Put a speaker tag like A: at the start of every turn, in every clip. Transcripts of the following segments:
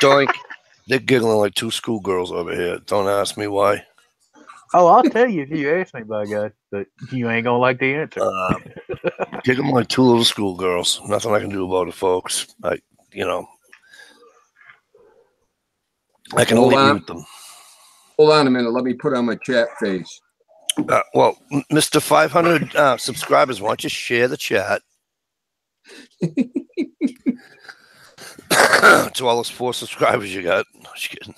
A: Doink. They're giggling like two schoolgirls over here. Don't ask me why.
B: Oh, I'll tell you if you ask me, by God, but you ain't gonna like the answer.
A: Giggling like two little schoolgirls. Nothing I can do about it, folks. I can only mute them.
C: Hold on a minute. Let me put on my chat face.
A: Well, Mr. 500 subscribers, why don't you share the chat to all those 4 subscribers you got? No, just kidding.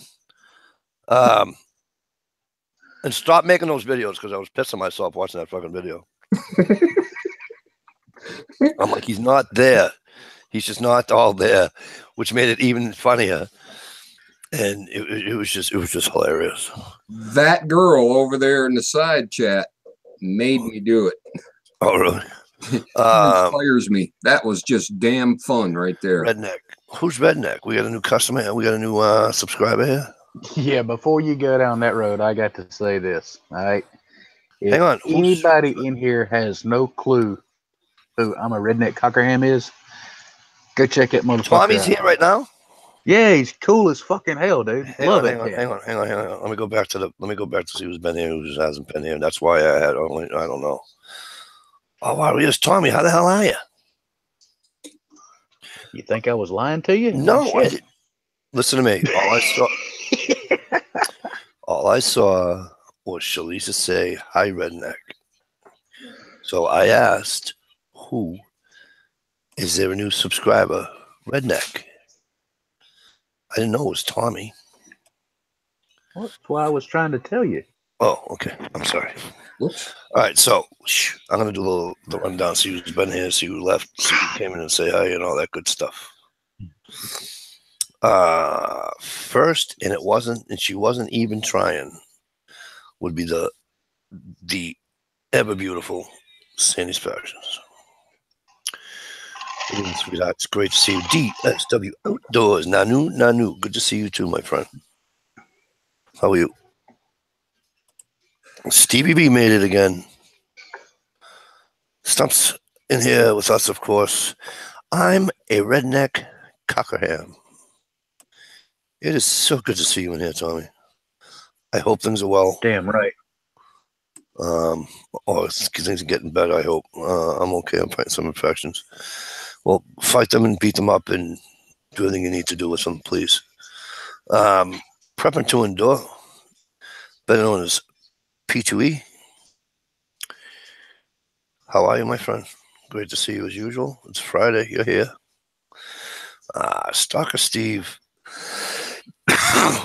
A: And stop making those videos because I was pissing myself watching that fucking video. I'm like, he's not there. He's just not all there, which made it even funnier. And it was just hilarious.
C: That girl over there in the side chat made me do it.
A: Oh, really?
C: Inspires me. That was just damn fun right there.
A: Redneck. Who's Redneck? We got a new customer. We got a new subscriber here.
B: Yeah, before you go down that road, I got to say this. All right. If
A: Hang on.
B: anybody in here has no clue who I'm a Redneck Cockerham is, go check that motherfucker
A: Tommy's
B: out.
A: here right now?
B: Yeah, he's cool as fucking hell, dude.
A: Hang
B: Love
A: on,
B: it.
A: hang on. Let me go back to see who's been here, who just hasn't been here. That's why I don't know. Oh, wow, yes, Tommy, how the hell are you?
B: You think I was lying to you?
A: No, listen to me. All I saw was Shalisa say, "Hi, Redneck." So I asked, "Who is there a new subscriber, Redneck?" I didn't know it was Tommy.
B: Well, that's why I was trying to tell you.
A: Oh, okay. I'm sorry.
C: Whoops.
A: All right, so I'm gonna do the rundown. See who's been here, see who left, see who came in and say hi, and all that good stuff. First, and she wasn't even trying, would be the ever beautiful Sandy Sparks. Sweetheart, it's great to see you. DSW Outdoors. Nanu. Good to see you too, my friend. How are you? Stevie B made it again. Stump's in here with us, of course. I'm a Redneck Cockerham. It is so good to see you in here, Tommy. I hope things are well.
B: Damn right.
A: Things are getting better, I hope. I'm okay. I'm fighting some infections. Well, fight them and beat them up and do everything you need to do with them, please. Prepping to endure, better known as P2E. How are you, my friend? Great to see you as usual. It's Friday. You're here. Stalker Steve,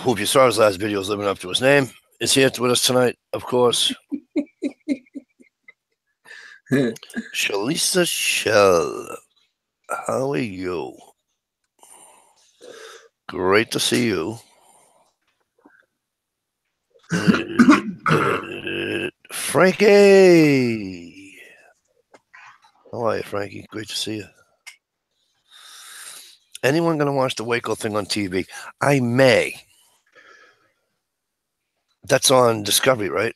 A: who, if you saw his last video, is living up to his name, is here with us tonight, of course. Shalisa Shell, how are you? Great to see you. Frankie, how are you, Frankie? Great to see you. Anyone going to watch the Waco thing on TV? I may. That's on Discovery, right?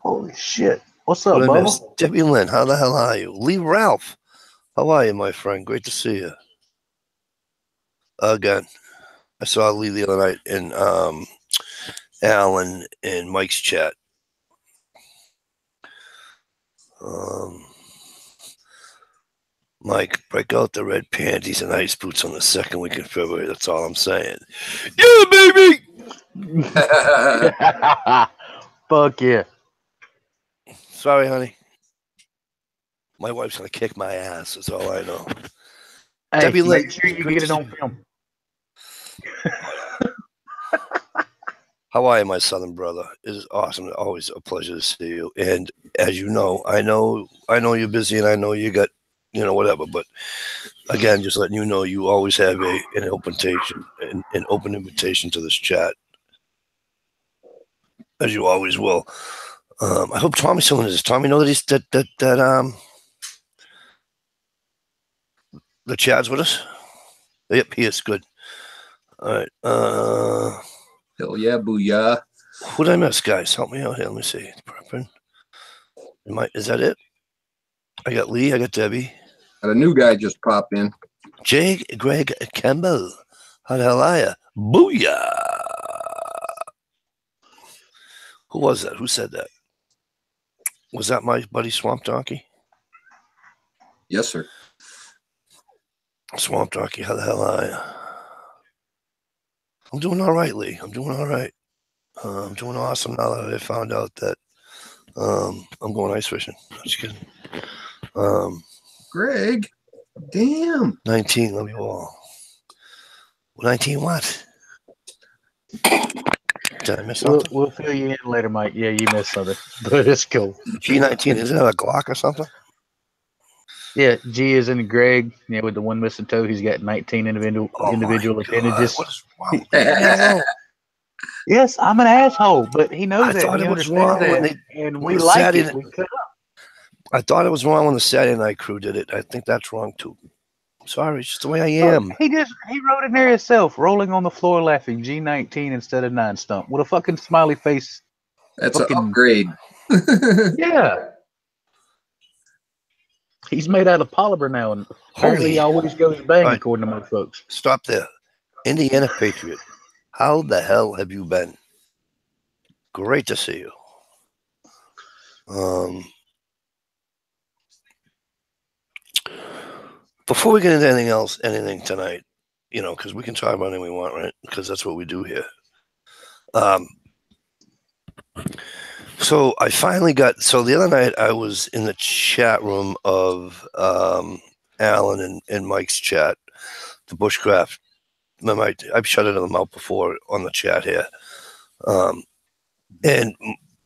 B: Holy shit. What's up, Bubba?
A: Debbie Lynn, how the hell are you? Lee Ralph, how are you, my friend? Great to see you. Again, I saw Lee the other night in Alan and Mike's chat. Mike, break out the red panties and ice boots on the second week in February. That's all I'm saying. Yeah, baby!
B: Fuck yeah.
A: Sorry, honey. My wife's going to kick my ass. That's all I know.
B: Hey,
A: Debbie
B: make sure you get it on film.
A: How are you, my southern brother? It is awesome. Always a pleasure to see you. And as you know, I know you're busy and I know you got, whatever. But again, just letting you know, you always have an open invitation to this chat, as you always will. I hope Tommy's still in this. Tommy know that he's that the chat's with us. Yep, he is good. All right.
C: Hell yeah, booyah.
A: Who did I miss, guys? Help me out here. Let me see. Is that it? I got Lee. I got Debbie.
C: Got a new guy just popped in.
A: J. Greg Campbell. How the hell are you? Booyah! Who was that? Who said that? Was that my buddy Swamp Donkey?
C: Yes, sir.
A: Swamp Donkey, how the hell are you? I'm doing all right, Lee. I'm doing all right. I'm doing awesome now that I found out that I'm going ice fishing. Just kidding.
C: Greg, damn.
A: 19, love you all. 19 what? Did I miss something?
B: We'll fill you in later, Mike. Yeah, you missed something, but it's cool.
A: G19, isn't that a Glock or something?
B: Yeah, G is in Greg. Yeah, with the one missing toe, he's got 19 individual appendages.
A: What is wrong with
B: Yes, I'm an asshole, but he knows
A: I
B: that.
A: thought
B: He
A: it was
B: understands
A: wrong when
B: that, and we
A: when
B: like
A: Saturday
B: it. We cut up.
A: I thought it was wrong when the Saturday Night Crew did it. I think that's wrong too. Sorry, it's just the way I am.
B: He wrote in there himself, rolling on the floor laughing, G19 instead of 9 stump with a fucking smiley face.
C: That's
B: Fucking-
C: an upgrade.
B: Yeah. He's made out of polymer now, and apparently he always goes bang,
A: Right.
B: according to most folks.
A: Stop there. Indiana Patriot, how the hell have you been? Great to see you. Before we get into anything tonight, because we can talk about anything we want, right? Because that's what we do here. So I finally so the other night I was in the chat room of Alan and Mike's chat, the Bushcraft. I've shut it them out before on the chat here. And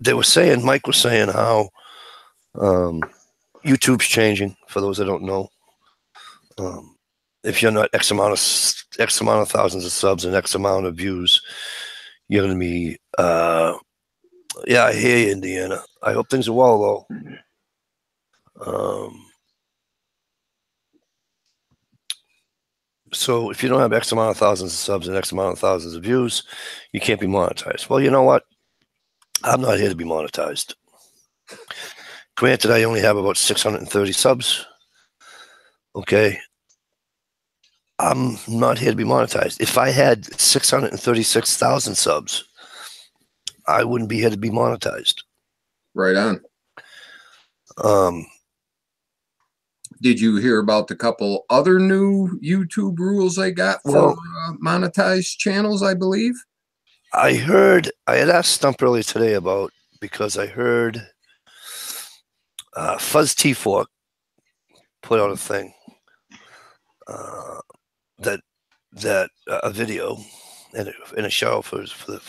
A: they were saying, Mike was saying how YouTube's changing, for those that don't know. If you're not X amount of thousands of subs and X amount of views, you're going to be, yeah, I hear you, Indiana. I hope things are well, though. So if you don't have X amount of thousands of subs and X amount of thousands of views, you can't be monetized. Well, you know what? I'm not here to be monetized. Granted, I only have about 630 subs. Okay. I'm not here to be monetized. If I had 636,000 subs, I wouldn't be here to be monetized.
C: Right on. Did you hear about the couple other new YouTube rules they got for monetized channels, I believe?
A: I had asked Stump earlier today because I heard Fuzz T4 put out a thing that a video in a show for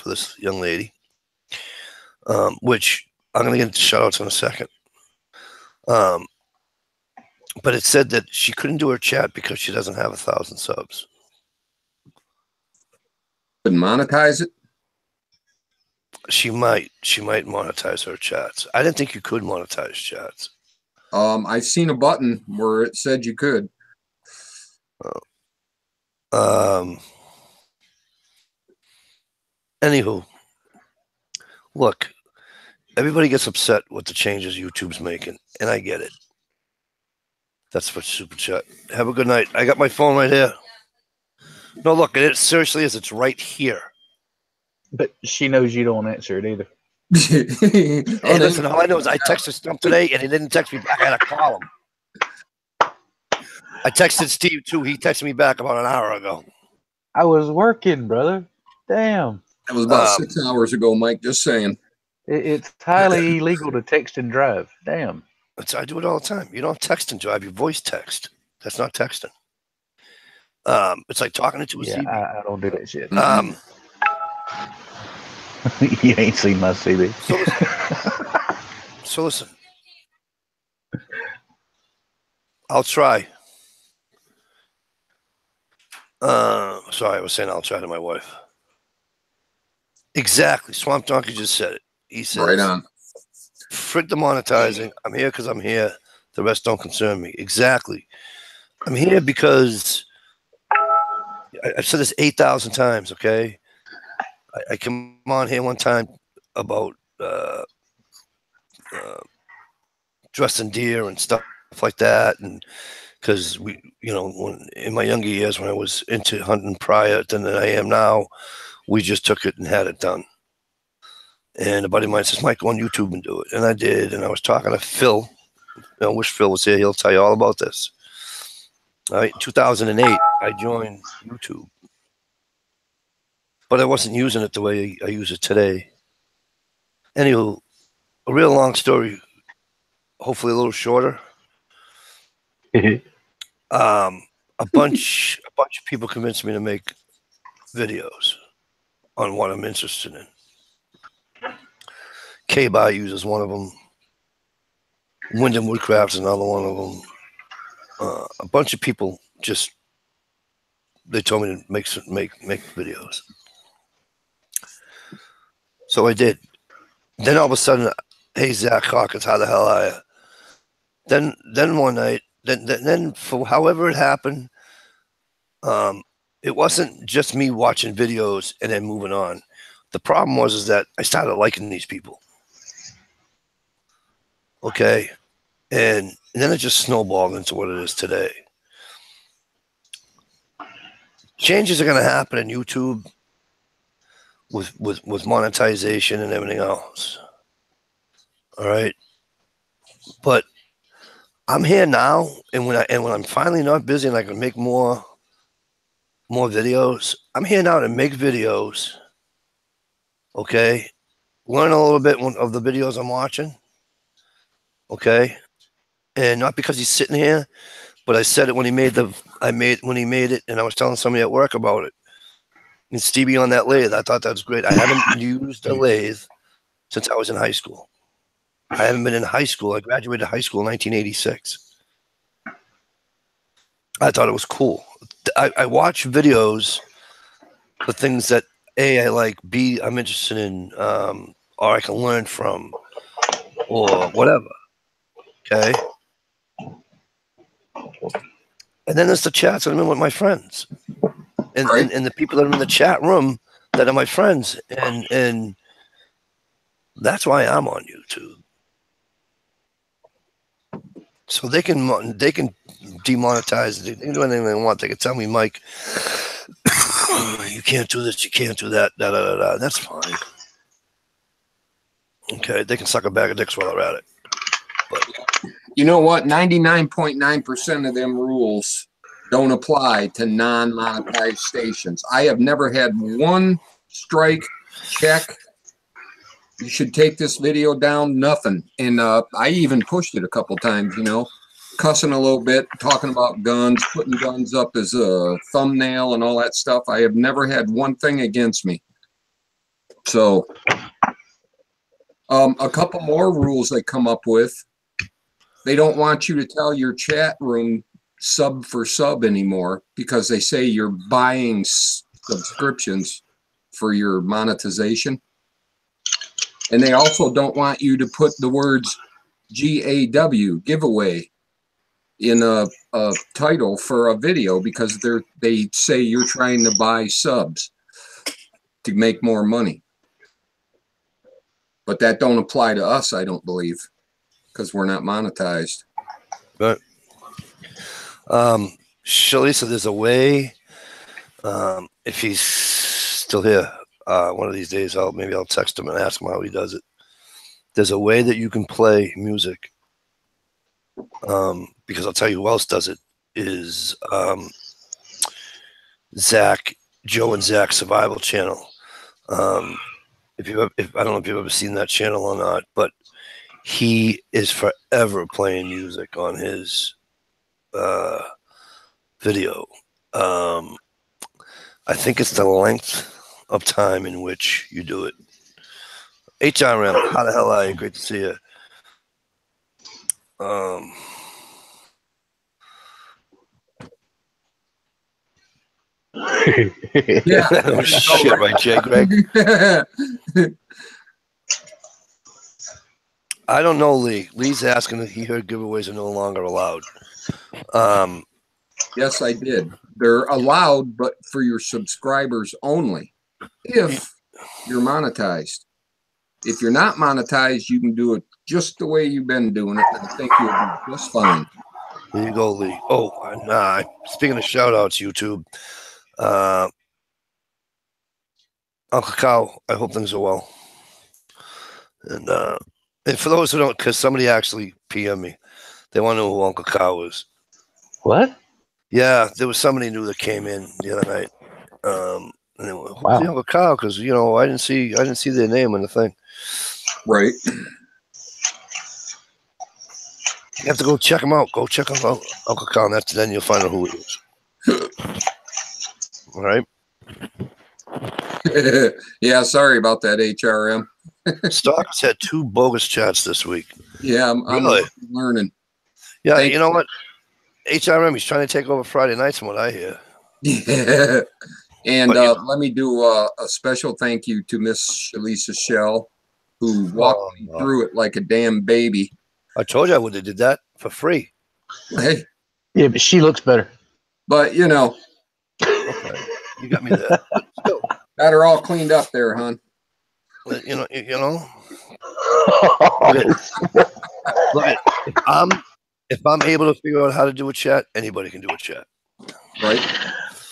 A: this young lady, which I'm going to get into shout outs in a second. But it said that she couldn't do her chat because she doesn't have 1,000 subs.
C: Couldn't monetize it?
A: She might monetize her chats. I didn't think you could monetize chats.
C: I've seen a button where it said you could.
A: Anywho, look, everybody gets upset with the changes YouTube's making, and I get it. That's for Super Chat. Have a good night. I got my phone right here. No, look, it seriously is. It's right here.
B: But she knows you don't answer it either.
A: Hey, listen, all I know is I texted Stump today, and he didn't text me back. I had to call him. I texted Steve, too. He texted me back about an hour ago.
B: I was working, brother. Damn.
C: That was about 6 hours ago, Mike. Just saying.
B: It's highly illegal to text and drive. Damn.
A: I do it all the time. You don't text and drive. You voice text. That's not texting. It's like talking to a CB.
B: I don't do that shit. You ain't seen my CB.
A: So listen. I'll try. Sorry, I was saying I'll try to my wife. Exactly. Swamp Donkey just said it. He says,
C: right on.
A: Frick the monetizing. I'm here because I'm here. The rest don't concern me. Exactly. I'm here because I've said this 8,000 times, okay? I came on here one time about dressing deer and stuff like that, and because when in my younger years when I was into hunting prior than I am now, we just took it and had it done. And a buddy of mine says, Mike, go on YouTube and do it. And I did. And I was talking to Phil. I wish Phil was here. He'll tell you all about this. All right, 2008, I joined YouTube. But I wasn't using it the way I use it today. Anywho, a real long story, hopefully a little shorter. A bunch of people convinced me to make videos on what I'm interested in. K-Bayous is one of them. Wind and Woodcraft's another one of them. A bunch of people they told me to make videos. So I did. Then all of a sudden, hey Zach Hawkins, how the hell are you? Then one night, then for however it happened, it wasn't just me watching videos and then moving on. The problem was that I started liking these people. Okay. And then it just snowballed into what it is today. Changes are going to happen in YouTube with monetization and everything else. All right. But I'm here now, and when I'm finally not busy and I can make more videos, I'm here now to make videos. Okay. Learn a little bit of the videos I'm watching. Okay. And not because he's sitting here, but I said it when he made it, and I was telling somebody at work about it. And Stevie on that lathe, I thought that was great. I haven't used a lathe since I was in high school. I haven't been in high school. I graduated high school in 1986. I thought it was cool. I watch videos for things that A, I like, B, I'm interested in, or I can learn from, or whatever. Okay. And then there's the chats I'm in with my friends, and the people that are in the chat room that are my friends, and that's why I'm on YouTube. So they can demonetize. They can do anything they want. They can tell me, Mike, you can't do this, you can't do that. That's fine. Okay, they can suck a bag of dicks while they're at it. But
C: you know what? 99.9% of them rules don't apply to non-monetized stations. I have never had one strike, check, you should take this video down, nothing. And I even pushed it a couple times, cussing a little bit, talking about guns, putting guns up as a thumbnail and all that stuff. I have never had one thing against me. So a couple more rules they come up with. They don't want you to tell your chat room sub for sub anymore because they say you're buying subscriptions for your monetization. And they also don't want you to put the words GAW, giveaway, in a title for a video because they say you're trying to buy subs to make more money. But that don't apply to us, I don't believe, because we're not monetized.
A: But Shalisa, there's a way, if he's still here, one of these days maybe I'll text him and ask him how he does it. There's a way that you can play music, because I'll tell you who else does it is Joe and Zach Survival Channel. I don't know if you've ever seen that channel or not, but he is forever playing music on his video. I think it's the length of time in which you do it. HRM, how the hell are you? Great to see you.
C: Yeah.
A: Oh, shit, right, Jay Greg? I don't know, Lee. Lee's asking if he heard giveaways are no longer allowed.
C: Yes, I did. They're allowed, but for your subscribers only. If you're monetized. If you're not monetized, you can do it just the way you've been doing it, and I think you'll be just fine.
A: There you go, Lee. Oh, and speaking of shout outs, YouTube, Uncle Cow, I hope things are well. And for those who don't, because somebody actually PM me, they want to know who Uncle Cow is.
B: What?
A: Yeah, there was somebody new that came in the other night. And they went,
B: Wow.
A: who's the Uncle Cow? Because I didn't see their name on the thing.
C: Right.
A: You have to go check him out. Go check out Uncle Cow, and then you'll find out who he is. All right.
C: Yeah, sorry about that, HRM.
A: Stalkers had 2 bogus chats this week.
C: Yeah, I'm
A: Really?
C: learning.
A: Yeah,
C: Thank
A: you know what? HRM, he's trying to take over Friday nights from what I hear.
C: Yeah. And
A: But,
C: let me do a special thank you to Miss Shalisa Shell, who walked me through it like a damn baby.
A: I told you I would have did that for free.
C: Hey,
B: Yeah, but she looks better.
C: but
A: Okay. You got me there. Still,
C: got her all cleaned up there, hon.
A: you know. Look at if I'm able to figure out how to do a chat, anybody can do a chat.
C: Right?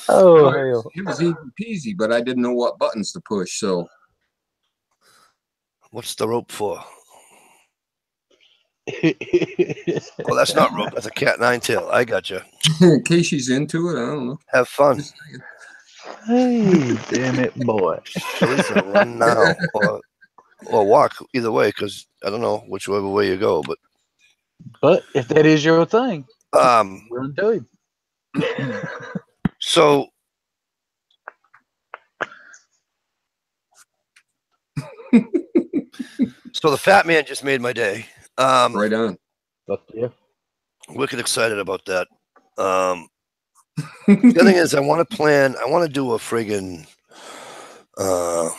B: Oh, hell.
C: It was easy peasy, but I didn't know what buttons to push. So,
A: What's the rope for? Oh, that's not rope. That's a cat 9 tail. I got you.
C: in case she's into it, I don't know.
A: Have fun.
B: Hey, damn it, boy.
A: Lisa, run now or walk. Either way, because I don't know whichever way you go.
B: But if that is your thing,
A: But
B: run to him.
A: so the fat man just made my day.
C: Right on.
B: Fuck yeah.
A: Wicked excited about that. The other thing is, I want to do a friggin' because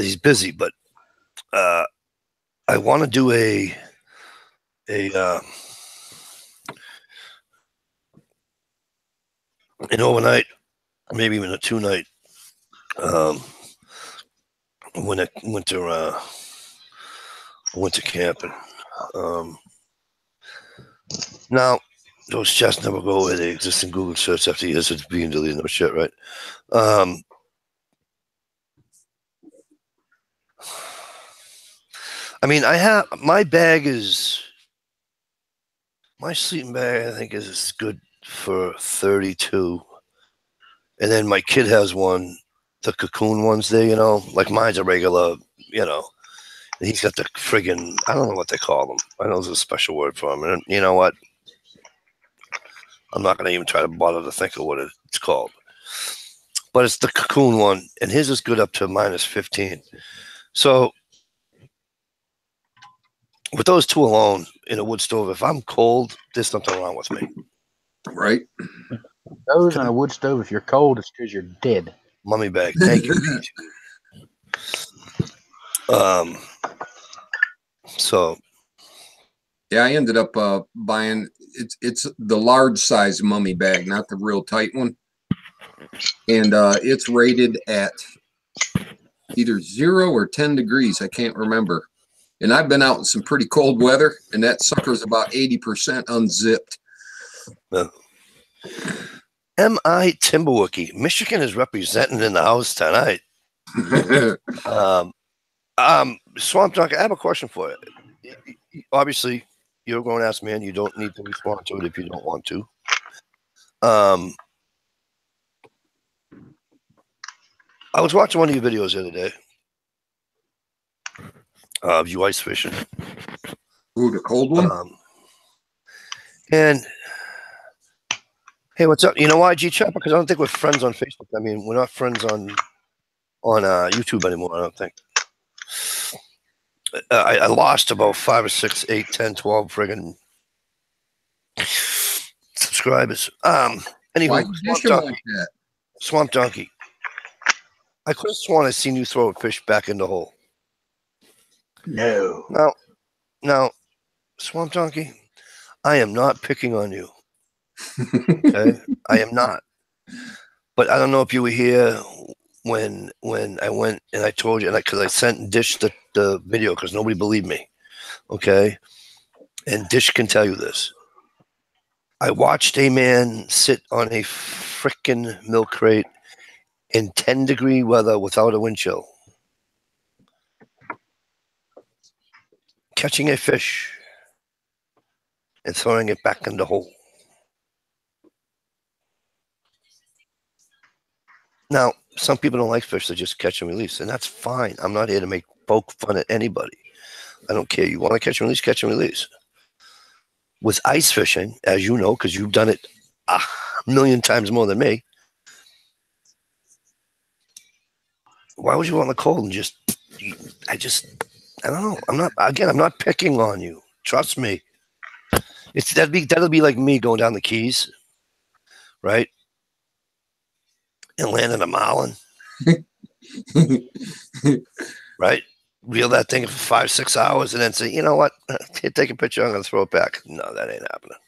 A: he's busy, but I want to do an overnight, maybe even a 2-night winter camping. Now, those chats never go away. They exist in Google search after years of being deleted. No shit, right? I mean, my sleeping bag, I think, is good for 32. And then my kid has one, the cocoon ones there, like mine's a regular, and he's got the friggin', I don't know what they call them. I know there's a special word for them. And you know what? I'm not going to even try to bother to think of what it's called. But it's the cocoon one, and his is good up to -15. So with those 2 alone in a wood stove, if I'm cold, there's something wrong with me.
C: Right.
B: Those on a wood stove, if you're cold, it's because you're dead.
A: Mummy bag. Thank you. So
C: yeah, I ended up buying it's the large size mummy bag, not the real tight one. And it's rated at either 0 or 10 degrees. I can't remember. And I've been out in some pretty cold weather, and that sucker's about 80% unzipped.
A: M.I. Timberwookie, Michigan is representing in the house tonight. Swamp Dunk, I have a question for you. Obviously, you're a grown-ass man. You don't need to respond to it if you don't want to. I was watching one of your videos the other day of you ice fishing.
C: Ooh, the cold one?
A: And hey, what's up? You know why, G-Chopper? Because I don't think we're friends on Facebook. I mean, we're not friends on YouTube anymore, I don't think. I lost about 5 or 6, 8, 10, 12 friggin' subscribers. Anyway, Swamp Donkey. I could have sworn I seen you throw a fish back in the hole.
B: No.
A: Now, Swamp Donkey, I am not picking on you. Okay? I am not. But I don't know if you were here when I went and I told you, and because I sent and Dish the video because nobody believed me. Okay, and Dish can tell you this. I watched a man sit on a frickin' milk crate in 10-degree weather without a wind chill, catching a fish and throwing it back in the hole. Now, some people don't like fish, they just catch and release, and that's fine. I'm not here to poke fun at anybody. I don't care. You want to catch and release, catch and release. With ice fishing, as you know, because you've done it a million times more than me, why would you want the cold and I don't know. I'm not picking on you. Trust me. That'll be like me going down the Keys, right? And landing a marlin. Right? Reel that thing for 5-6 hours and then say, you know what? Take a picture, I'm gonna throw it back. No, that ain't happening.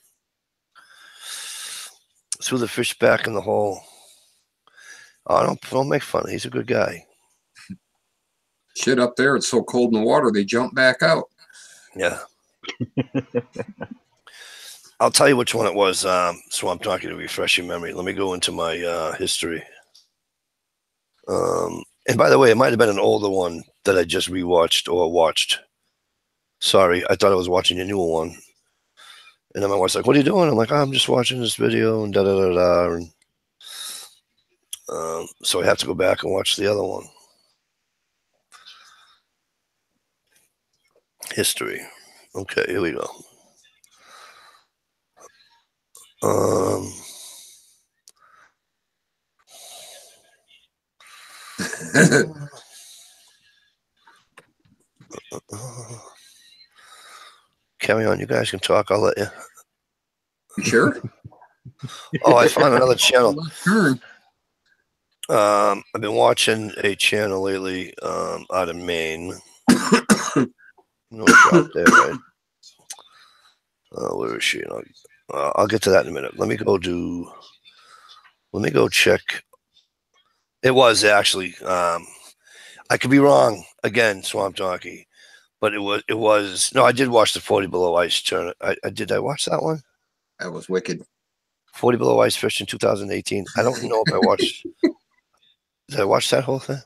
A: Threw the fish back in the hole. Oh, don't make fun. He's a good guy.
C: Shit up there, it's so cold in the water, they jump back out.
A: Yeah. I'll tell you which one it was. So I'm talking to refresh your memory. Let me go into my history. And by the way, it might have been an older one that I just rewatched or watched. Sorry, I thought I was watching a newer one. And then my wife's like, "What are you doing?" I'm like, "I'm just watching this video," and da da da da. And so I have to go back and watch the other one. History. Okay, here we go. Carry on. You guys can talk. I'll let you.
C: Sure.
A: Oh, I found another channel. I've been watching a channel lately out of Maine. No shop there, right? Where is she? I'll get to that in a minute. Let me go check. It was actually. I could be wrong again, Swamp Donkey, but it was. No, I did watch the 40 Below Ice tournament. Did I watch that one?
C: That was wicked.
A: 40 Below Ice fish in 2018. I don't know if I watched. Did I watch that whole thing?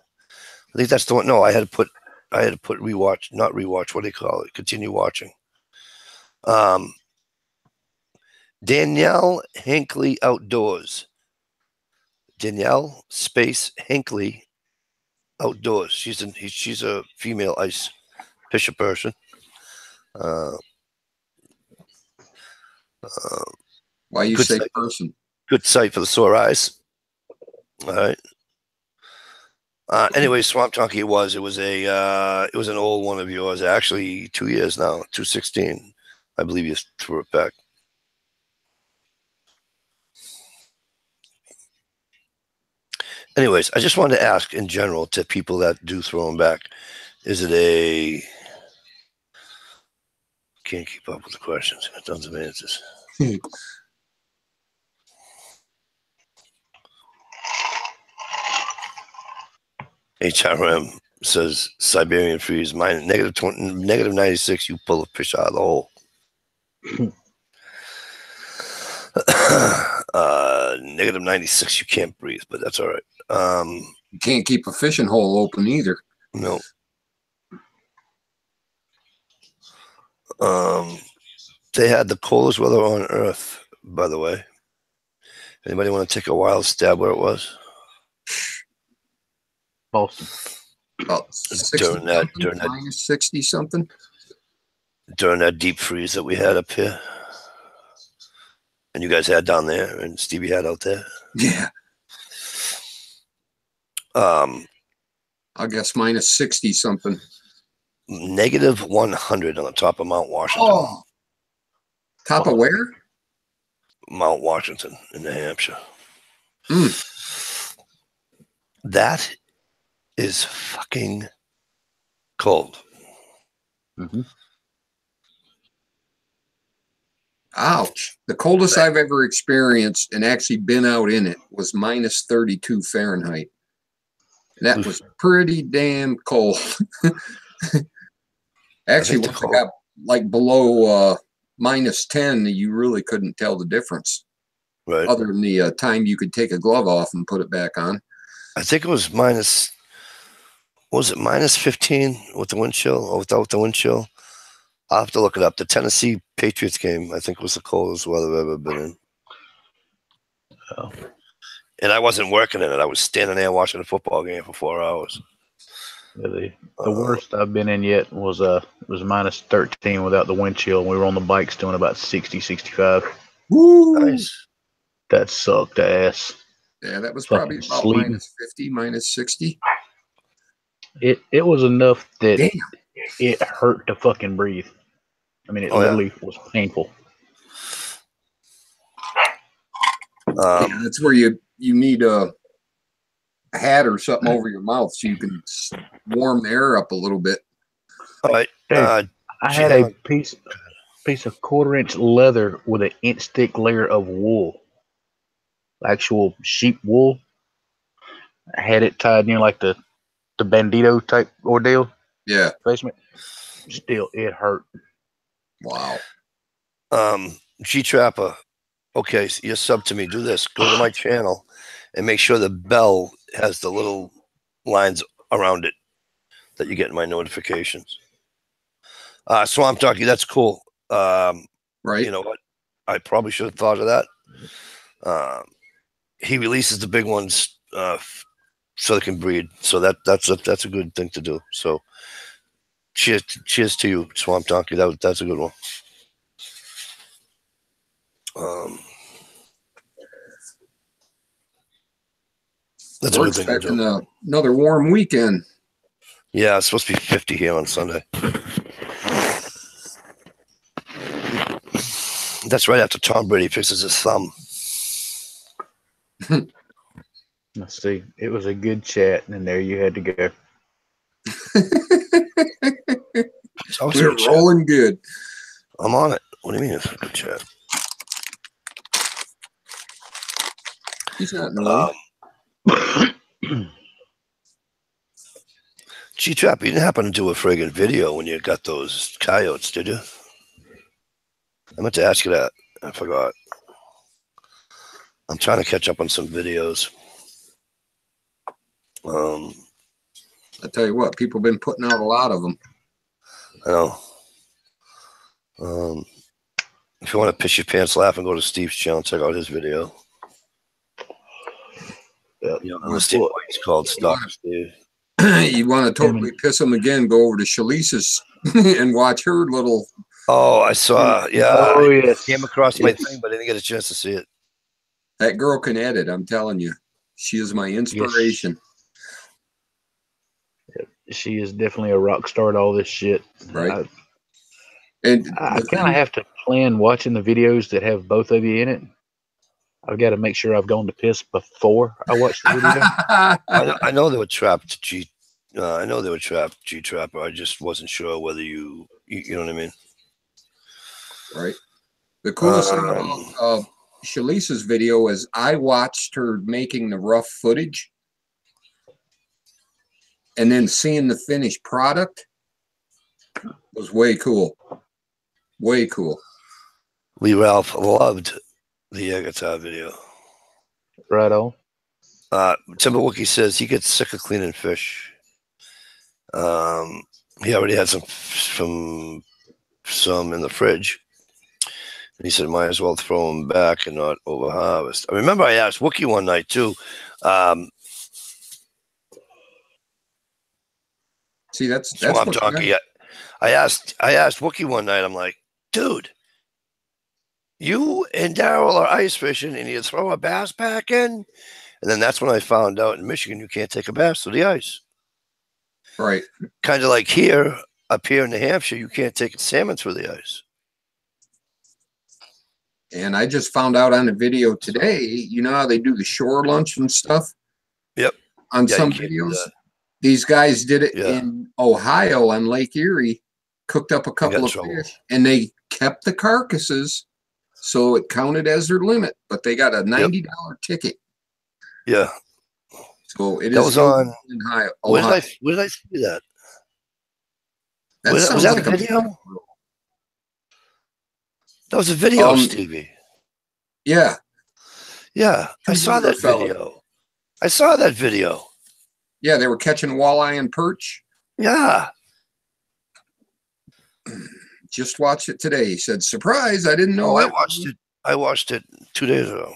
A: I think that's the one. No, I had to put rewatch, not rewatch. What do you call it? Continue watching. Danielle Hinckley Outdoors. Danielle Space Hinckley Outdoors. She's a female ice fisher person.
C: Why you say
A: site,
C: person?
A: Good sight for the sore eyes. All right. Anyway, Swamp Donkey it was an old one of yours. Actually, 2 years now, 2016. I believe you threw it back. Anyways, I just wanted to ask in general to people that do throw them back, is it a... Can't keep up with the questions. Got tons of answers. HRM says Siberian freeze, negative 96, you pull a fish out of the hole. Negative 96, you can't breathe, but that's all right.
C: You can't keep a fishing hole open either.
A: No. They had the coldest weather on Earth, by the way. Anybody want to take a wild stab where it was?
B: Boston.
C: About 60 minus 60 something.
A: During that deep freeze that we had up here. And you guys had down there, and Stevie had out there.
C: Yeah. I guess minus 60 something.
A: Negative 100 on the top of Mount Washington.
C: Oh. Top of where?
A: Mount Washington in New Hampshire. That is fucking cold.
B: Mm-hmm.
C: Ouch. The coldest I've ever experienced and actually been out in it was minus 32 Fahrenheit. That was pretty damn cold. Actually, once it got like below -10, you really couldn't tell the difference.
A: Right.
C: Other than the time you could take a glove off and put it back on.
A: I think it was -15 with the wind chill or without the wind chill? I'll have to look it up. The Tennessee Patriots game, I think, was the coldest weather I've ever been in.
B: Oh.
A: And I wasn't working in it. I was standing there watching a football game for 4 hours.
B: Yeah, the worst I've been in yet was -13 without the wind chill. We were on the bikes doing about 60, 65.
C: Woo!
A: Nice.
B: That sucked ass.
C: Yeah, that was
B: Fucking
C: probably about
B: sleeting.
C: -50, -60.
B: It was enough that
C: Damn.
B: it hurt to fucking breathe. I mean, it literally was painful.
C: That's where you need a hat or something over your mouth so you can warm the air up a little bit.
A: All right.
B: I had a piece of 1/4-inch leather with an inch thick layer of wool, actual sheep wool. I had it tied near like the bandito type ordeal.
C: Yeah.
B: Basement. Still, it hurt.
C: Wow.
A: G Trapper. Okay, so you're sub to me. Do this. Go to my channel and make sure the bell has the little lines around it that you get in my notifications. Swamp Donkey, that's cool.
C: Right.
A: You know what? I probably should have thought of that. He releases the big ones so they can breed. So that's a good thing to do. So cheers to you, Swamp Donkey. That's a good one. That's
C: We're
A: a good thing to
C: expecting
A: do.
C: Another warm weekend.
A: Yeah, it's supposed to be 50 here on Sunday. That's right after Tom Brady fixes his thumb.
B: Let's see. It was a good chat, and there you had to go.
C: We're rolling good.
A: I'm on it. What do you mean it's a good chat?
C: He's not in the
A: G-Trap, you didn't happen to do a friggin' video when you got those coyotes, did you? I meant to ask you that. I forgot. I'm trying to catch up on some videos.
C: I tell you what, people have been putting out a lot of them.
A: I know. If you want to piss your pants laughing, go to Steve's channel and check out his video. Yeah, you understand why he's called Dr. Steve.
C: You want to totally piss him again, go over to Shalisa's and watch her little...
A: Oh, I saw, yeah.
B: Oh, yes.
A: I came across my thing, but I didn't get a chance to see it.
C: That girl can edit, I'm telling you. She is my inspiration.
B: Yes. She is definitely a rock star at all this shit.
C: Right.
B: I kind of have to plan watching the videos that have both of you in it. I've got to make sure I've gone to piss before I watch the video.
A: I know they were trapped G. I know they were trapped G Trapper. I just wasn't sure whether you know what I mean.
C: Right. The coolest thing about Shalisa's video is I watched her making the rough footage, and then seeing the finished product was way cool. Way cool.
A: Lee Ralph loved the air guitar video.
B: Right on.
A: Timberwookie says he gets sick of cleaning fish. He already had some in the fridge. And he said, might as well throw them back and not over harvest. I remember I asked Wookie one night too.
C: See, that's
A: Swamp Donkey. I asked Wookie one night, I'm like, dude, you and Daryl are ice fishing and you throw a bass back in? And then that's when I found out in Michigan you can't take a bass through the ice.
C: Right.
A: Kind of like up here in New Hampshire, you can't take a salmon through the ice.
C: And I just found out on a video today, you know how they do the shore lunch and stuff?
A: Yep.
C: On some videos. These guys did it in Ohio on Lake Erie, cooked up a couple of fish, and they kept the carcasses, so it counted as their limit, but they got a $90 ticket.
A: Yeah.
C: So it
A: That
C: is
A: was on.
C: in Ohio.
A: Where did I see that?
C: That
A: Was
C: sounds
A: that
C: like
A: a video? That was a video, Stevie.
C: Yeah.
A: Yeah, I saw that video. I saw that video.
C: Yeah, they were catching walleye and perch.
A: Yeah.
C: Just watched it today. He said, surprise, I didn't know
A: Oh,
C: that.
A: I watched it 2 days ago.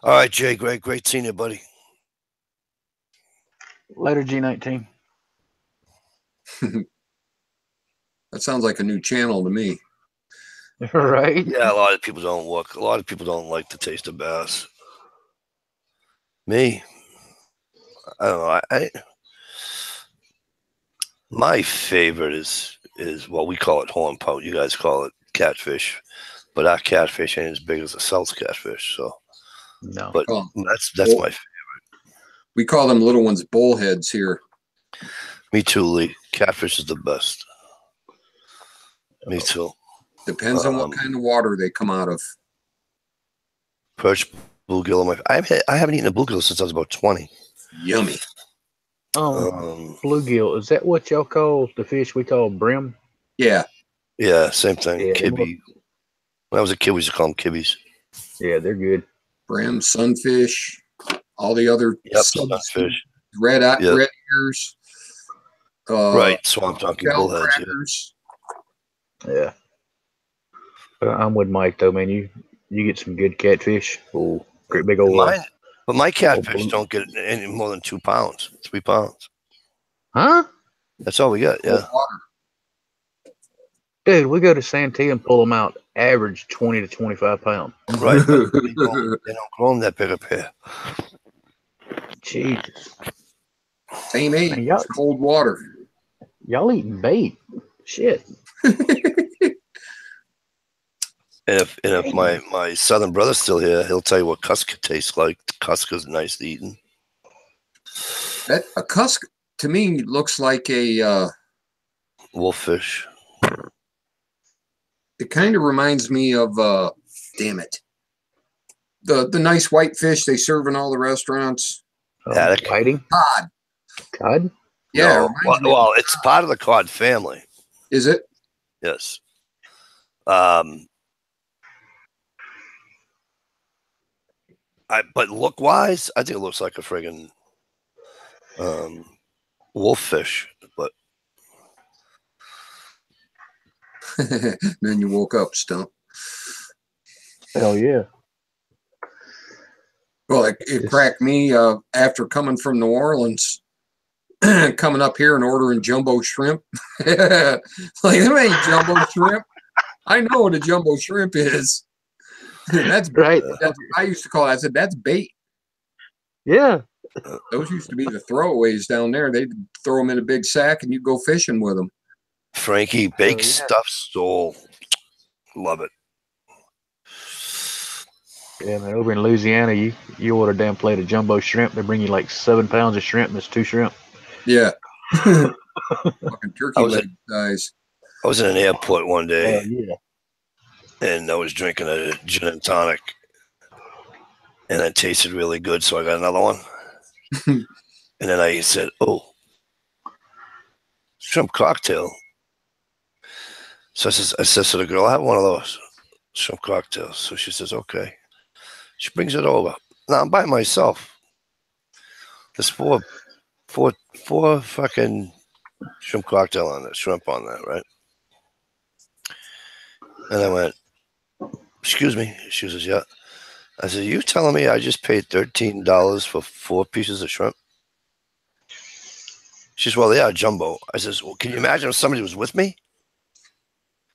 A: All right, Jay, great seeing you, buddy.
B: Later, G19.
C: That sounds like a new channel to me.
B: Right?
A: Yeah, a lot of people don't look. A lot of people don't like the taste of bass. Me, I don't know. My favorite is well, we call it horn pout. You guys call it catfish, but our catfish ain't as big as the South catfish. So,
B: no,
A: but that's my favorite.
C: We call them little ones bullheads here.
A: Me too, Lee. Catfish is the best. Me too.
C: Depends on what kind of water they come out of.
A: Perch, bluegill. I haven't eaten a bluegill since I was about 20.
C: Yummy.
B: Bluegill, is that what y'all call the fish we call brim?
C: Yeah.
A: Yeah, same thing.
B: Yeah,
A: Kibby. When I was a kid, we used to call them kibbies.
B: Yeah, they're good.
C: Brim, sunfish, all the other
A: sunfish.
C: Red ears.
A: Right, swamp donkey, bullheads.
C: Crackers.
B: Yeah. I'm with Mike though, man. You get some good catfish. Oh, great big old.
A: But my catfish don't get any more than 2 pounds, 3 pounds.
B: Huh?
A: That's all we got. Yeah.
B: Dude, we go to Santee and pull them out. Average 20 to 25 pounds.
A: Right. They don't grow them that big up here.
B: Jesus.
C: Same age. Man, cold water.
B: Y'all eating bait. Shit.
A: And if my southern brother's still here, he'll tell you what cusk tastes like. Cusk is nice to eating.
C: A cusk to me looks like a
A: wolffish.
C: It kind of reminds me of damn it, the nice white fish they serve in all the restaurants.
B: Fighting cod.
C: Yeah.
A: No. Well, it's part of the cod family.
C: Is it?
A: Yes. But look wise, I think it looks like a friggin' wolffish. But
C: then you woke up, Stump.
B: Hell yeah.
C: Well, it cracked me after coming from New Orleans, coming up here and ordering jumbo shrimp. Like, them ain't jumbo shrimp. I know what a jumbo shrimp is. That's
B: right.
C: I used to call it. I said, that's bait.
B: Yeah.
C: Those used to be the throwaways down there. They'd throw them in a big sack and you'd go fishing with them.
A: Frankie, baked stuffed sole. Love it.
B: Yeah, man. Over in Louisiana, you order a damn plate of jumbo shrimp. They bring you like 7 pounds of shrimp, and it's 2 shrimp.
C: Yeah. Fucking turkey leg size.
A: I was in an airport one day.
B: Yeah.
A: And I was drinking a gin and tonic, and it tasted really good, so I got another one. And then I said, "Oh, shrimp cocktail." So I says to the girl, "I have one of those shrimp cocktails." So she says, "Okay." She brings it over. Now I'm by myself. There's four fucking shrimp cocktail on that, shrimp on that, right? And I went, "Excuse me." She says, "Yeah." I said, "You telling me I just paid $13 for 4 pieces of shrimp?" She says, "Well, yeah, jumbo." I says, "Well, can you imagine if somebody was with me?"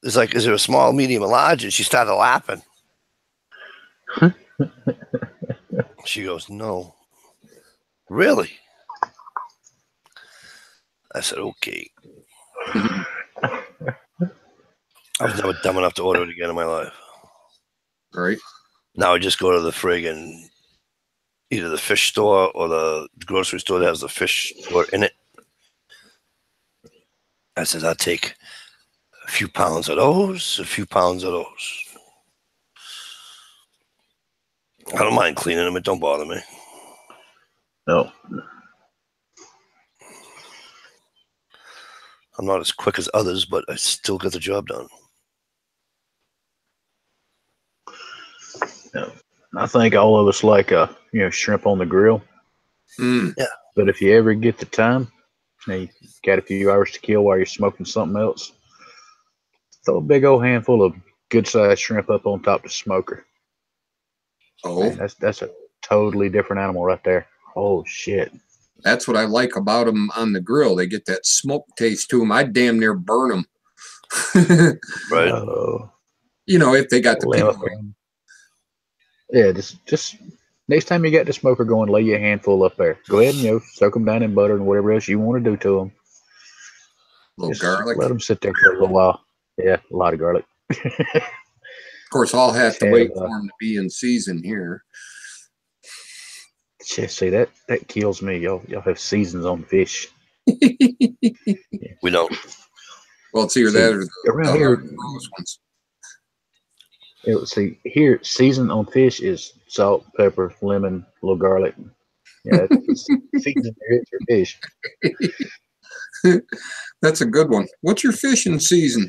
A: It's like, "Is there a small, medium, and large?" And she started laughing. She goes, "No." "Really?" I said, "Okay." I was never dumb enough to order it again in my life.
C: Right.
A: Now I just go to the friggin' either the fish store or the grocery store that has the fish store in it. I said, "I'll take a few pounds of those, a few pounds of those." I don't mind cleaning them. It don't bother me.
B: No.
A: I'm not as quick as others, but I still get the job done.
B: No. I think all of us like shrimp on the grill.
C: Mm.
A: Yeah.
B: But if you ever get the time, you got a few hours to kill while you're smoking something else, throw a big old handful of good sized shrimp up on top of the smoker.
C: Oh,
B: Man, that's a totally different animal right there. Oh shit.
C: that's what I like about them on the grill. They get that smoke taste to them. I damn near burn them.
A: Right.
C: You know, if they got the
B: Lay
C: people.
B: up on. Yeah, just next time you got the smoker going, lay you a handful up there. Go ahead and soak them down in butter and whatever else you want to do to them.
C: Little
B: Just
C: garlic.
B: let them sit there for a little while. Yeah, a lot of garlic.
C: Of course, I'll have to wait for them to be in season here.
B: See, that kills me. Y'all have seasons on fish.
A: We don't.
C: Well, it's either that or
B: around here.
C: Those ones.
B: See, here, season on fish is salt, pepper, lemon, a little garlic. Yeah, season for fish.
C: That's a good one. What's your fishing season?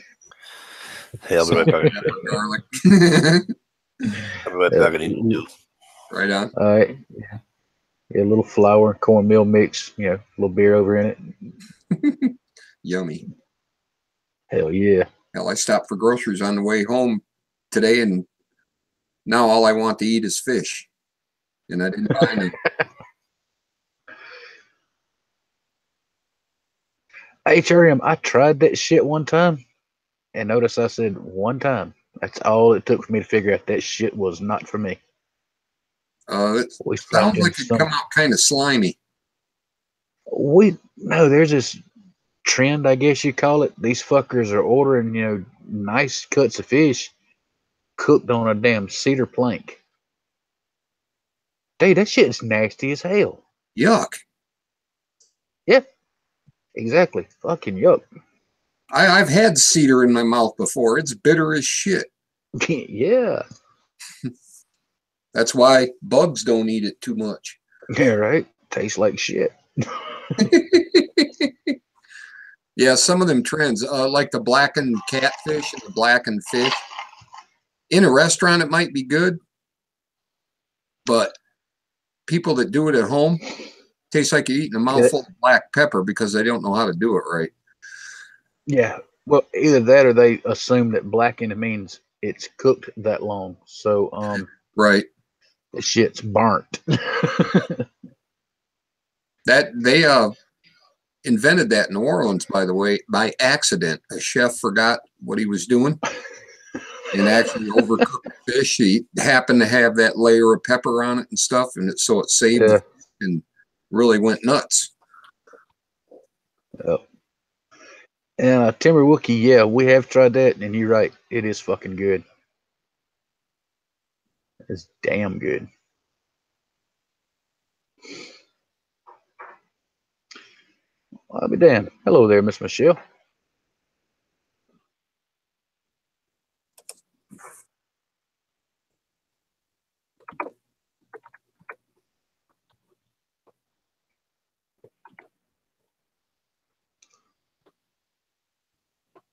A: Hey, I'll be right back.
C: Garlic.
A: I'll be right back. I need to do.
C: Right on.
B: All right. Yeah, a little flour, cornmeal mix. A little beer over in
C: it. Yummy.
B: Hell yeah.
C: Hell, I stopped for groceries on the way home today, and now all I want to eat is fish, and I didn't buy any.
B: HRM, I tried that shit one time, and notice I said one time. That's all it took for me to figure out that shit was not for me.
C: It sounds like it come out kind of slimy.
B: There's this trend, I guess you call it. These fuckers are ordering, nice cuts of fish cooked on a damn cedar plank. Dude, that shit's nasty as hell.
C: Yuck.
B: Yeah, exactly. Fucking yuck.
C: I've had cedar in my mouth before. It's bitter as shit.
B: Yeah.
C: That's why bugs don't eat it too much.
B: Yeah, right. Tastes like shit.
C: Yeah, some of them trends, like the blackened catfish and the blackened fish. In a restaurant, it might be good, but people that do it at home, tastes like you're eating a mouthful of black pepper because they don't know how to do it right.
B: Yeah. Well, either that or they assume that blackened means it's cooked that long. So,
C: right.
B: The shit's burnt.
C: That they invented that in New Orleans, by the way, by accident. A chef forgot what he was doing and actually overcooked the fish. He happened to have that layer of pepper on it and stuff, and so it saved it and really went nuts.
B: Yep. And Timber Wookie, yeah, we have tried that, and you're right. It is fucking good. It's damn good. I'll be damned. Hello there, Miss Michelle.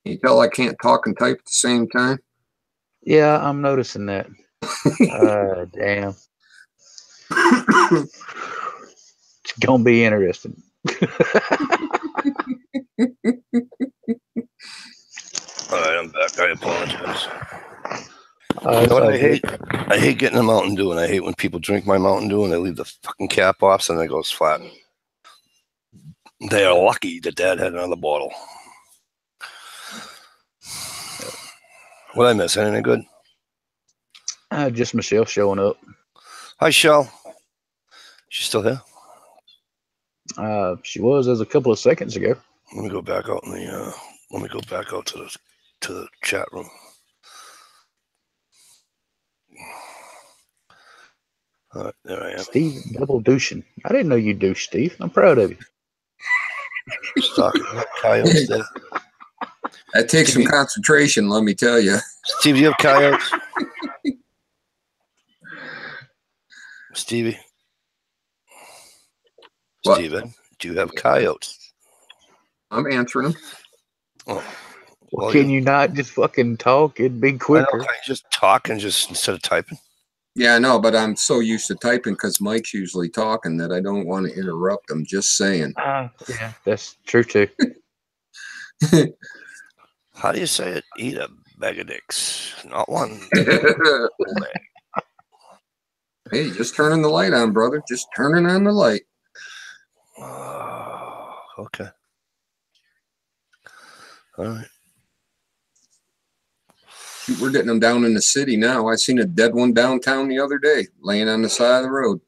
C: Can you tell I can't talk and type at the same time?
B: Yeah, I'm noticing that. Damn. It's gonna be interesting.
A: All right, I'm back. I apologize. I hate getting a Mountain Dew, and I hate when people drink my Mountain Dew and they leave the fucking cap off, so then it goes flat. They are lucky that Dad had another bottle. What I miss? Anything good?
B: Just Michelle showing up.
A: Hi, Shell. She's still here?
B: She was as a couple of seconds ago.
A: Let me go back out in the. Let me go back out to the chat room. All right, there I am.
B: Steve double douching. I didn't know you douche, Steve. I'm proud of you.
A: Coyotes there.
C: That takes some concentration, let me tell you.
A: Steve, do you have coyotes? Stevie?
C: What?
A: Steven, do you have coyotes?
C: I'm answering them.
A: Oh,
B: Well, can you not just fucking talk? It'd be quicker.
A: I know, can you just talk and just instead of typing?
C: Yeah, I know, but I'm so used to typing because Mike's usually talking that I don't want to interrupt him. Just saying.
B: Yeah, that's true too.
A: How do you say it? Eat a bag of dicks. Not one.
C: Hey, just turning the light on, brother. Just turning on the light.
A: Okay. All right.
C: Shoot, we're getting them down in the city now. I seen a dead one downtown the other day, laying on the side of the road.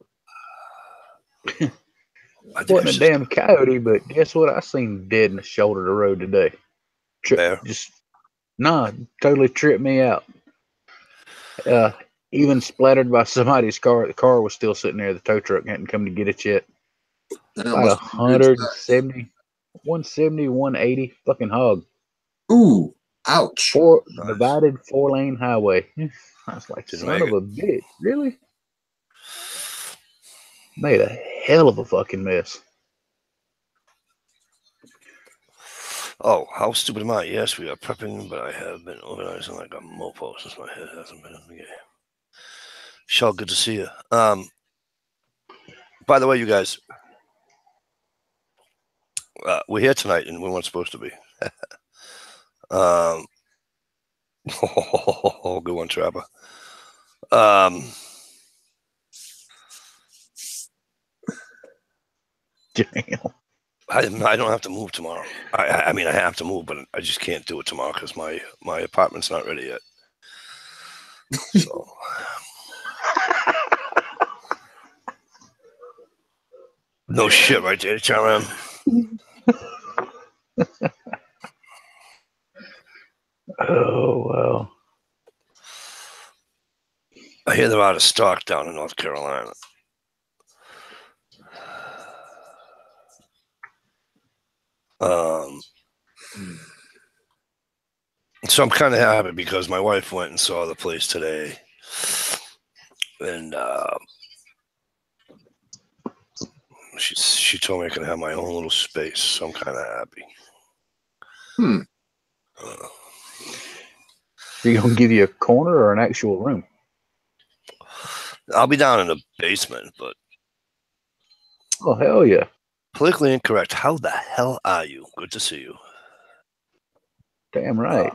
B: Wasn't a damn coyote, but guess what? I seen dead in the shoulder of the road today.
A: Bear?
B: Totally tripped me out. Even splattered by somebody's car. The car was still sitting there. The tow truck hadn't come to get it yet. About 170, 170, 180 fucking hog.
C: Ooh, ouch.
B: Divided 4-lane highway. I was like, son of a bitch. Really? Made a hell of a fucking mess.
A: Oh, how stupid am I? Yes, we are prepping, but I have been organizing like a mofo since my head hasn't been in the game. Shaw, good to see you. By the way, you guys, we're here tonight and we weren't supposed to be. Oh, good one, Trapper.
B: Damn.
A: I don't have to move tomorrow. I mean, I have to move, but I just can't do it tomorrow because my apartment's not ready yet. So. No shit, right there, Charam.
B: Oh, well.
A: I hear they're out of stock down in North Carolina. So I'm kind of happy because my wife went and saw the place today, and she told me I can have my own little space. So I'm kind of happy.
B: She gonna give you a corner or an actual room?
A: I'll be down in the basement, but.
B: Oh, hell yeah.
A: Politically incorrect. How the hell are you? Good to see you.
B: Damn right.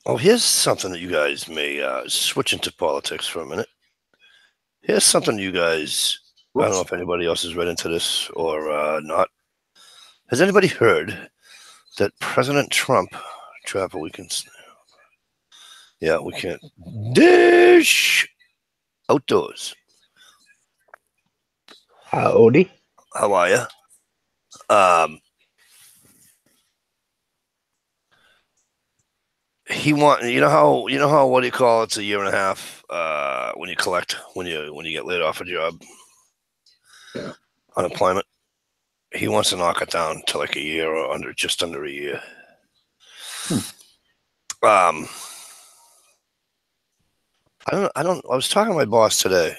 A: Oh, here's something that you guys may switch into politics for a minute. Here's something you guys. Whoops. I don't know if anybody else has read into this or not. Has anybody heard that President Trump, Trapper, we can. Yeah, we can't. Dish outdoors.
B: Howdy.
A: How are you? He you know how what do you call it's a year and a half when you collect when you get laid off a job.
C: Yeah.
A: Unemployment. He wants to knock it down to like a year or just under a year. I was talking to my boss today,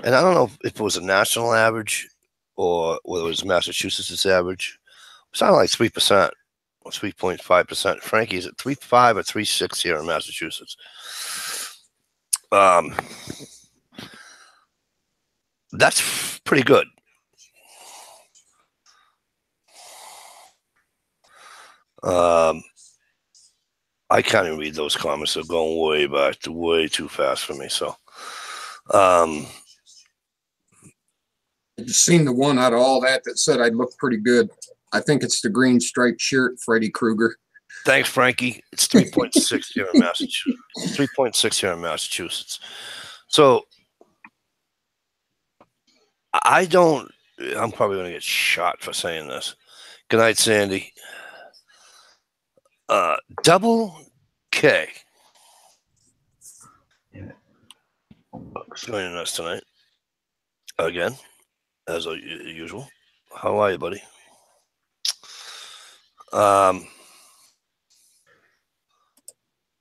A: and I don't know if it was a national average or whether it was Massachusetts' average. It sounded like 3% or 3.5%. Frankie's at 3.5 or 3.6 here in Massachusetts. That's pretty good. I can't even read those comments. They're going way back, way too fast for me. So,
C: I've seen the one out of all that said I look pretty good. I think it's the green striped shirt, Freddy Krueger.
A: Thanks, Frankie. It's 3.6 here in Massachusetts. 3.6 here in Massachusetts. So, I'm probably going to get shot for saying this. Good night, Sandy. Double K. Joining us tonight. Again, as usual. How are you, buddy? I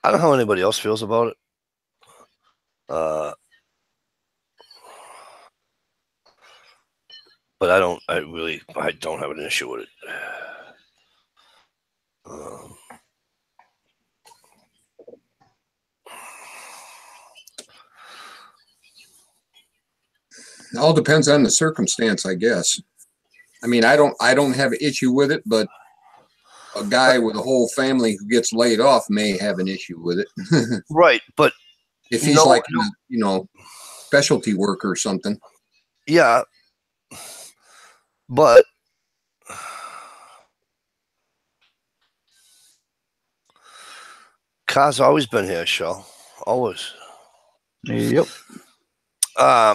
A: don't know how anybody else feels about it. But I don't have an issue with it.
C: It all depends on the circumstance, I guess. I mean, I don't have an issue with it, but a guy with a whole family who gets laid off may have an issue with it.
A: Right, but
C: if he's like, you know, specialty worker or something.
A: Yeah, but Car's always been here, Shell. Always.
B: Yep.
A: I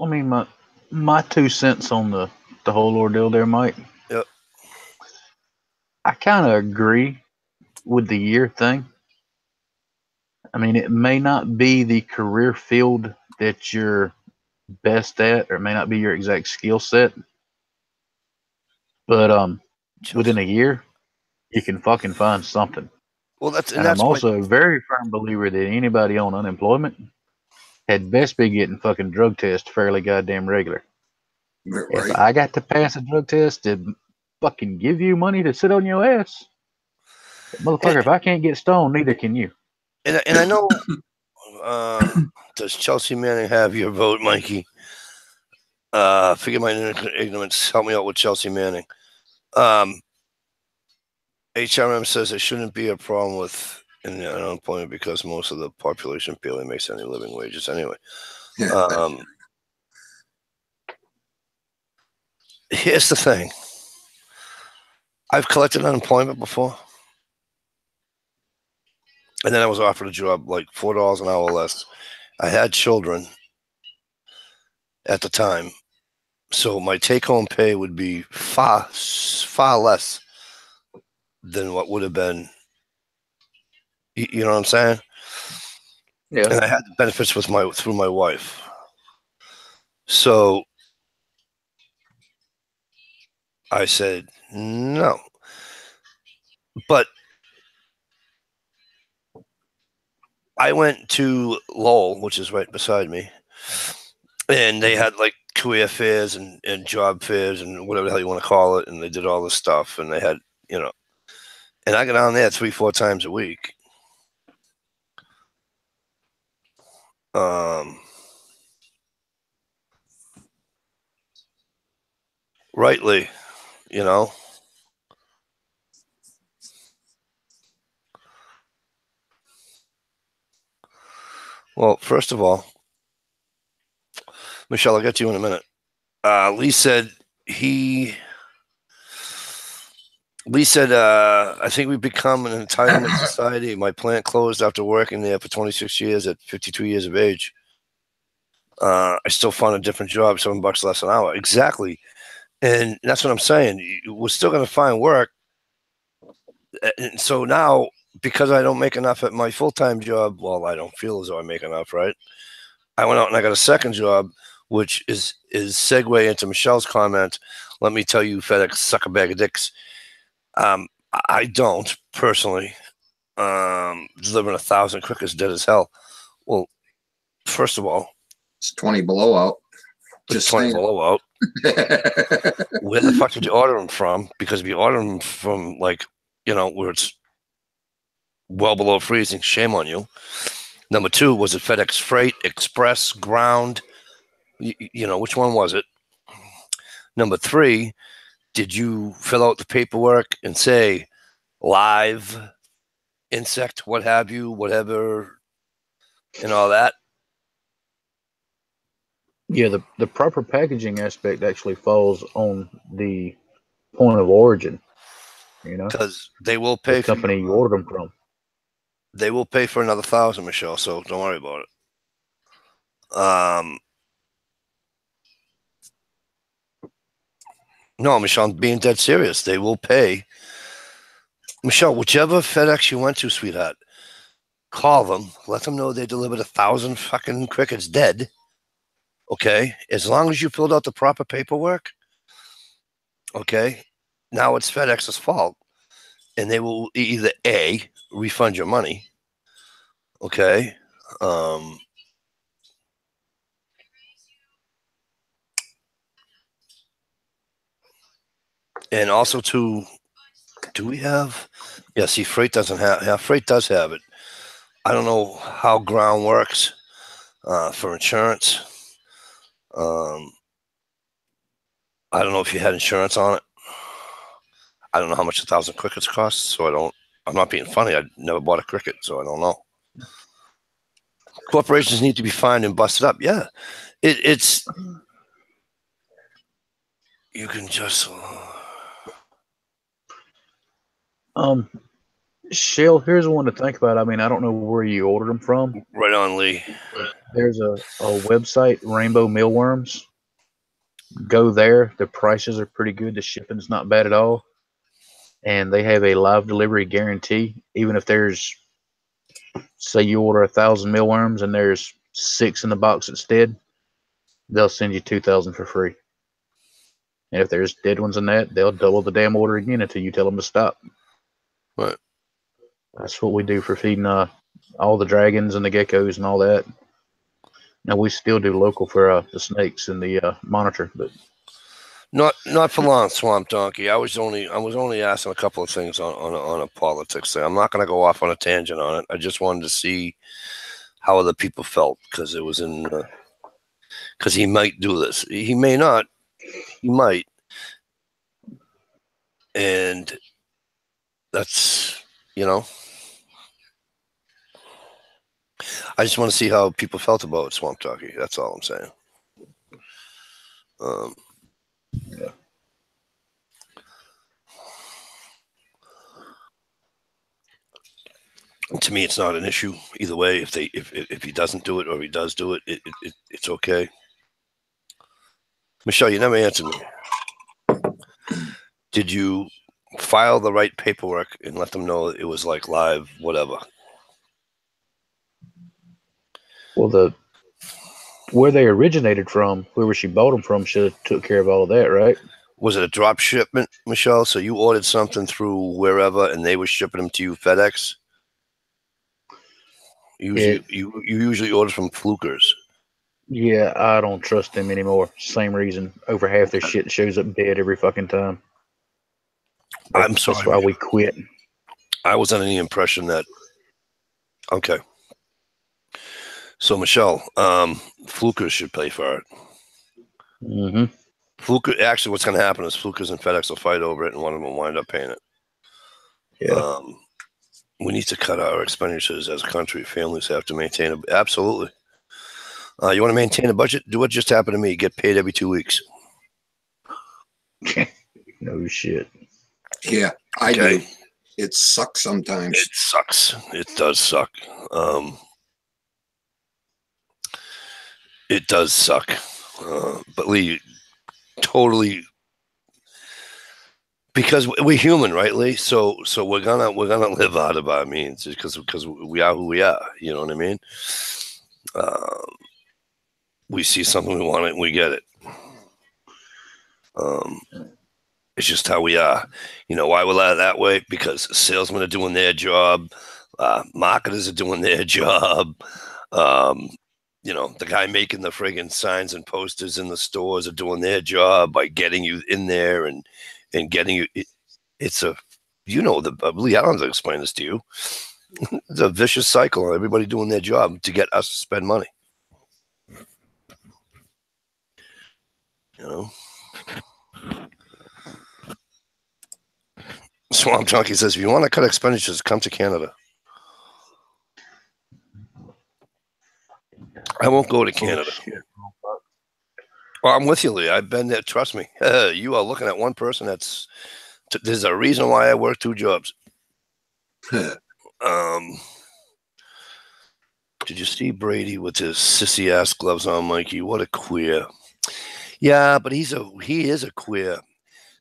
B: mean, my 2 cents on the whole ordeal there, Mike.
A: Yep.
B: I kind of agree with the year thing. I mean, it may not be the career field that you're best at, or it may not be your exact skill set, but within a year, you can fucking find something.
A: Well,
B: and I'm also a very firm believer that anybody on unemployment had best be getting fucking drug tests fairly goddamn regular. Right. If I got to pass a drug test to fucking give you money to sit on your ass, motherfucker, if I can't get stoned, neither can you.
A: And I know, does Chelsea Manning have your vote, Mikey? Forgive my ignorance. Help me out with Chelsea Manning. HRM says it shouldn't be a problem with unemployment because most of the population barely makes any living wages anyway. Here's the thing. I've collected unemployment before. And then I was offered a job like $4 an hour less. I had children at the time. So my take-home pay would be far less than what would have been. You know what I'm saying?
B: Yeah.
A: And I had the benefits through my wife. So I said no. But I went to Lowell, which is right beside me, and they had like career fairs and job fairs and whatever the hell you want to call it, and they did all this stuff, and they had, and I got down there 3-4 times a week. Rightly, Well, first of all, Michelle, I'll get to you in a minute. Lee said, I think we've become an entitlement society. My plant closed after working there for 26 years at 52 years of age. I still found a different job, $7 less an hour. Exactly. And that's what I'm saying. We're still going to find work. And so now, because I don't make enough at my full-time job, well, I don't feel as though I make enough, right? I went out and I got a second job, which is segue into Michelle's comment. Let me tell you, FedEx suck a bag of dicks. I don't personally. Delivering 1,000 crickets dead as hell. Well, first of all,
C: it's 20 below out.
A: Just 20 below out. Where the fuck did you order them from? Because if you order them from where it's well below freezing, shame on you. Number 2, was it FedEx Freight, Express, Ground? Which one was it? Number 3, did you fill out the paperwork and say live insect, what have you, whatever, and all that?
B: Yeah, the proper packaging aspect actually falls on the point of origin,
A: because they will pay
B: the company you order them from.
A: They will pay for another 1,000, Michelle, so don't worry about it. No, Michelle, I'm being dead serious. They will pay. Michelle, whichever FedEx you went to, sweetheart, call them, let them know they delivered 1,000 fucking crickets dead. Okay? As long as you filled out the proper paperwork, okay, now it's FedEx's fault. And they will either A, refund your money, okay, And also too, do we have? Yeah, see, freight doesn't have. Yeah, freight does have it. I don't know how ground works for insurance. I don't know if you had insurance on it. I don't know how much 1,000 crickets costs, so I don't. I'm not being funny. I never bought a cricket, so I don't know. Corporations need to be fined and busted up. Yeah, it's. You can just.
B: Shell, here's one to think about. I mean, I don't know where you ordered them from.
A: Right on, Lee.
B: There's a website, Rainbow Mealworms. Go there. The prices are pretty good. The shipping's not bad at all. And they have a live delivery guarantee. Even if there's, say you order 1,000 mealworms and there's 6 in the box instead, they'll send you 2,000 for free. And if there's dead ones in that, they'll double the damn order again until you tell them to stop.
A: Right.
B: That's what we do for feeding all the dragons and the geckos and all that. Now we still do local for the snakes and the monitor, but
A: not for long, Swamp Donkey. I was only asking a couple of things on a politics thing. I'm not going to go off on a tangent on it. I just wanted to see how other people felt because it was in because he might do this. He may not. He might, and that's I just want to see how people felt about it, Swamp Donkey. That's all I'm saying.
B: yeah.
A: To me, it's not an issue either way. If he doesn't do it or he does do it, it's okay. Michelle, you never answered me. Did you file the right paperwork and let them know it was like live, whatever?
B: Well, where they originated from, whoever she bought them from, should have took care of all of that, right?
A: Was it a drop shipment, Michelle? So you ordered something through wherever, and they were shipping them to you FedEx. You usually order from Flukers.
B: Yeah, I don't trust them anymore. Same reason. Over half their shit shows up dead every fucking time.
A: I'm sorry.
B: That's why we quit.
A: I was under the impression that. Okay. So Michelle, Flukers should pay for it.
B: Mm-hmm.
A: Fluker. Actually, what's going to happen is Flukers and FedEx will fight over it, and one of them will wind up paying it.
B: Yeah.
A: We need to cut our expenditures as a country. Families have to maintain absolutely. You want to maintain a budget? Do what just happened to me. Get paid every 2 weeks.
B: No shit.
C: Yeah, I do. It sucks sometimes.
A: It sucks. It does suck. It does suck. But Lee, totally, because we're human, right, Lee? So we're gonna live out of our means because we are who we are. You know what I mean? We see something we want it and we get it. It's just how we are. You know why we're that way? Because salesmen are doing their job, marketers are doing their job. The guy making the friggin' signs and posters in the stores are doing their job by getting you in there and getting you. It's a, Lee, I don't have to explain this to you. It's a vicious cycle. Everybody doing their job to get us to spend money. Swamp Junkie says, if you want to cut expenditures, come to Canada. I won't go to Canada. Well, I'm with you, Lee. I've been there. Trust me. You are looking at one person there's a reason why I work 2 jobs. Did you see Brady with his sissy ass gloves on, Mikey? What a queer. Yeah, but he is a queer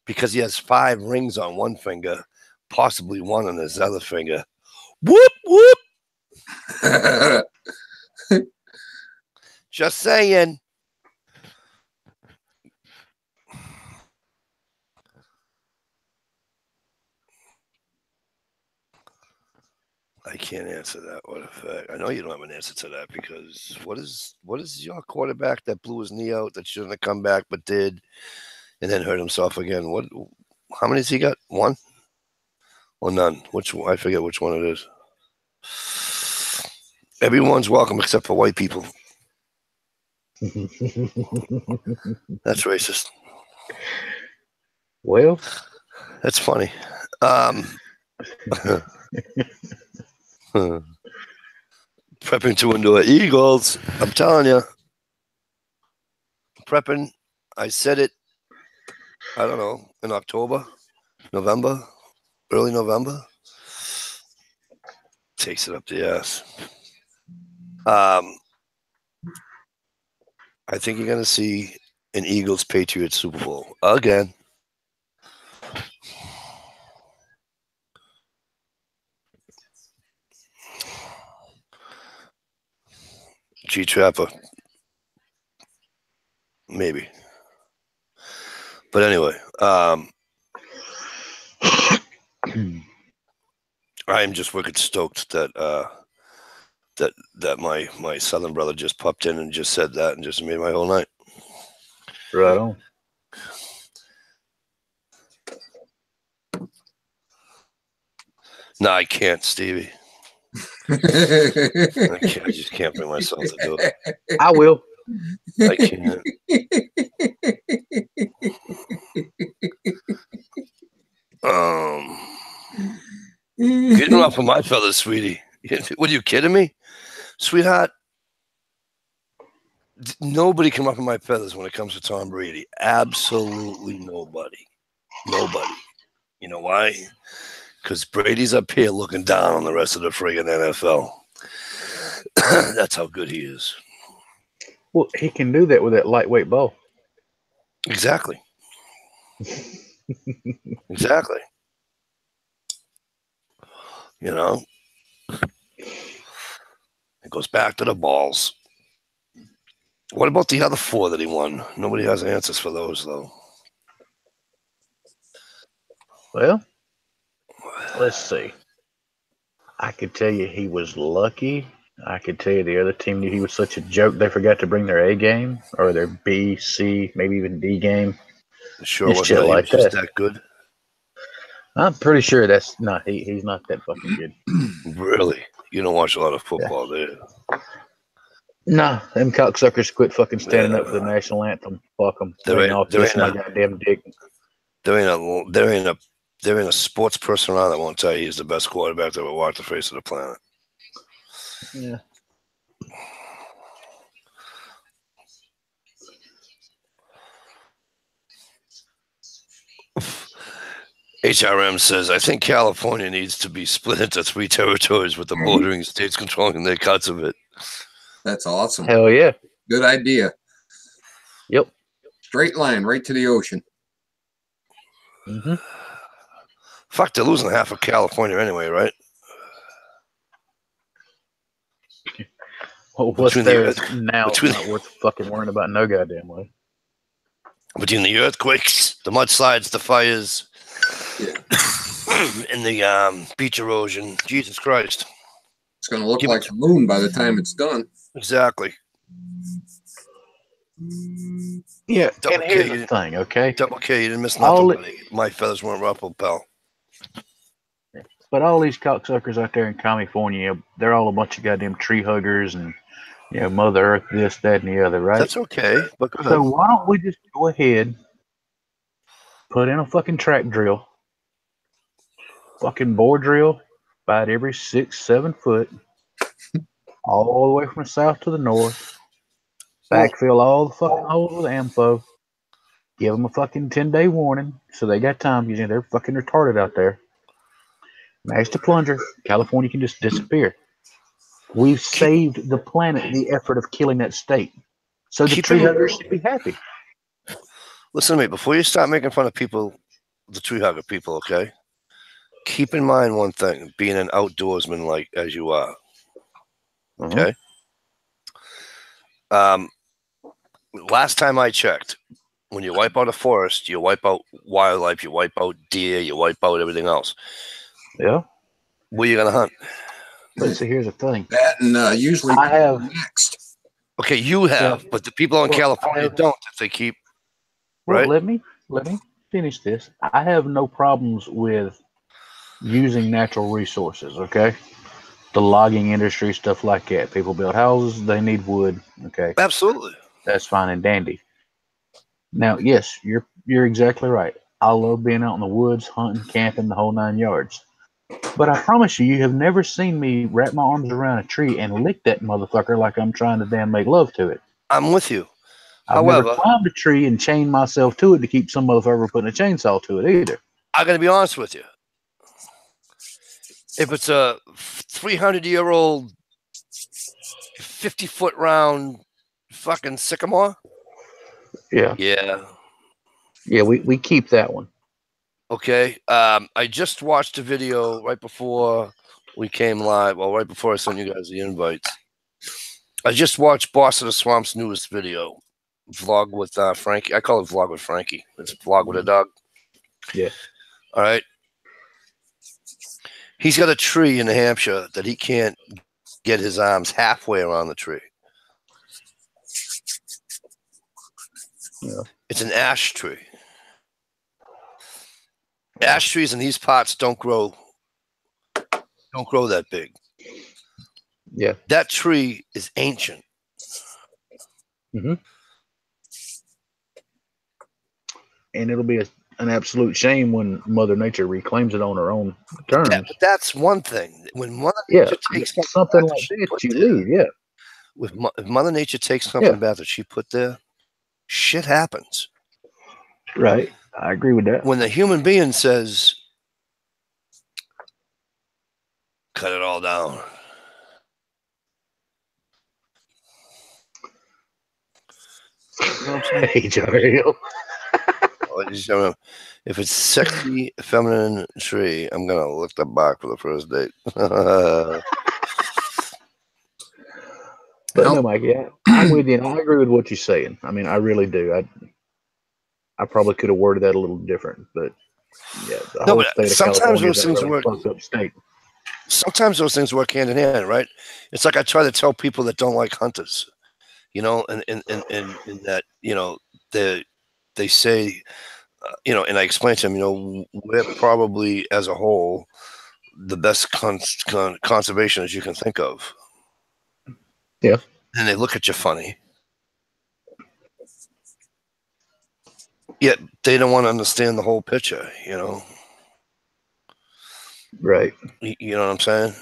A: because he has 5 rings on one finger, possibly 1 on his other finger. Whoop, whoop. Just saying. I can't answer that. What a fact. I know you don't have an answer to that because what is your quarterback that blew his knee out that shouldn't have come back but did and then hurt himself again? How many has he got? One? Or none? I forget which one it is. Everyone's welcome except for white people. That's racist.
B: Well,
A: that's funny. Prepping to endure Eagles. I'm telling you. Prepping. I said it, I don't know, in October, November, early November. Takes it up the ass. I think you're going to see an Eagles-Patriots Super Bowl again. G-Trapper. Maybe. But anyway, I am just wicked stoked that that my southern brother just popped in and just said that and just made my whole night.
B: Right on.
A: No, I can't, Stevie. I just can't bring myself to do it.
B: I will.
A: I can't. Getting off of my feathers, sweetie. What are you kidding me, sweetheart? Nobody can ruffle my feathers when it comes to Tom Brady. Absolutely nobody. Nobody. You know why? Because Brady's up here looking down on the rest of the friggin' NFL. That's how good he is.
B: Well, he can do that with that lightweight ball.
A: Exactly. Exactly. You know? It goes back to the balls. What about the other 4 that he won? Nobody has answers for those, though.
B: Well, let's see. I could tell you he was lucky. I could tell you the other team knew he was such a joke they forgot to bring their A game or their B, C, maybe even D game.
A: Sure wasn't shit like that. Just that good?
B: I'm pretty sure that's not he's not that fucking good.
A: Really? You don't watch a lot of football, do you?
B: Nah, them cocksuckers quit fucking standing up for the national anthem. Fuck them. There ain't my goddamn dick.
A: There ain't a sports person around that won't tell you he's the best quarterback that ever walked the face of the planet.
B: Yeah.
A: HRM says, I think California needs to be split into 3 territories with the bordering states controlling their cuts of it.
C: That's awesome.
B: Hell yeah.
C: Good idea.
B: Yep.
C: Straight line right to the ocean.
B: Mm-hmm.
A: Fuck, they're losing half of California anyway, right?
B: Well, what's there now not worth fucking worrying about no goddamn way.
A: Between the earthquakes, the mudslides, the fires, and the beach erosion. Jesus Christ.
C: It's going to look like the moon by the time it's done.
A: Exactly.
B: Yeah, and here's the thing, okay?
A: Double K, you didn't miss nothing. My feathers weren't ruffled, pal.
B: But all these cocksuckers out there in California, they're all a bunch of goddamn tree huggers and, you know, Mother Earth, this, that, and the other, right?
A: That's okay. But go ahead.
B: So why don't we just go ahead, put in a fucking track drill, fucking bore drill, about every 6-7 foot, all the way from the south to the north, backfill all the fucking holes with AMFO, give them a fucking 10-day warning so they got time because they're fucking retarded out there. Max the plunger, California can just disappear. We've saved the planet the effort of killing that state. So the tree huggers should be happy.
A: Listen to me, before you start making fun of people, the tree hugger people, okay? Keep in mind one thing, being an outdoorsman like as you are. Okay? Last time I checked, when you wipe out a forest, you wipe out wildlife, you wipe out deer, you wipe out everything else.
B: Yeah.
A: Where are you going to hunt?
B: But see, here's the thing.
C: That and usually
B: I have
C: next.
A: Okay, you have, but the people in California don't if they keep.
B: Well,
A: right?
B: let me finish this. I have no problems with using natural resources. Okay, the logging industry, stuff like that. People build houses; they need wood. Okay,
A: Absolutely.
B: that's fine and dandy. Now, yes, you're exactly right. I love being out in the woods, hunting, camping, the whole 9 yards. But I promise you, you have never seen me wrap my arms around a tree and lick that motherfucker like I'm trying to damn make love to it.
A: I'm with you.
B: I've never
A: However,
B: climbed a tree and chained myself to it to keep some motherfucker putting a chainsaw to it either.
A: I'm going to be honest with you. If it's a 300-year-old, 50-foot round fucking sycamore,
B: Yeah.
A: yeah.
B: Yeah, we keep that one.
A: Okay. I just watched a video right before we came live. Well, right before I sent you guys the invites. I just watched Boss of the Swamp's newest video, vlog with Frankie. I call it vlog with Frankie. It's vlog with a dog.
B: Yeah.
A: All right. He's got a tree in New Hampshire that he can't get his arms halfway around the tree.
B: Yeah.
A: It's an ash tree. Ash trees in these parts don't grow that big.
B: Yeah.
A: That tree is ancient.
B: Mm-hmm. And it'll be an absolute shame when Mother Nature reclaims it on her own terms.
A: But that's one thing. When Mother
B: Yeah,
A: Nature takes
B: something like that, you leave. Yeah.
A: If Mother Nature takes something back that she put there, shit happens.
B: Right. I agree with that.
A: When the human being says, cut it all down.
B: Hey, Jario.
A: If it's sexy, feminine tree, I'm gonna look the back for the first date.
B: But no, Mike, yeah, I'm with you, and I agree with what you're saying. I mean, I really do. I probably could have worded that a little different, but yeah, the whole state of California is a really fucked up state.
A: Sometimes those things work hand in hand, right? It's like I try to tell people that don't like hunters, you know, and that, you know, they say, you know, and I explain to them, you know, we're probably as a whole the best conservationists you can think of.
B: Yeah.
A: And they look at you funny. Yet they don't want to understand the whole picture, you know?
B: Right.
A: You know what I'm saying?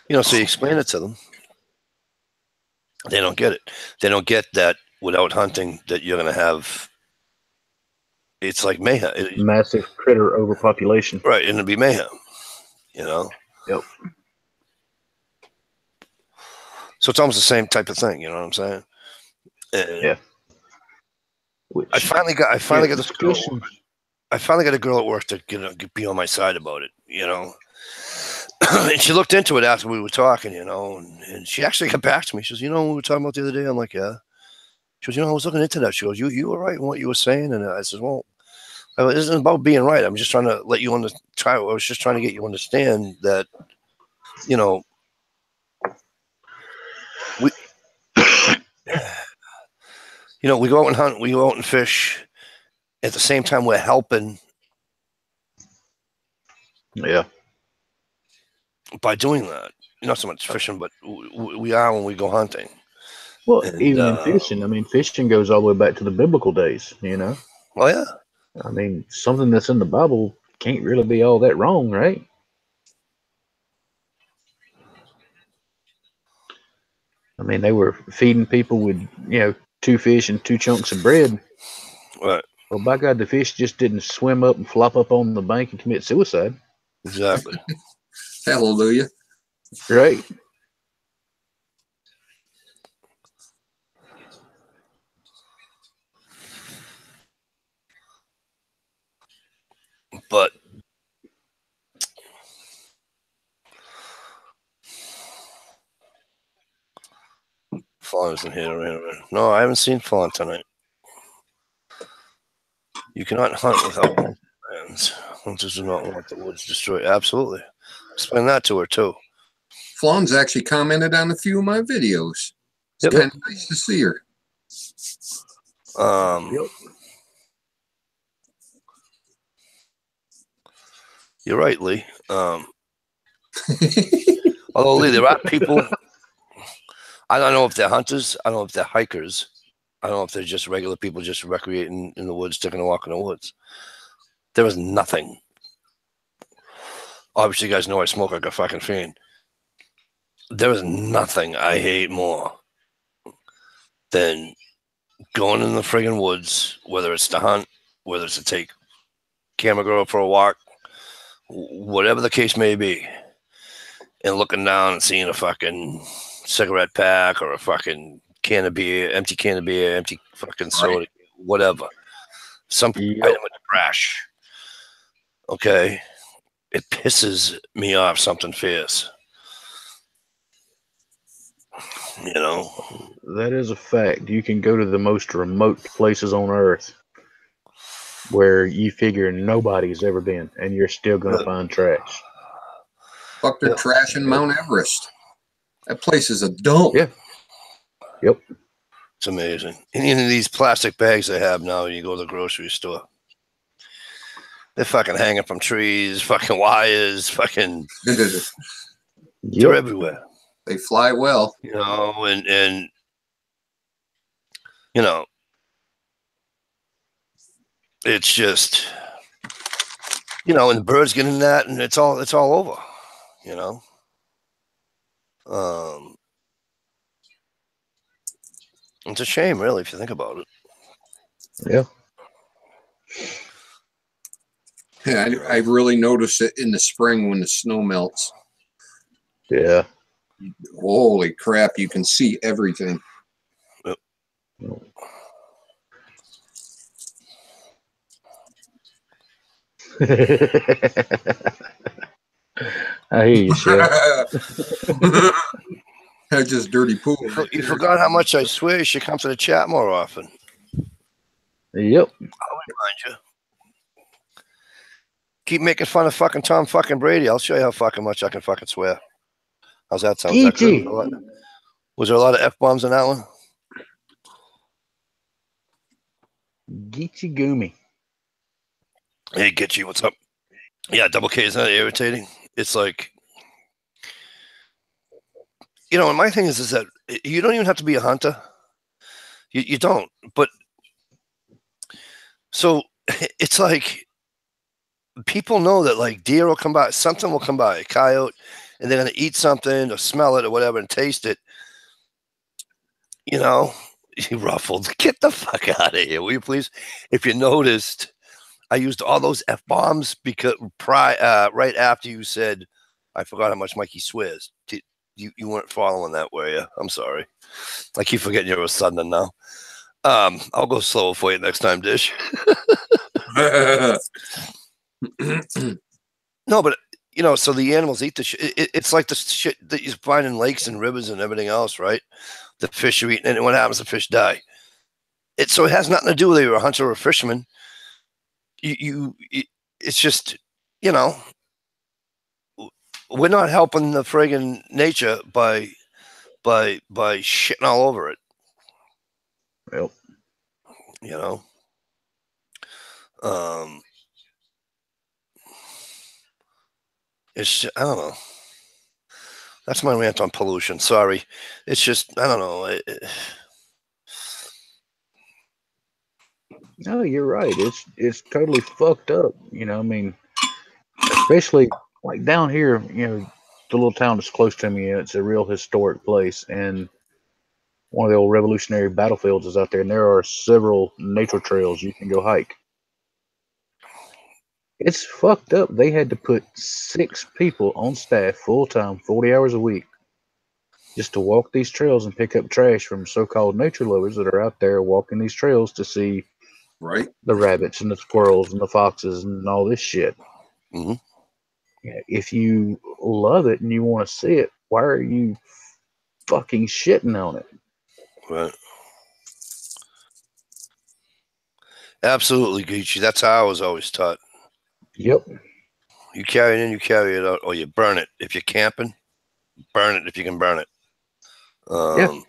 A: You know, so you explain it to them. They don't get it. They don't get that without hunting that you're going to have, it's like mayhem.
B: Massive critter overpopulation.
A: Right, and it'll be mayhem, you know?
B: Yep.
A: So it's almost the same type of thing, you know what I'm saying? And
B: yeah.
A: I finally got this girl. I finally got a girl at work to be on my side about it, you know? And she looked into it after we were talking, you know, and she actually got back to me. She goes, you know what we were talking about the other day? I'm like, yeah. She goes, you know, I was looking into that. She goes, you were right in what you were saying. And I said, well, it isn't about being right. I'm just trying to let you I was just trying to get you to understand that, you know, we go out and hunt, we go out and fish. At the same time, we're helping.
B: Yeah.
A: By doing that, not so much fishing, but we are when we go hunting.
B: Well, and, even in fishing, I mean, fishing goes all the way back to the biblical days, you know?
A: Oh, yeah.
B: I mean, something that's in the Bible can't really be all that wrong, right? I mean, they were feeding people with, you know, 2 fish and 2 chunks of bread.
A: Right.
B: Well, by God, the fish just didn't swim up and flop up on the bank and commit suicide.
A: Exactly.
C: Hallelujah.
B: Right.
A: But Fawn isn't here. No, I haven't seen Fawn tonight. You cannot hunt without plans. Hunters do not want the woods destroyed. Absolutely. Explain that to her, too.
C: Flawn's actually commented on a few of my videos. It's
A: Yep.
C: kind of nice to see her.
A: You're right, Lee. Although, Lee, there are people, I don't know if they're hunters, I don't know if they're hikers, I don't know if they're just regular people just recreating in the woods, taking a walk in the woods. There is nothing. Obviously, you guys know I smoke like a fucking fiend. There is nothing I hate more than going in the friggin' woods, whether it's to hunt, whether it's to take camera girl for a walk, whatever the case may be, and looking down and seeing a fucking cigarette pack or a fucking can of beer, empty fucking soda, whatever. Some item in the trash. Okay. It pisses me off something fierce. You know?
B: That is a fact. You can go to the most remote places on Earth where you figure nobody's ever been, and you're still going to find trash.
C: Fuck, they're trashing Mount Everest. That place is a dump.
B: Yeah. Yep.
A: It's amazing. And in these plastic bags they have now, you go to the grocery store. They're fucking hanging from trees, fucking wires, fucking. They're everywhere.
C: They fly well.
A: You know, and you know, it's just, you know, and the birds get in that, and it's all over. You know. It's a shame, really, if you think about it.
B: Yeah.
C: Yeah, I really notice it in the spring when the snow melts.
B: Yeah.
C: Holy crap, you can see everything.
A: Yep.
B: I hear you, Chef.
C: That's just dirty pool.
A: You forgot how much I swear you should come to the chat more often.
B: Yep.
A: I'll remind you. Keep making fun of fucking Tom fucking Brady. I'll show you how fucking much I can fucking swear. How's that sound? Was there a lot of F-bombs in that one?
B: Geechee Goomy.
A: Hey, Gitchy, what's up? Yeah, double K, isn't that irritating? It's like, you know, and my thing is that you don't even have to be a hunter. You don't. But so it's like people know that like deer will come by, something will come by, a coyote, and they're going to eat something or smell it or whatever and taste it. You know, you ruffled. Get the fuck out of here, will you please? If you noticed, I used all those F-bombs because right after you said, I forgot how much Mikey swears. You weren't following that, were you? I'm sorry. I keep forgetting you're a Southerner now. I'll go slower for you next time, Dish. No, but you know, so the animals eat the shit. It's like the shit that you find in lakes and rivers and everything else, right? The fish are eating, and what happens? The fish die. So it has nothing to do with whether you're a hunter or a fisherman. It's just, you know, we're not helping the friggin' nature by shitting all over it.
B: Yep.
A: You know. It's just, I don't know. That's my rant on pollution. Sorry. It's just, I don't know.
B: No, you're right. It's totally fucked up. You know, I mean, especially like down here, you know, the little town that's close to me, it's a real historic place, and one of the old Revolutionary battlefields is out there, and there are several nature trails you can go hike. It's fucked up. They had to put 6 people on staff full time, 40 hours a week, just to walk these trails and pick up trash from so-called nature lovers that are out there walking these trails to see the rabbits and the squirrels and the foxes and all this shit.
A: Mm-hmm.
B: If you love it and you want to see it, why are you fucking shitting on it?
A: Right. Absolutely, Geechee. That's how I was always taught.
B: Yep.
A: You carry it in, you carry it out, or you burn it. If you're camping, burn it if you can burn it.
B: Yeah.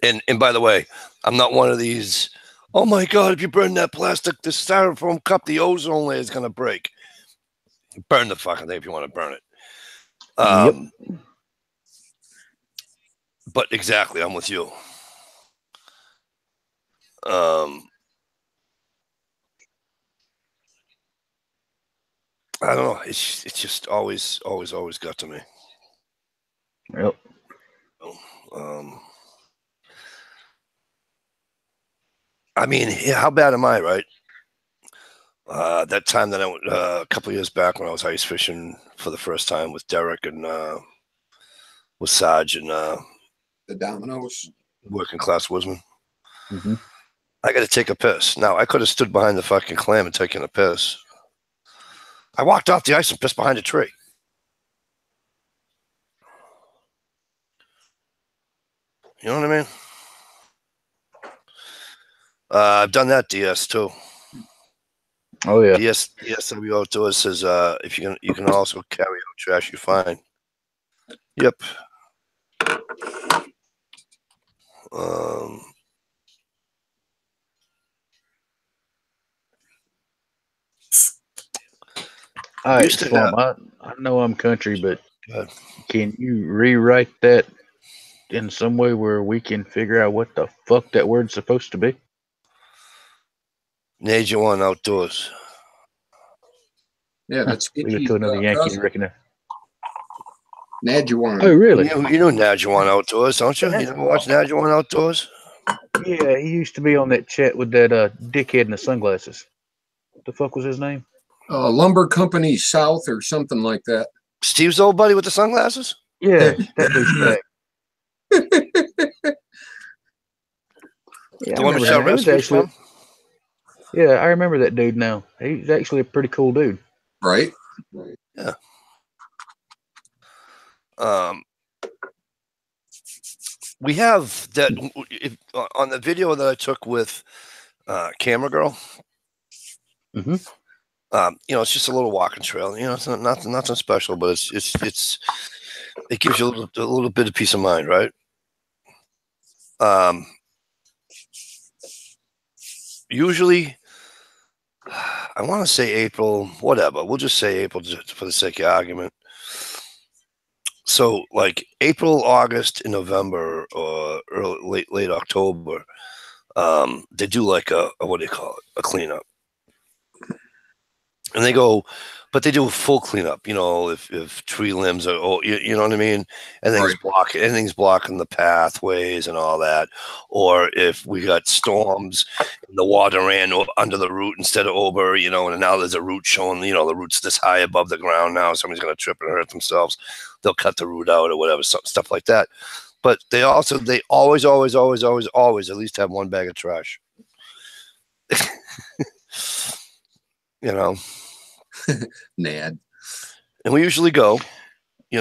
A: And by the way, I'm not one of these, oh my God, if you burn that plastic, the styrofoam cup, the ozone layer is going to break. Burn the fucking thing if you want to burn it.
B: Yep.
A: But exactly, I'm with you. I don't know. It's just always got to me.
B: Yep.
A: I mean, how bad am I, right? That time that I went a couple of years back when I was ice fishing for the first time with Derek and with Sarge and
C: the Dominoes,
A: working class woodsman.
B: Mm-hmm.
A: I got to take a piss. Now I could have stood behind the fucking clam and taken a piss. I walked off the ice and pissed behind a tree. You know what I mean? I've done that DS too.
B: Oh yeah.
A: DSW Outdoors says if you can also carry out trash you find. Yep. All
B: right, Slump. I know I'm country, but can you rewrite that in some way where we can figure out what the fuck that word's supposed to be?
A: Nature One Outdoors.
C: Yeah, that's
B: leave it to another Yankee to recognize.
C: Nadjuan.
B: Oh, really?
A: You know Nadjuan Outdoors, don't you? You never watch Nadjuan Outdoors?
B: Yeah, he used to be on that chat with that dickhead in the sunglasses. What the fuck was his name?
C: Lumber Company South or something like that.
A: Steve's old buddy with the sunglasses?
B: Yeah, that douchebag. Yeah,
A: the one Michelle rescued from?
B: Yeah, I remember that dude now. He's actually a pretty cool dude.
C: Right?
A: Yeah. We have that on the video that I took with Camera Girl.
B: Mm-hmm.
A: It's just a little walking trail. It's nothing special, but it gives you a little bit of peace of mind, right? Usually, I want to say April, whatever. We'll just say April for the sake of argument. So, like April, August, and November, or late October, they do like a what do you call it? A cleanup, and they go, but they do a full cleanup. If tree limbs are, you know what I mean, and anything's blocking the pathways and all that, or if we got storms, and the water ran under the root instead of over, and now there's a root showing, the root's this high above the ground now, somebody's gonna trip and hurt themselves. They'll cut the root out or whatever, stuff like that. But they always at least have one bag of trash.
C: Nad.
A: And we usually go, we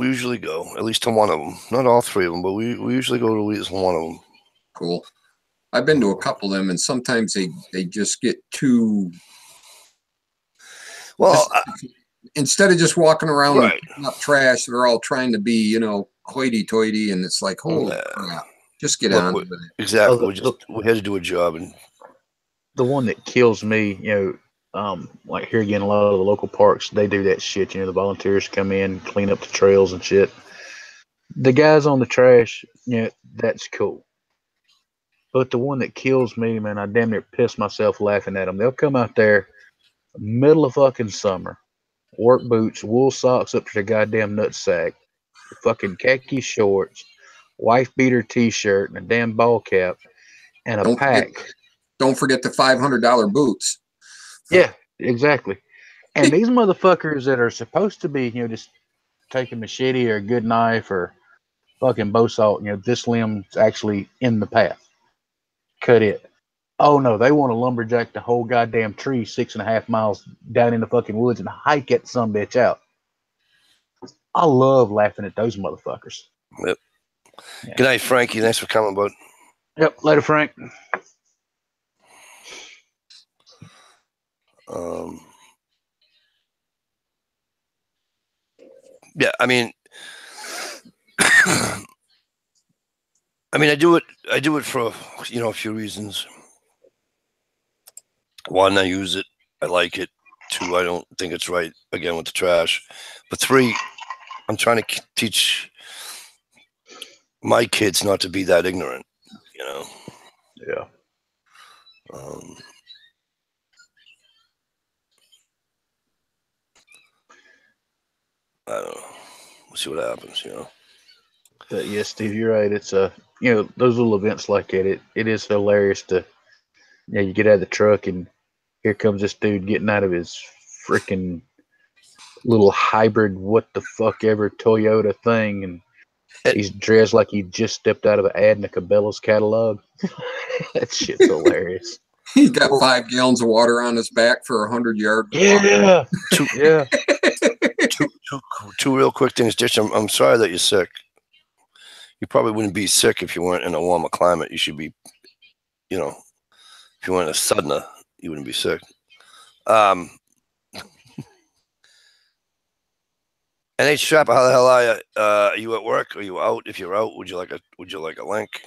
A: usually go at least to one of them. Not all three of them, but we usually go to at least one of them.
C: Cool. I've been to a couple of them, and sometimes they just get too.
A: Well,
C: instead of just walking around
A: right.
C: and picking up trash, they're all trying to be, hoity-toity, and it's like, holy crap. Just get on with it.
A: Exactly. We had to do a job. And
B: the one that kills me, like here again, a lot of the local parks, they do that shit. The volunteers come in, clean up the trails and shit. The guys on the trash, that's cool. But the one that kills me, man, I damn near piss myself laughing at them. They'll come out there, middle of fucking summer, work boots, wool socks up to their goddamn nutsack, fucking khaki shorts, wife beater t-shirt, and a damn ball cap, and a pack.
C: Don't forget the $500 boots.
B: Yeah, exactly. And these motherfuckers that are supposed to be, just take a machete or a good knife or fucking bow salt, this limb's actually in the path. Cut it. Oh no, they want to lumberjack the whole goddamn tree 6.5 miles down in the fucking woods and hike that sumbitch out. I love laughing at those motherfuckers.
A: Yep.
B: Yeah.
A: Good night, Frankie. Thanks for coming, bud.
B: Yep. Later, Frank.
A: Yeah, I mean, I do it for, a few reasons. One, I use it. I like it. Two, I don't think it's right, again, with the trash. But three, I'm trying to teach my kids not to be that ignorant,
B: Yeah.
A: I don't know. We'll see what happens,
B: But yeah, Steve, you're right. It's those little events like that. It is hilarious to, you get out of the truck and here comes this dude getting out of his freaking little hybrid, what the fuck ever Toyota thing, and he's dressed like he just stepped out of an ad in the Cabela's catalog. That shit's hilarious.
C: He's got 5 gallons of water on his back for 100-yard walk.
B: Yeah. Yeah.
A: Two real quick things, Ditch. I'm sorry that you're sick. You probably wouldn't be sick if you weren't in a warmer climate. You should be, if you weren't a southerner, you wouldn't be sick. NH Trapper, how the hell are you? Are you at work? Are you out? If you're out, would you like a link?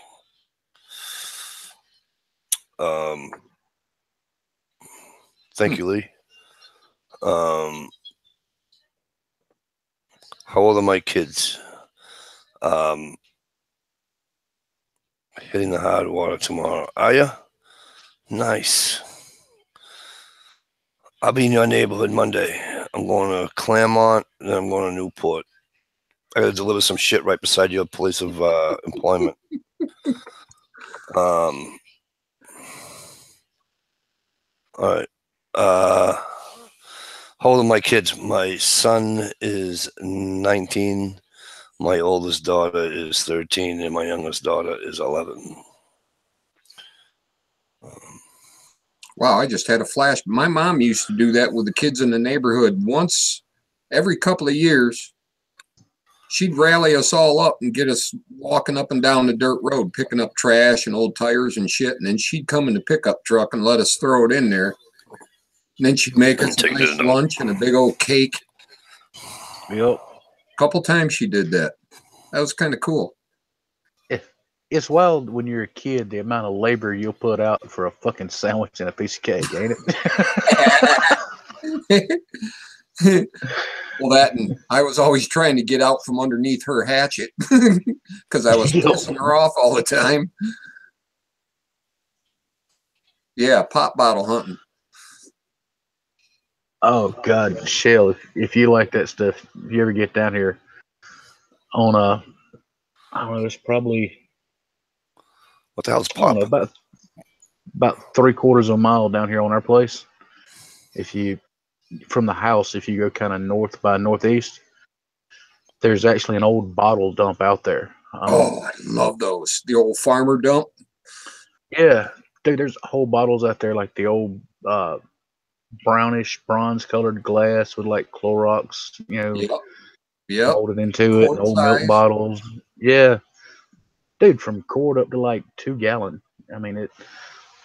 A: Thank you, Lee. How old are my kids? Hitting the hard water tomorrow. Are you? Nice. I'll be in your neighborhood Monday. I'm going to Claremont, and then I'm going to Newport. I got to deliver some shit right beside your place of employment. All right. How old are my kids? My son is 19. My oldest daughter is 13, and my youngest daughter is 11.
C: Wow, I just had a flash. My mom used to do that with the kids in the neighborhood. Once every couple of years, she'd rally us all up and get us walking up and down the dirt road, picking up trash and old tires and shit. And then she'd come in the pickup truck and let us throw it in there. And then she'd make us a nice lunch and a big old cake.
B: Yep.
C: A couple times she did that. That was kind of cool.
B: It's wild when you're a kid, the amount of labor you'll put out for a fucking sandwich and a piece of cake, ain't
C: it? Well, that, and I was always trying to get out from underneath her hatchet because I was pissing her off all the time. Yeah, pop bottle hunting.
B: Oh God, Shell, if you like that stuff, if you ever get down here on I don't know, there's probably,
A: what the hell's pop?
B: About 3/4 of a mile down here on our place. If you, from the house, if you go kind of north by northeast, there's actually an old bottle dump out there.
C: I love those. The old farmer dump.
B: Yeah, dude, there's whole bottles out there like the old brownish bronze colored glass with like Clorox,
C: Yep.
B: molded into it, old milk bottles. Yeah. Dude, from quart up to like 2 gallon. I mean, it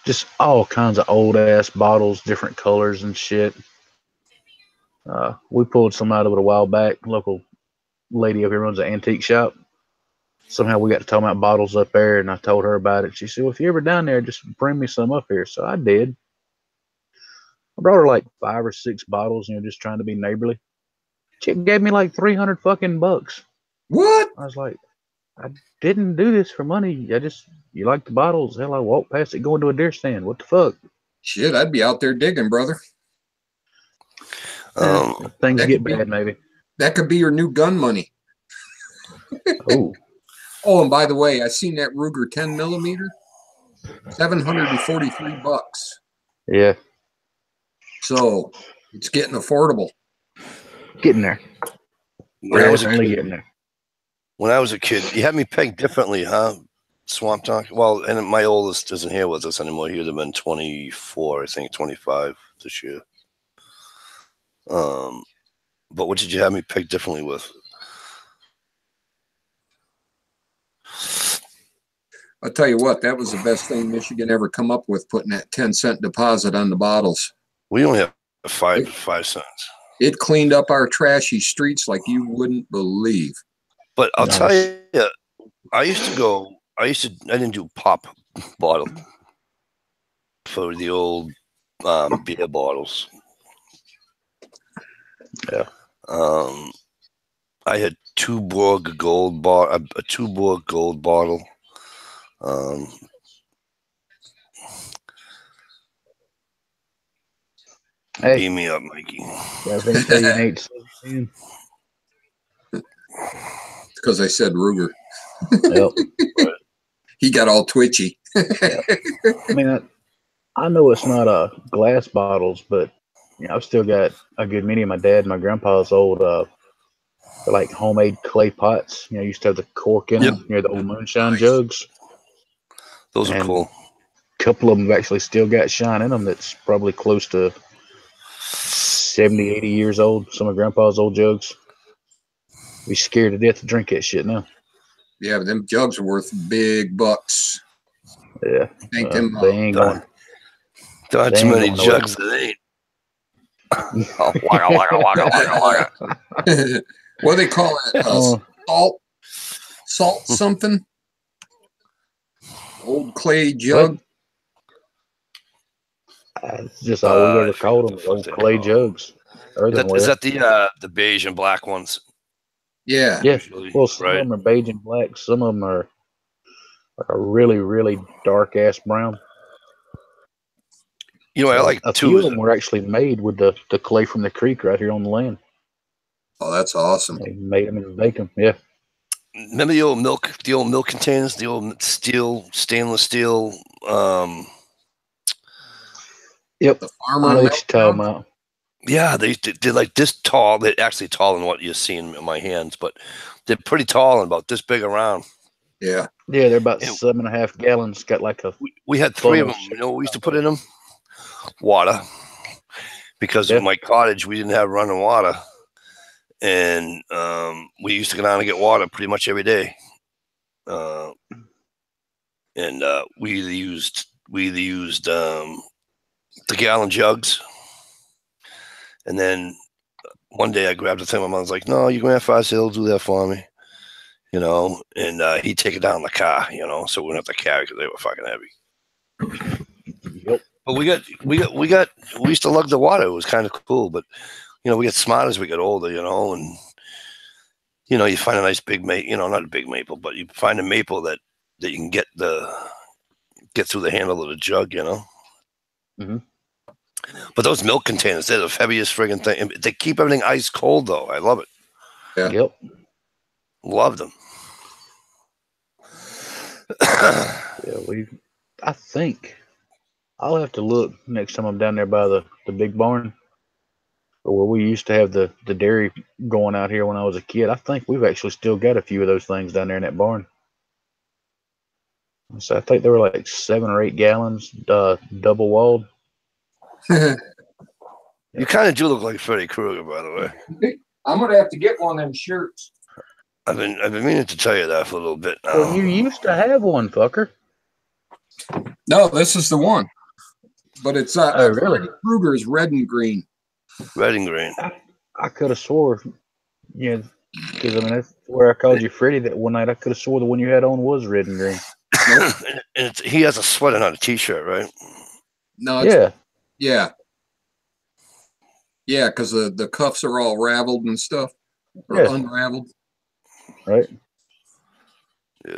B: just all kinds of old ass bottles, different colors and shit. We pulled some out of it a while back. Local lady up here runs an antique shop. Somehow we got to talking about bottles up there, and I told her about it. She said, well, if you're ever down there, just bring me some up here. So I did. I brought her like 5 or 6 bottles, just trying to be neighborly. Chick gave me like 300 fucking bucks.
C: What?
B: I was like, I didn't do this for money. You like the bottles? Hell, I walked past it going to a deer stand. What the fuck?
C: Shit, I'd be out there digging, brother.
B: Things get bad, maybe.
C: That could be your new gun money.
B: Oh.
C: Oh, and by the way, I seen that Ruger 10 millimeter, $743.
B: Yeah.
C: So it's getting affordable.
B: Getting there. Definitely getting there.
A: When I was a kid, you had me pegged differently, huh? Swamp Talk. Well, and my oldest isn't here with us anymore. He would have been 24, I think, 25 this year. But what did you have me pegged differently with?
C: I'll tell you what, that was the best thing Michigan ever come up with, putting that 10-cent deposit on the bottles.
A: We only have 5 cents.
C: It cleaned up our trashy streets like you wouldn't believe.
A: But I'll tell you, I didn't do pop bottle for the old beer bottles.
B: Yeah.
A: I had Tuborg gold a Tuborg gold bottle.
B: Hey,
A: beam me up, Mikey.
B: I think you ain't 17.
C: Because I said Ruger.
B: Yep.
C: He got all twitchy.
B: Yeah. I mean, I know it's not glass bottles, but I've still got a good many of my dad and my grandpa's old like homemade clay pots. Used to have the cork in them. The old moonshine jugs.
A: Those are cool.
B: A couple of them have actually still got shine in them. That's probably close to 70, 80 years old. Some of grandpa's old jugs. We scared to death to drink that shit now.
C: Yeah, but them jugs are worth big bucks.
B: Yeah.
C: They
B: ain't going.
A: There aren't too many jugs that ain't.
C: What do they call it? Salt something? Old clay jug?
B: It's just all we've ever called them, old clay jugs.
A: Is that the beige and black ones?
C: Yeah.
B: Yeah. Well, some of them are beige and black. Some of them are like a really, really dark ass brown.
A: I like
B: a few of them were actually made with the clay from the creek right here on the land.
C: Oh, that's awesome.
B: They made them and baked them. Yeah.
A: Remember the old milk containers, the old stainless steel.
B: Yep.
C: The farmer.
A: Yeah, they're like this tall. They're actually taller than what you're seeing in my hands, but they're pretty tall and about this big around.
C: Yeah.
B: Yeah, they're about 7.5 gallons. Got like a.
A: We had 3 of them. You know what we used to put in them? Water. Because in my cottage, we didn't have running water. And we used to go down and get water pretty much every day. And we either used the gallon jugs. And then one day I grabbed the thing. My mom's like, "No, your grandfather said he'll do that for me." And he'd take it down in the car, so we wouldn't have to carry because they were fucking heavy.
B: Yep.
A: But we used to lug the water. It was kind of cool, but we get smart as we get older, and you find a nice big maple, not a big maple, but you find a maple that you can get through the handle of the jug,
B: Mm-hmm.
A: But those milk containers, they're the heaviest friggin' thing. They keep everything ice cold, though. I love it.
C: Yeah.
B: Yep.
A: Love them.
B: I think I'll have to look next time I'm down there by the big barn, or where we used to have the dairy going out here when I was a kid. I think we've actually still got a few of those things down there in that barn. So I think they were like 7 or 8 gallons, double walled.
A: You kind of do look like Freddy Krueger, by the way.
C: I'm gonna have to get one of them shirts.
A: I've been meaning to tell you that for a little bit now.
B: Well, you used to have one, fucker.
C: No, this is the one. But it's
B: really?
C: Freddy Krueger's red and green.
A: Red and green.
B: I could have swore, because that's where I called you Freddy that one night. I could have swore the one you had on was red and green.
A: And he has a sweater, not a t-shirt, right?
C: No. Yeah, because the cuffs are all raveled and stuff, or unraveled.
B: Right.
A: Yeah.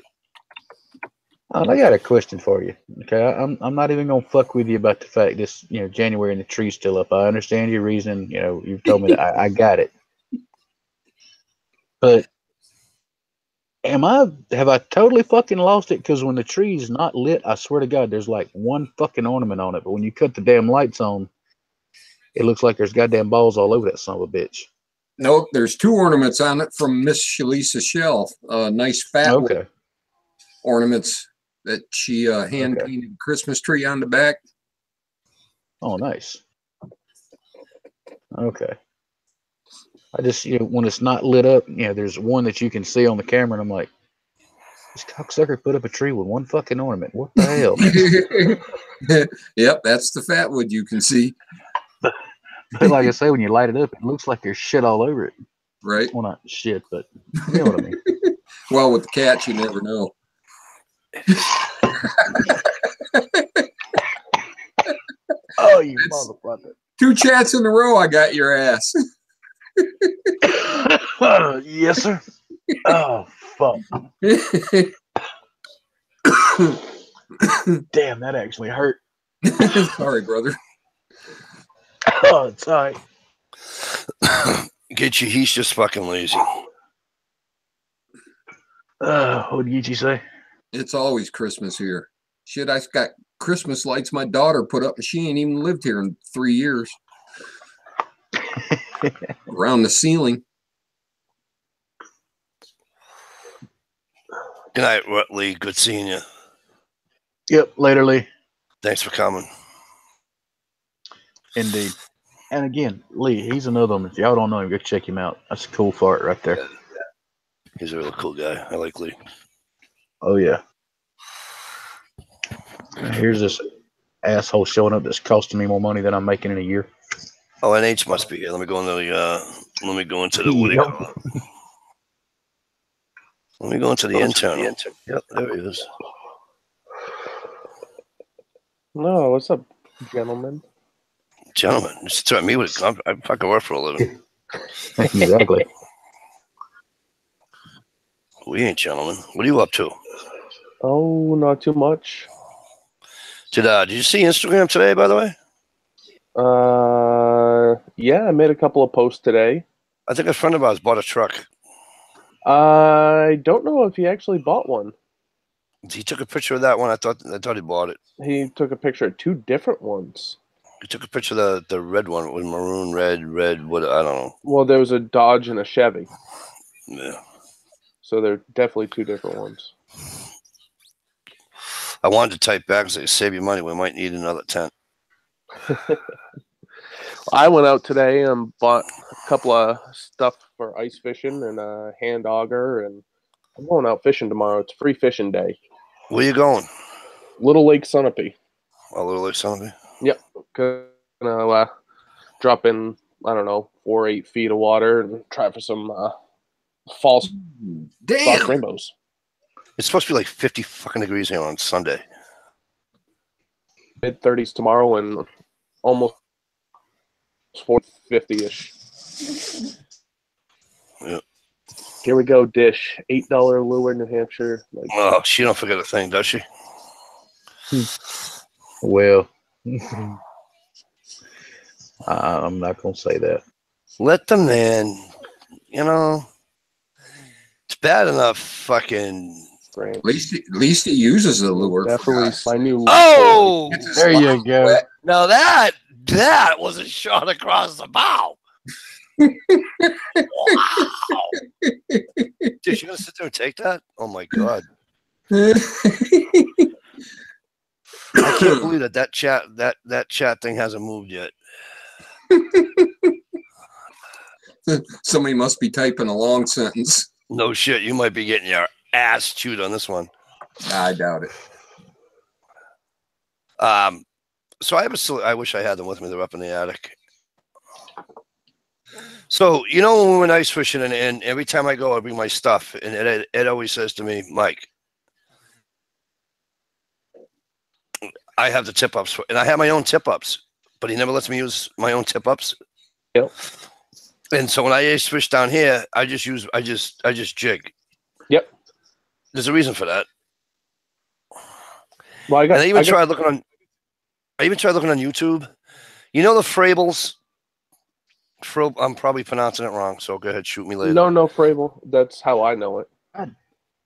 B: I got a question for you. Okay, I'm not even gonna fuck with you about the fact this January and the tree's still up. I understand your reason. You've told me that. I got it. But have I totally fucking lost it? Because when the tree's not lit, I swear to God, there's like one fucking ornament on it. But when you cut the damn lights on, it looks like there's goddamn balls all over that son of a bitch.
C: Nope, there's 2 ornaments on it from Miss Shalisa Shell. Nice fat ornaments that she hand painted a Christmas tree on the back.
B: Oh, nice. Okay. I just, when it's not lit up, there's one that you can see on the camera, and I'm like, This cocksucker put up a tree with one fucking ornament. What the hell?
C: Yep, that's the fat wood you can see.
B: But like I say, when you light it up, it looks like there's shit all over it.
C: Right.
B: Well, not shit, but you know what I mean.
C: Well, with the cats, you never know.
B: Oh, you motherfucker. 2
C: chats in a row, I got your ass.
B: Yes, sir. Oh, fuck. Damn, that actually hurt.
C: Sorry, brother.
B: Oh, it's all right.
A: Get you, he's just fucking lazy.
B: What did you say?
C: It's always Christmas here. Shit, I got Christmas lights my daughter put up, and she ain't even lived here in 3 years. Around the ceiling.
A: Good night, Lee. Good seeing you.
B: Yep, later, Lee.
A: Thanks for coming.
B: Indeed. And again, Lee, he's another one. If y'all don't know him, go check him out. That's a cool fart right there.
A: Yeah. He's a real cool guy. I like Lee.
B: Oh, yeah. Here's this asshole showing up that's costing me more money than I'm making in a year.
A: Oh, NH must be here. Let me go into the what do you call it? Let me go into the intern. Yep, there he is.
D: No, what's up, gentlemen?
A: Gentlemen, just threaten me with it. I fucking work for a living.
B: Exactly.
A: We ain't gentlemen. What are you up to?
D: Oh, not too much.
A: Did you see Instagram today, by the way?
D: Yeah, I made a couple of posts today.
A: I think a friend of ours bought a truck.
D: I don't know if he actually bought one.
A: He took a picture of that one. I thought he bought it.
D: He took a picture of 2 different ones.
A: He took a picture of the red one with maroon, red, what, I don't know.
D: Well, there was a Dodge and a Chevy.
A: Yeah.
D: So they're definitely 2 different ones.
A: I wanted to type back and say, save your money. We might need another tent.
D: I went out today and bought a couple of stuff for ice fishing and a hand auger, and I'm going out fishing tomorrow. It's free fishing day.
A: Where you going?
D: Little Lake Sunapee.
A: Oh, Little Lake Sunapee?
D: Yep. Gonna drop in, I don't know, 4 or 8 feet of water and try for some false rainbows.
A: It's supposed to be like 50 fucking degrees here on Sunday.
D: Mid-30s tomorrow and almost 50-ish.
A: Yeah.
D: Here we go, Dish. $8 lure, New Hampshire.
A: Oh, she don't forget a thing, does she?
B: Well, I'm not going to say that.
A: Let the man, it's bad enough fucking...
C: At least he uses a lure.
D: Definitely my new.
A: Oh,
B: there you go.
C: Wet.
A: Now that was a shot across the bow. Wow. Dude, you gonna sit there and take that? Oh my god. I can't believe that chat thing hasn't moved yet.
C: Somebody must be typing a long sentence.
A: No shit, you might be getting your ass chewed on this one.
C: I doubt it.
A: So I wish I had them with me. They're up in the attic. So when we went ice fishing, and every time I go, I bring my stuff, and Ed always says to me, Mike, I have the tip ups, and I have my own tip ups, but he never lets me use my own tip ups.
D: Yep.
A: And so when I ice fish down here, I just jig.
D: Yep.
A: There's a reason for that.
D: Well, I
A: even tried looking on YouTube. You know the Frables? I'm probably pronouncing it wrong, so go ahead, shoot me later.
D: No, Frable. That's how I know it.
A: All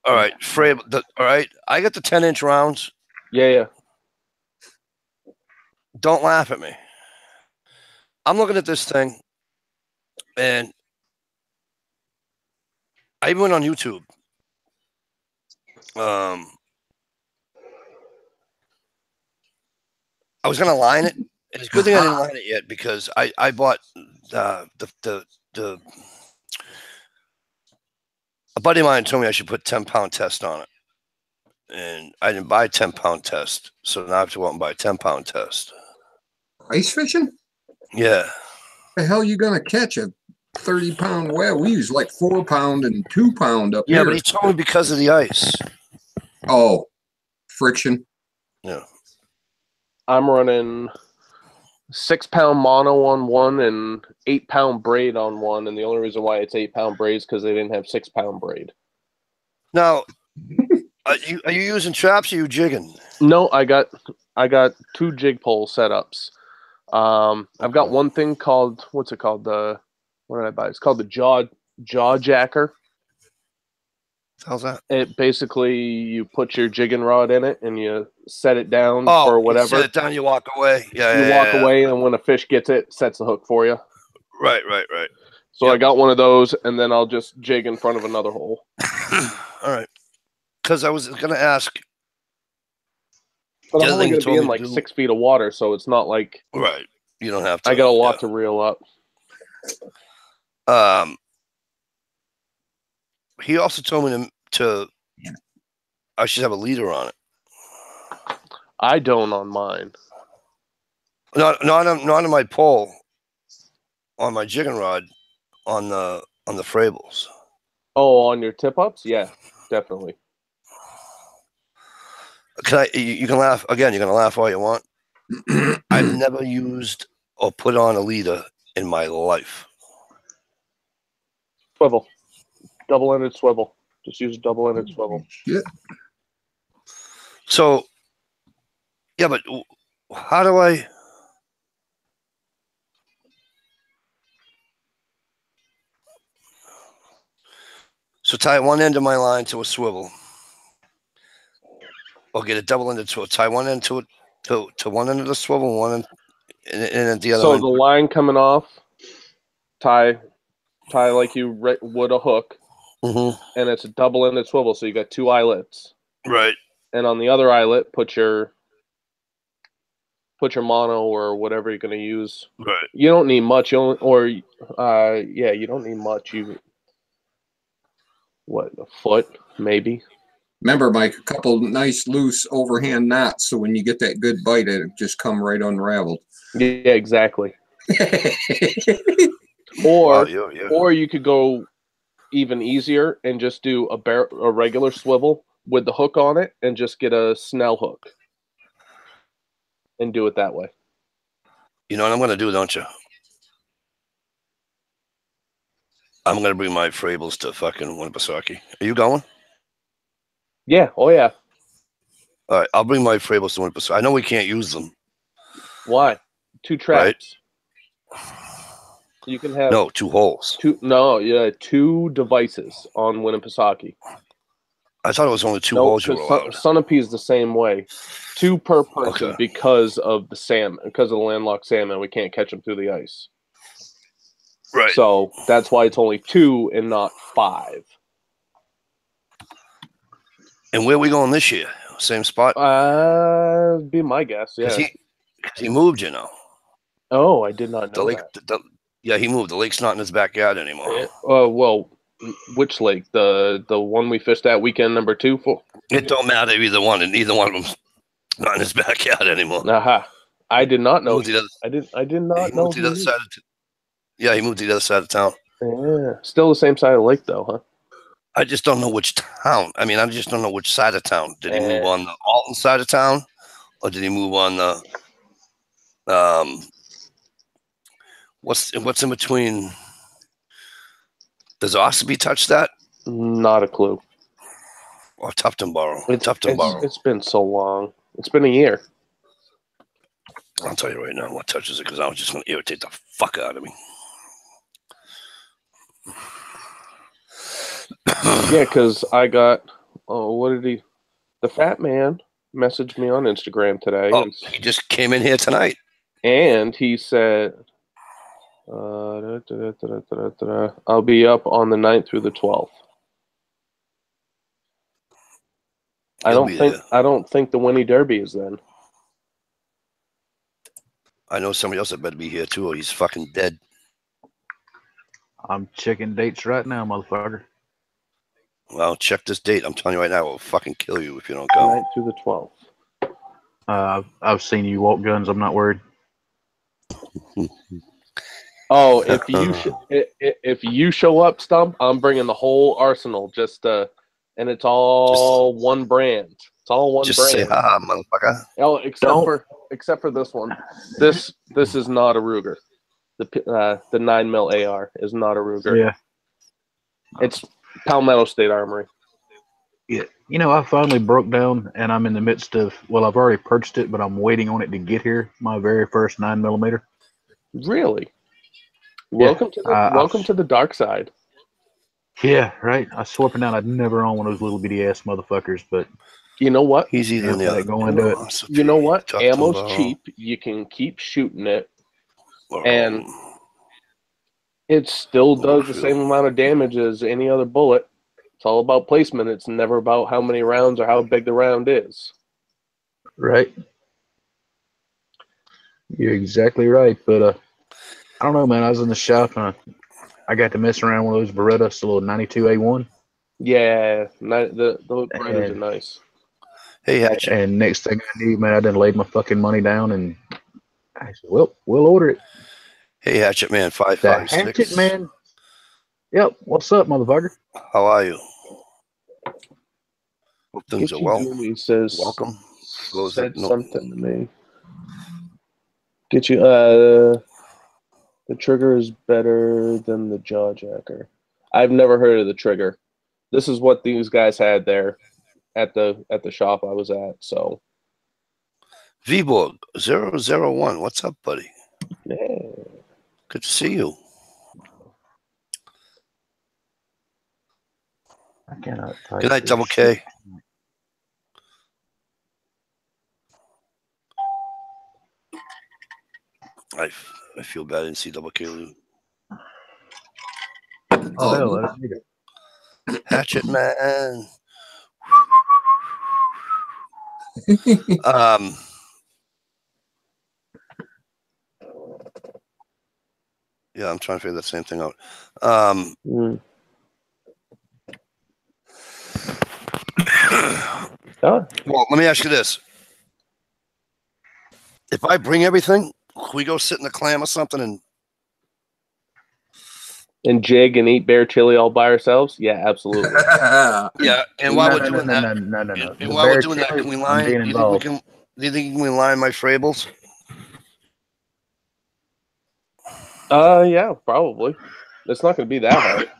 A: right, Frable. All right, I got the 10-inch rounds.
D: Yeah.
A: Don't laugh at me. I'm looking at this thing, and I even went on YouTube. I was gonna line it, and it's a good thing I didn't line it yet because I bought a buddy of mine told me I should put 10-pound test on it. and I didn't buy a 10-pound test, so now I have to go out and buy a 10-pound test.
C: Ice fishing?
A: Yeah.
C: The hell you gonna catch a 30-pound whale? We use like 4-pound and 2-pound up here.
A: Yeah, but he told me because of the ice.
C: Oh, friction.
A: Yeah.
D: I'm running 6-pound mono on one and 8-pound braid on one, and the only reason why it's 8-pound braid is because they didn't have 6-pound braid.
A: Now, are you using traps or are you jigging?
D: No, I got 2 jig pole setups. I've got one thing called, what's it called? What did I buy? It's called the jaw jacker.
A: How's that?
D: It basically, you put your jigging rod in it and you set it down or whatever.
A: You set it down, you walk away.
D: You walk away, and when a fish gets it, sets the hook for you.
A: Right.
D: So I got one of those, and then I'll just jig in front of another hole.
A: All right. Because I was going to ask.
D: But I'm only going to be in like 6 feet of water, so it's not like...
A: Right. You don't have to.
D: I got a lot to reel up.
A: He also told me to I should have a leader on it.
D: I don't on mine.
A: Not on my pole. On my jigging rod, on the Frables.
D: Oh, on your tip ups? Yeah, definitely.
A: You can laugh again. You're gonna laugh all you want. I've never used or put on a leader in my life.
D: Swivel, double-ended swivel. Just use a double-ended swivel.
C: Yeah.
A: So, yeah, but how do I? So tie one end of my line to a swivel, or get a double-ended swivel. Tie one end to one end of the swivel, one end, and at the other.
D: So
A: end.
D: the line coming off, tie like you would a hook, and it's a double-ended swivel. So you got 2 eyelets.
A: Right.
D: And on the other eyelet, put your mono or whatever you're going to use.
A: Right.
D: You don't need much. You don't need much. A foot maybe.
C: Remember, Mike, a couple nice loose overhand knots, so when you get that good bite, it just come right unraveled.
D: Yeah, exactly. Or you could go even easier and just do a regular swivel with the hook on it and just get a snell hook and do it that way.
A: You know what I'm going to do, don't you? I'm going to bring my Frables to fucking Winnipesaukee. Are you going?
D: Yeah. Oh, yeah.
A: All right. I'll bring my Frables to Winnipesaukee. I know we can't use them.
D: Why? 2 traps. Right? You can have
A: 2 holes.
D: 2 devices on Winnipesaukee.
A: I thought it was only 2 holes you were allowed.
D: Sunapee is the same way. 2 per person because of the salmon, because of the landlocked salmon. We can't catch them through the ice.
A: Right.
D: So that's why it's only 2 and not 5.
A: And where are we going this year? Same spot?
D: Be my guess, yeah.
A: Because he moved, you know.
D: Oh, I did not know that.
A: Yeah, he moved. The lake's not in his backyard anymore.
D: Well, which lake? The one we fished at weekend number 2 for?
A: It don't matter either one, and either one of them's not in his backyard anymore.
D: Aha. I did not know. I did not know.
A: He moved to the other side of town.
D: Yeah. Still the same side of the lake, though, huh?
A: I just don't know which town. I mean, I just don't know which side of town. Did he move on the Alton side of town, or did he move on the what's in between? Does Ossipee touch that?
D: Not a clue.
A: Or Tuftonboro?
D: It's been so long. It's been a year.
A: I'll tell you right now what touches it, because I was just going to irritate the fuck out of me.
D: Yeah, because I got, the fat man messaged me on Instagram today.
A: Oh, he just came in here tonight.
D: And he said, I'll be up on the 9th through the 12th. I don't think the Winnie Derby is then.
A: I know somebody else that better be here too, or he's fucking dead.
B: I'm checking dates right now, motherfucker.
A: Well, check this date. I'm telling you right now, we'll fucking kill you if you don't go.
D: 9th through the 12th.
B: I've seen you walk guns. I'm not worried.
D: Oh, if you show up, Stump, I'm bringing the whole arsenal. And it's all one brand. It's all one
A: Just
D: brand.
A: say ha, motherfucker.
D: Oh, except for this one. This is not a Ruger. The 9mm AR is not a Ruger.
B: Yeah.
D: It's Palmetto State Armory.
B: Yeah. You know, I finally broke down, and I'm in the midst of. Well, I've already purchased it, but I'm waiting on it to get here. My very first 9mm.
D: Really?
B: Yeah,
D: Welcome to the dark side.
B: Yeah, right. I swore up and down I'd never own one of those little bitty ass motherfuckers, but
D: you know what?
A: He's either the other.
B: Going into it.
D: You know what? Ammo's cheap. You can keep shooting it, and it still does the same amount of damage as any other bullet. It's all about placement. It's never about how many rounds or how big the round is.
B: Right. You're exactly right, but I don't know, man. I was in the shop and I got to mess around with those Berettas, the little 92A1.
D: Yeah, those Berettas are nice.
A: Hey, Hatchet.
B: And next thing I knew, man, I done laid my fucking money down, and I said, well, we'll order it.
A: Hey, Hatchet Man, 556.
B: Hatchet Man. Yep. What's up, motherfucker?
A: How are you? Hope things are well.
D: He says,
A: welcome.
D: Said something to me. Get you. The trigger is better than the jaw jacker. I've never heard of the trigger. This is what these guys had there at the shop I was at. So,
A: Viborg 001. What's up, buddy?
D: Yeah.
A: Good to see you.
B: I cannot type.
A: Good night, Double K. I feel bad I didn't see Double K.
B: Oh,
A: Hatchet Man. Yeah, I'm trying to figure that same thing out. Well, let me ask you this. If I bring everything, can we go sit in the clam or something
D: and jig and eat bear chili all by ourselves? Yeah, absolutely.
A: Yeah, and while we're doing that, and while we're doing that, can we line? Do you think we can line my Frables?
D: Yeah, probably. It's not going to be that hard.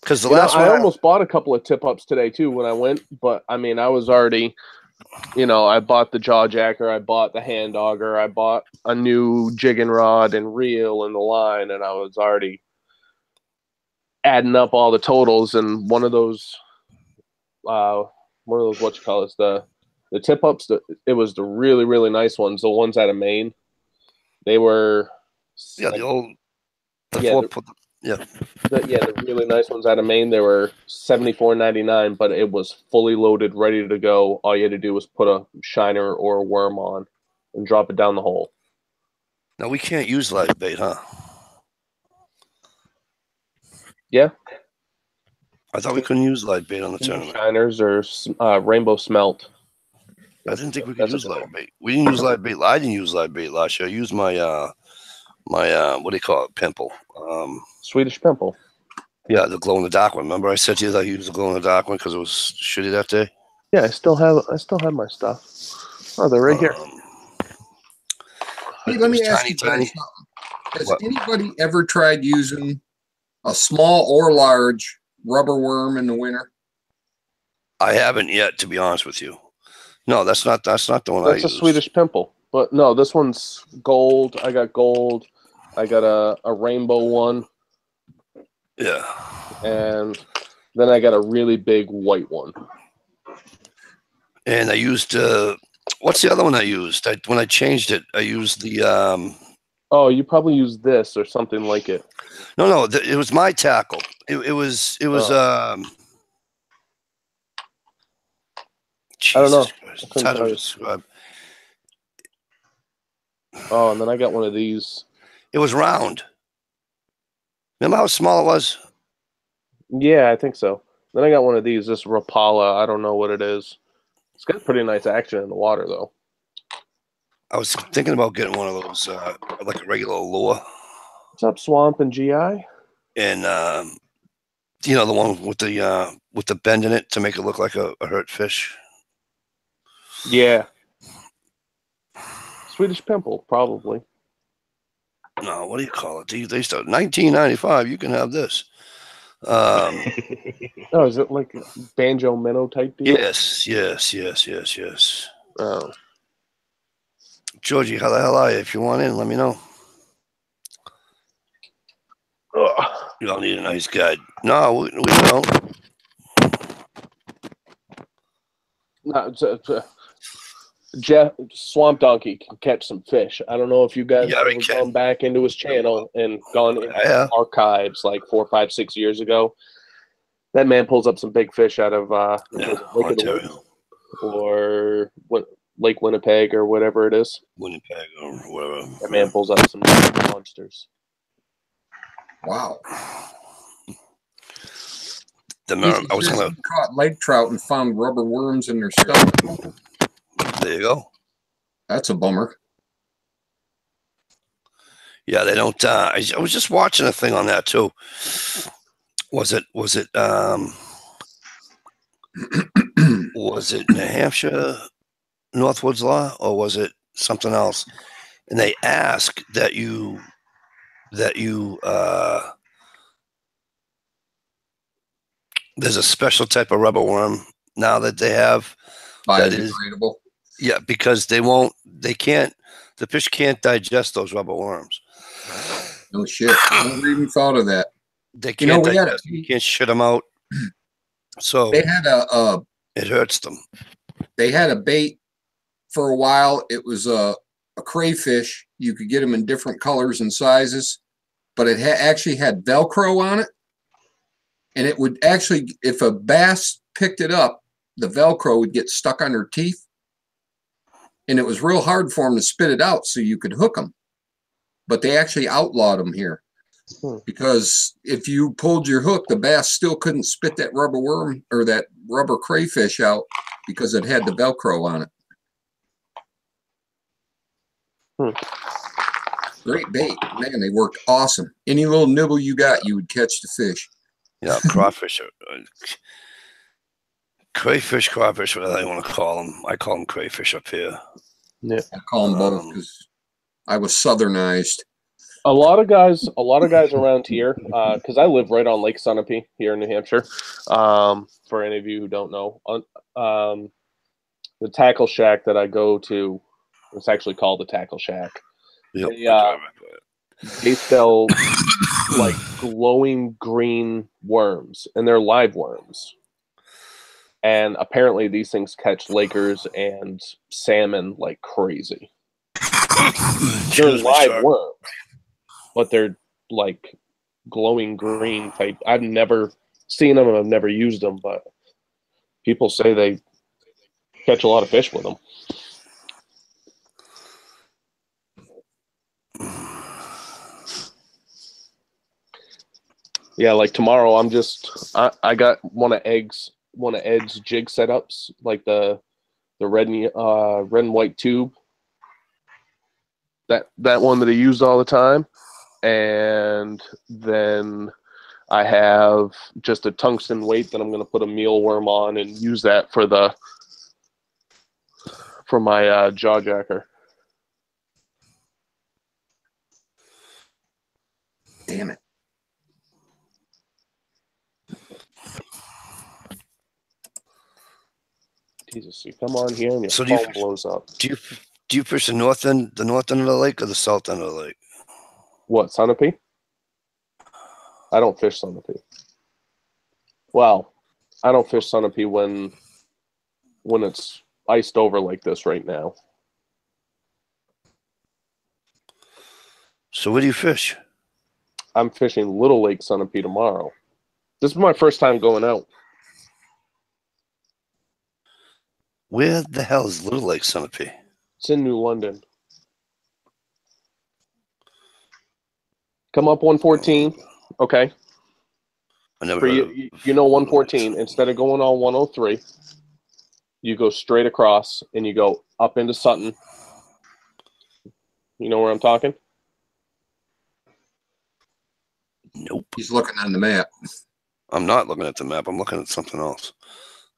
A: Because the last one,
D: I almost bought a couple of tip ups today too when I went, but I mean, I was already, I bought the jaw jacker, I bought the hand auger, I bought a new jigging rod and reel and the line, and I was already adding up all the totals. And one of those what you call it, the tip ups, it was the really, really nice ones, the ones out of Maine. They were
A: the
D: really nice ones out of Maine. They were $74.99, but it was fully loaded, ready to go. All you had to do was put a shiner or a worm on and drop it down the hole.
A: Now we can't use live bait, huh?
D: Yeah.
A: I thought we couldn't use live bait on the tournament.
D: Shiners or rainbow smelt.
A: I didn't think we could use live bait. We didn't use live bait. I didn't use live bait last year. I used my what do you call it? Pimple.
D: Swedish pimple.
A: Yeah, the glow in the dark one. Remember I said to you that I used the glow in the dark one because it was shitty that day?
D: Yeah, I still have my stuff. Oh, they're right here.
C: Hey, let me ask you guys something. Has anybody ever tried using a small or large rubber worm in the winter?
A: I haven't yet, to be honest with you. No, that's not the one I used.
D: That's a Swedish pimple. But no, this one's gold. I got gold. I got a rainbow one.
A: Yeah.
D: And then I got a really big white one.
A: And I used what's the other one I used? When I changed it, I used the
D: Oh, you probably used this or something like it.
A: No, it was my tackle. It was
D: I don't know.
A: It's hard to describe.
D: Oh, and then I got one of these.
A: It was round. Remember how small it was?
D: Yeah, I think so. Then I got one of these, this Rapala. I don't know what it is. It's got pretty nice action in the water, though.
A: I was thinking about getting one of those, like a regular lure.
D: What's up, Swamp and GI?
A: And the one with the bend in it to make it look like a hurt fish.
D: Yeah. Swedish pimple, probably.
A: No, what do you call it? They start $19.95. You can have this.
D: Oh, is it like a banjo minnow type deal?
A: Yes.
D: Oh.
A: Georgie, how the hell are you? If you want in, let me know.
D: Ugh.
A: You all need a nice guide. No, we don't.
D: No, Jeff Swamp Donkey can catch some fish. I don't know if you guys have ever gone back into his channel and gone into archives like 4, 5, 6 years ago. That man pulls up some big fish out of Lake of the Woods or Lake Winnipeg or whatever it is.
A: Winnipeg or whatever.
D: That man pulls up some monsters.
C: Wow.
A: I was gonna
C: caught lake trout and found rubber worms in their stomach.
A: There you go.
C: That's a bummer.
A: Yeah, they don't. I was just watching a thing on that too. Was it was it New Hampshire Northwoods Law, or was it something else? And they ask that you there's a special type of rubber worm now that they have that is
C: biodegradable.
A: Yeah, because the fish can't digest those rubber worms.
C: No shit. I never even thought of that.
A: They can't digest them. You can't shit them out. So
C: they had
A: it hurts them.
C: They had a bait for a while. It was a crayfish. You could get them in different colors and sizes, but it actually had Velcro on it. And it would actually, if a bass picked it up, the Velcro would get stuck on her teeth. And it was real hard for them to spit it out so you could hook them. But they actually outlawed them here. Because if you pulled your hook, the bass still couldn't spit that rubber worm or that rubber crayfish out because it had the Velcro on it. Great bait. Man, they worked awesome. Any little nibble you got, you would catch the fish.
A: Yeah, crawfish. Crayfish, whatever you want to call them. I call them crayfish up here.
D: Yeah,
C: I call them both because I was southernized.
D: A lot of guys around here, because I live right on Lake Sunapee here in New Hampshire. For any of you who don't know, the tackle shack that I go to, it's actually called the Tackle Shack.
A: Yep.
D: They sell like glowing green worms, and they're live worms. And apparently these things catch Lakers and salmon like crazy. They're live worms, but they're like glowing green type. I've never seen them and I've never used them, but people say they catch a lot of fish with them. Yeah, like tomorrow I got one of Ed's jig setups, like the red and white tube. That one that he used all the time. And then I have just a tungsten weight that I'm going to put a mealworm on and use that for my jaw jacker.
C: Damn it.
D: Jesus, you come on here and your phone blows up.
A: Do you fish the north end of the lake or the south end of the lake?
D: What, Sunapee? I don't fish Sunapee. Well, I don't fish Sunapee when it's iced over like this right now.
A: So where do you fish?
D: I'm fishing Little Lake Sunapee tomorrow. This is my first time going out.
A: Where the hell is Little Lake Sunapee?
D: It's in New London. Come up 114. Okay.
A: I never
D: For
A: heard of
D: you know 114, instead of going on 103, you go straight across and you go up into Sutton. You know where I'm talking?
A: Nope.
C: He's looking on the map.
A: I'm not looking at the map. I'm looking at something else.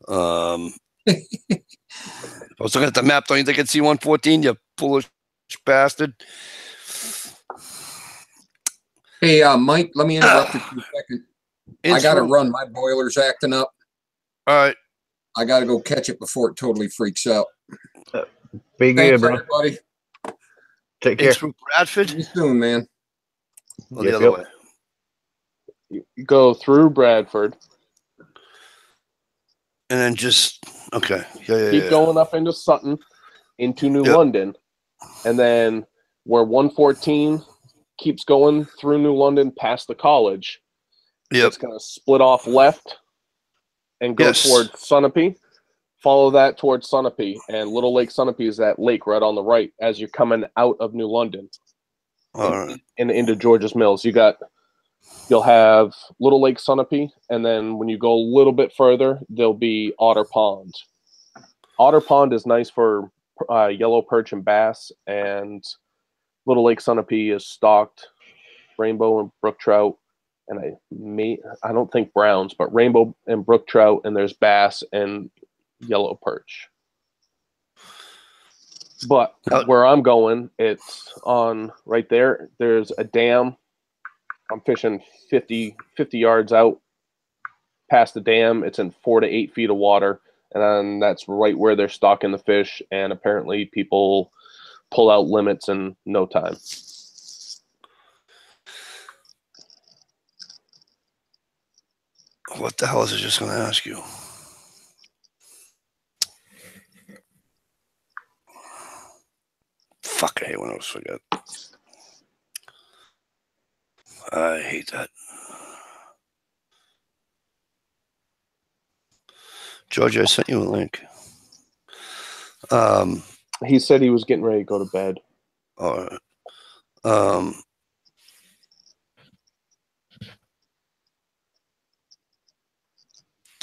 A: I was looking at the map. Don't you think it's C-114, you foolish bastard?
C: Hey, Mike, let me interrupt you for a second. I got to run. My boiler's acting up.
A: All right.
C: I got to go catch it before it totally freaks out.
B: Be good, bro.
C: Everybody.
B: Take care.
A: Through Bradford?
C: See you soon, man.
A: Or the other way?
D: You go through Bradford.
A: And then just, okay. Yeah.
D: Keep going up into Sutton, into New London. And then where 114 keeps going through New London past the college, it's going to split off left and go towards Sunapee. Follow that towards Sunapee, and Little Lake Sunapee is that lake right on the right as you're coming out of New London and into George's Mills. You'll have Little Lake Sunapee, and then when you go a little bit further, there'll be Otter Pond. Otter Pond is nice for yellow perch and bass, and Little Lake Sunapee is stocked rainbow and brook trout, and I don't think browns, but rainbow and brook trout, and there's bass and yellow perch. But where I'm going, it's on right there. There's a dam. I'm fishing 50 yards out past the dam. It's in 4 to 8 feet of water, and then that's right where they're stocking the fish, and apparently people pull out limits in no time.
A: What the hell is I just going to ask you? Fuck, I hate when I forget. I hate that. George, I sent you a link.
D: He said he was getting ready to go to bed.
A: All right.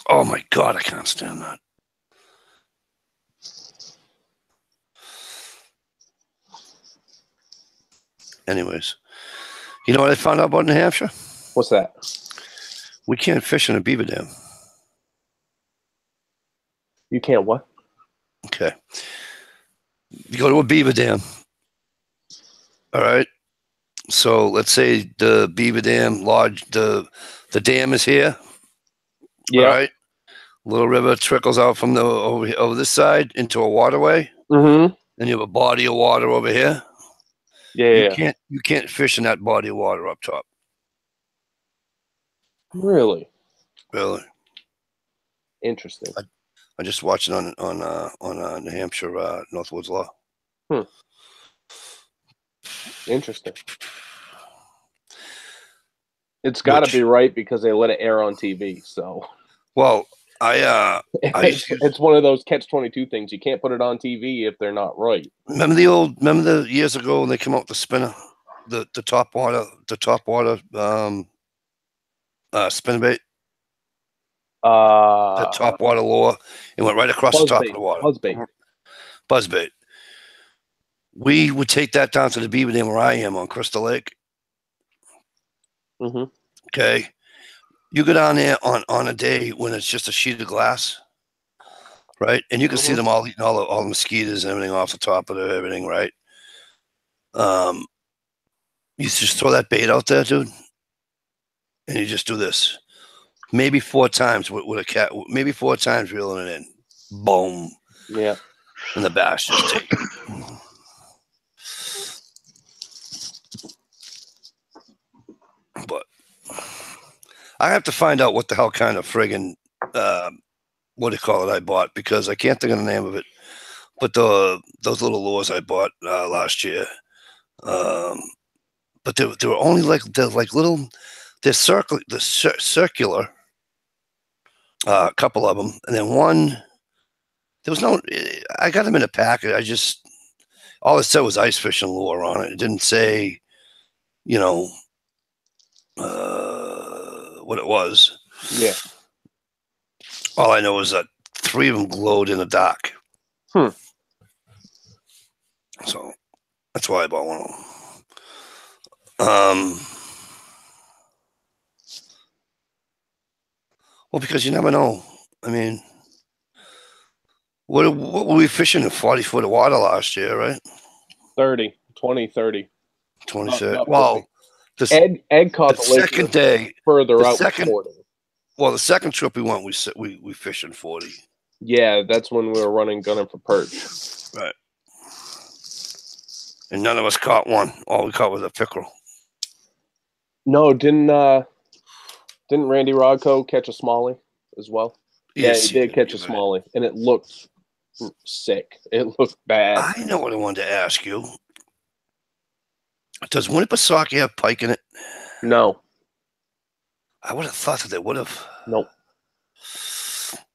A: Oh my God, I can't stand that. Anyways, you know what I found out about New Hampshire?
D: What's that?
A: We can't fish in a beaver dam.
D: You can't what?
A: Okay. You go to a beaver dam. All right. So let's say the beaver dam lodge, the dam is here.
D: Yeah.
A: All right. Little river trickles out from the over this side into a waterway.
D: Mm-hmm.
A: Then you have a body of water over here.
D: Yeah.
A: You can't fish in that body of water up top.
D: Really?
A: Really?
D: Interesting.
A: I just watched it on New Hampshire Northwoods Law.
D: Interesting. It's got to be right because they let it air on TV. So.
A: Well, it's
D: one of those catch-22 things. You can't put it on TV if they're not right.
A: Remember the years ago when they came out with the spinner, the top water spinnerbait. The top water lure. It went right across the top of the water. Buzzbait. We would take that down to the beaver dam where I am on Crystal Lake.
D: Mm-hmm.
A: Okay. You go down there on a day when it's just a sheet of glass, right? And you can see them all eating all the mosquitoes and everything off the top of everything, right? You just throw that bait out there, dude, and you just do this. Maybe 4 times with a cat, maybe 4 times reeling it in. Boom.
D: Yeah.
A: And the bass just take it. But I have to find out what the hell kind of friggin' what do you call it I bought, because I can't think of the name of it. But those little lures I bought last year, but they were only they're circular. A couple of them, and then one. There was no. I got them in a packet. All it said was ice fishing lure on it. It didn't say, what it was.
D: Yeah.
A: All I know is that 3 of them glowed in the dark. So that's why I bought one of them. Well, because you never know. I mean, what were we fishing in 40 foot of water last year, right?
D: 30, 20, 30.
A: 26.
D: Not
A: Well,
D: Ed caught
A: the
D: the lake
A: second day,
D: further
A: the
D: out.
A: second, well, the second trip we went, we fished in 40.
D: Yeah, that's when we were gunning for perch.
A: Right. And none of us caught one. All we caught was a pickerel.
D: No, didn't Randy Rodko catch a smallie as well?
A: Yes,
D: he did catch a smallie, and it looked sick. It looked bad.
A: I know what I wanted to ask you. Does Winnipesaukee have pike in it?
D: No.
A: I would have thought that they would have.
D: Nope.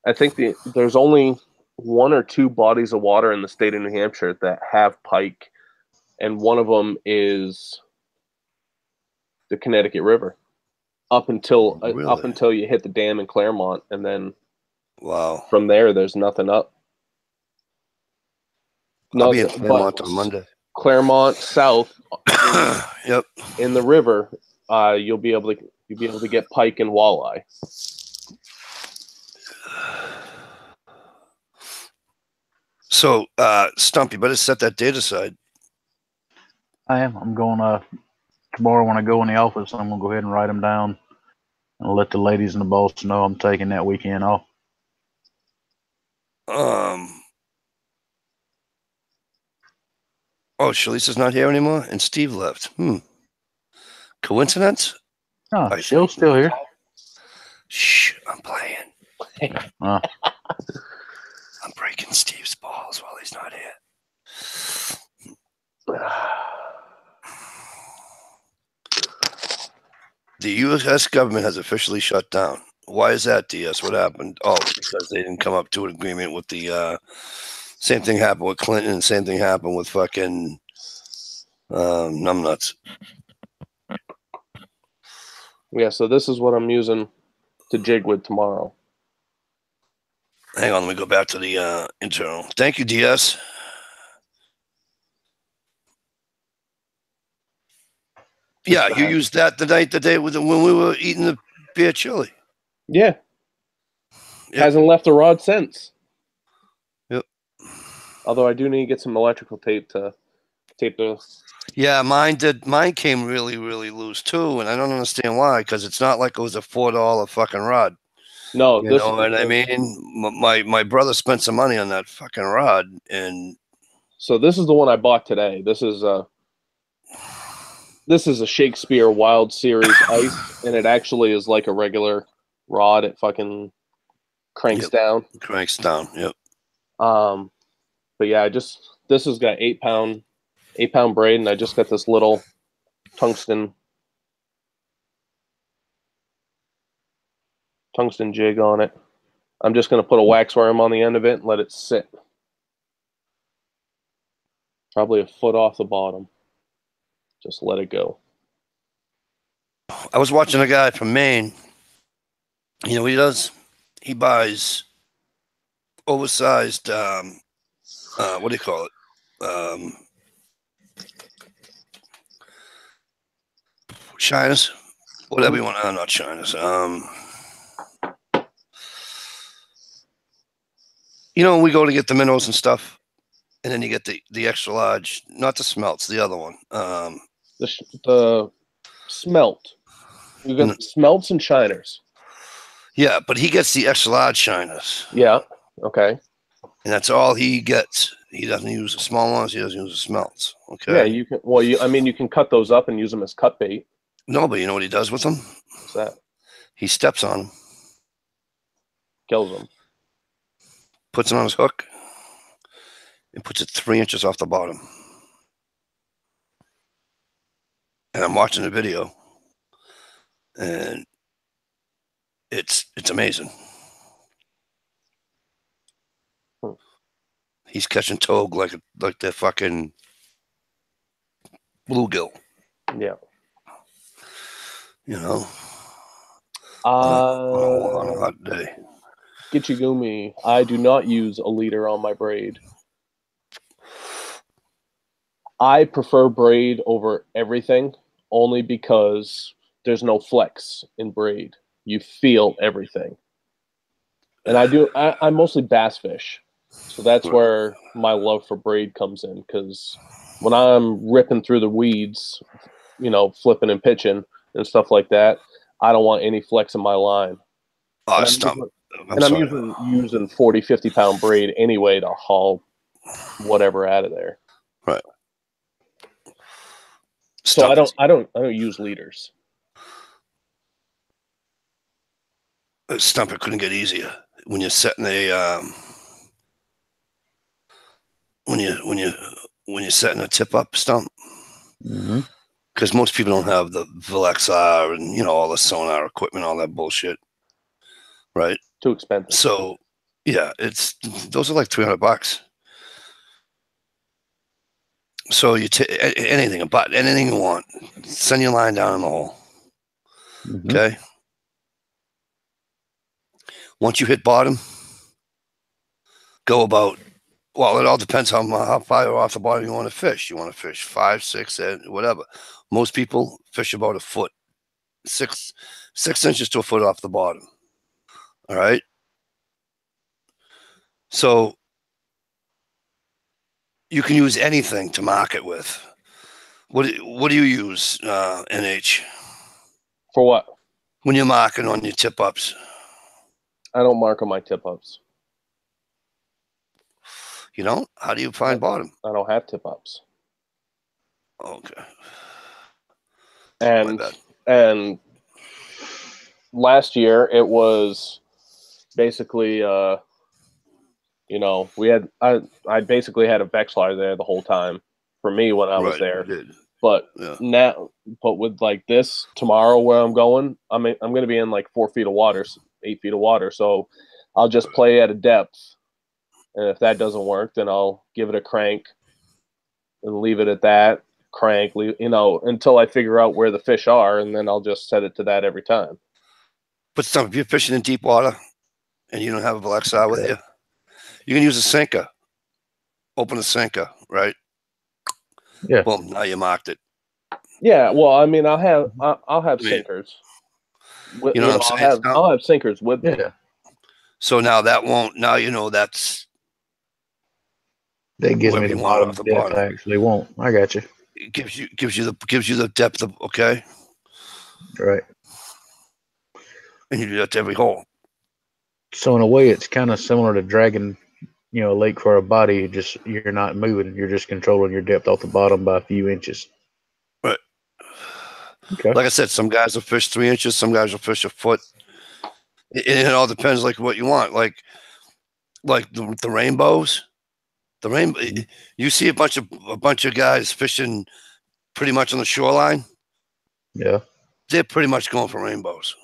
D: I think there's only 1 or 2 bodies of water in the state of New Hampshire that have pike, and one of them is the Connecticut River. Up until you hit the dam in Claremont, and then from there, there's nothing up.
A: I'll be in Claremont on Monday.
D: Claremont South,
A: yep,
D: in the river, you'll be able to get pike and walleye.
A: So, Stump, you better set that date aside.
B: I am. I'm going tomorrow when I go in the office. I'm gonna go ahead and write them down and let the ladies and the boss know I'm taking that weekend off.
A: Oh, Shalisa's not here anymore, and Steve left. Coincidence?
B: No, Shill's still here.
A: Shh, I'm playing. I'm breaking Steve's balls while he's not here. The U.S. government has officially shut down. Why is that, DS? What happened? Oh, because they didn't come up to an agreement with the same thing happened with Clinton, and same thing happened with fucking numbnuts.
D: Yeah, so this is what I'm using to jig with tomorrow.
A: Hang on, let me go back to the internal. Thank you, DS. Yeah, you used that the day when we were eating the beer chili.
D: Yeah. Hasn't left the rod since.
A: Yep.
D: Although I do need to get some electrical tape to tape the.
A: Yeah, mine did. Mine came really, really loose too, and I don't understand why. Because it's not like it was a $4 fucking rod.
D: No,
A: you know what I mean. My brother spent some money on that fucking rod, and
D: so this is the one I bought today. This is a Shakespeare Wild Series ice, and it actually is like a regular rod. It fucking cranks down.
A: Cranks down. Yep.
D: But yeah, this has got 8-pound braid, and I just got this little tungsten jig on it. I'm just going to put a wax worm on the end of it and let it sit. Probably a foot off the bottom. Just let it go.
A: I was watching a guy from Maine. You know what he does? He buys oversized, what do you call it? Shiners? Whatever you want. Not shiners. You know, we go to get the minnows and stuff, and then you get the extra large, not the smelts, the other one.
D: The smelt. You got smelts and shiners.
A: Yeah, but he gets the extra large shiners.
D: Yeah. Okay.
A: And that's all he gets. He doesn't use the small ones. He doesn't use the smelts. Okay.
D: Yeah, you can. Well, you can cut those up and use them as cut bait.
A: No, but you know what he does with them?
D: What's that?
A: He steps on them.
D: Kills them.
A: Puts it on his hook. And puts it 3 inches off the bottom. And I'm watching the video. And it's amazing. He's catching togue like the fucking bluegill.
D: Yeah.
A: You know. on a hot day?
D: Gitchigumi, I do not use a leader on my braid. I prefer braid over everything only because there's no flex in braid. You feel everything. And I mostly bass fish. So that's where my love for braid comes in, because when I'm ripping through the weeds, you know, flipping and pitching and stuff like that, I don't want any flex in my line.
A: Oh,
D: I'm using 40, 50 pound braid anyway to haul whatever out of there.
A: Right.
D: So I don't use leaders.
A: Stumper couldn't get easier when you're setting a when you're setting a tip up stump. Because most people don't have the VLXR and, you know, all the sonar equipment, all that bullshit, right?
D: Too expensive.
A: So yeah, those are like $300. So you anything you want, send your line down in the hole. Okay. Once you hit bottom, go about. Well, it all depends how far off the bottom you want to fish. You want to fish 5, 6, whatever. Most people fish about a foot, 6 inches to a foot off the bottom. All right. So you can use anything to mark it with. What do you use, NH?
D: For what?
A: When you're marking on your tip ups.
D: I don't mark on my tip ups.
A: You don't? How do you find bottom?
D: I don't have tip ups.
A: Okay.
D: And last year it was basically you know, I basically had a Vexlar there the whole time for me when I was there. But with like this tomorrow where I'm going, I'm going to be in like 4 feet of water, 8 feet of water. So I'll just play at a depth. And if that doesn't work, then I'll give it a crank and leave it at that crank, you know, until I figure out where the fish are. And then I'll just set it to that every time.
A: But if you're fishing in deep water and you don't have a VLXR with you, you can use a sinker. Open a sinker, right?
B: Yeah.
A: Boom. Now you marked it.
D: Yeah. Well, I mean, I'll have sinkers.
A: You know what I'm saying?
D: I'll have sinkers with me.
B: Yeah.
A: So now that won't. Now you know that's.
B: That gives me the bottom depth I actually want. I got you.
A: It gives you the depth of, okay.
B: Right.
A: And you do that to every hole.
B: So in a way, it's kind of similar to dragging, you know, a lake for a body. You're not moving. You're just controlling your depth off the bottom by a few inches.
A: Right.
B: Okay.
A: Like I said, some guys will fish 3 inches. Some guys will fish a foot. It all depends, like what you want. Like the rainbows. The rainbow. You see a bunch of guys fishing pretty much on the shoreline.
B: Yeah.
A: They're pretty much going for rainbows.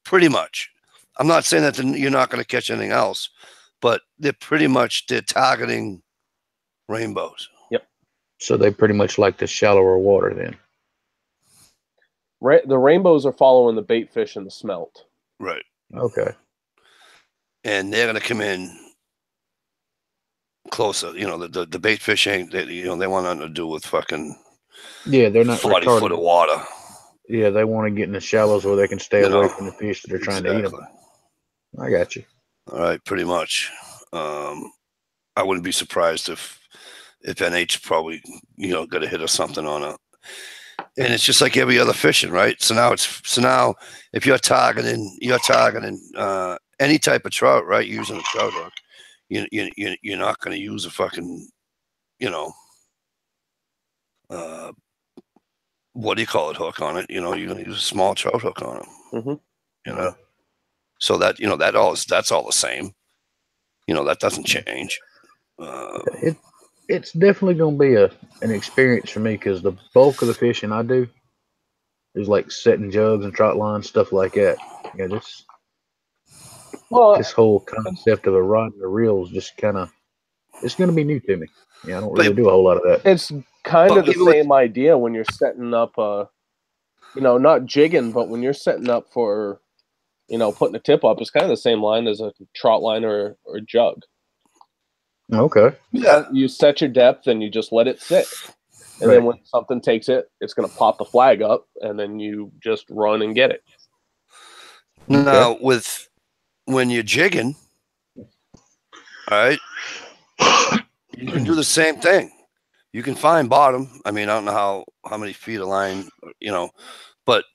A: Pretty much. I'm not saying that you're not going to catch anything else, but they're targeting rainbows.
D: Yep.
B: So they pretty much like the shallower water then.
D: The rainbows are following the bait fish and the smelt.
A: Right.
B: Okay.
A: And they're going to come in closer. You know, the bait fish ain't, they want nothing to do with fucking.
B: Yeah, they're not
A: 40 foot of water.
B: Yeah, they want to get in the shallows where they can stay away from the fish that are trying to eat them. I got you.
A: All right, pretty much. I wouldn't be surprised if NH probably, you know, got a hit or something on it. And it's just like every other fishing, right? So now if you're targeting any type of trout, right, using a trout hook, you're not going to use a fucking, you know, what do you call it, hook on it? You know, you're going to use a small trout hook on it. You know, so that, you know, that's all the same. You know, that doesn't change.
B: It's definitely going to be an experience for me, because the bulk of the fishing I do is like setting jugs and trot lines, stuff like that. Yeah, this whole concept of a rod and a reel is just kind of, it's going to be new to me. Yeah, I don't really do a whole lot of that.
D: It's kind of the same idea when you're setting up you know, not jigging, but when you're setting up for, you know, putting a tip up, it's kind of the same line as a trot line or a jug.
B: Okay.
A: Yeah.
D: You set your depth and you just let it sit. And
B: Right.
D: then when something takes it, it's going to pop the flag up, and then you just run and get it.
A: Now, when you're jigging, all right, you can do the same thing. You can find bottom. I mean, I don't know how many feet of line, you know, but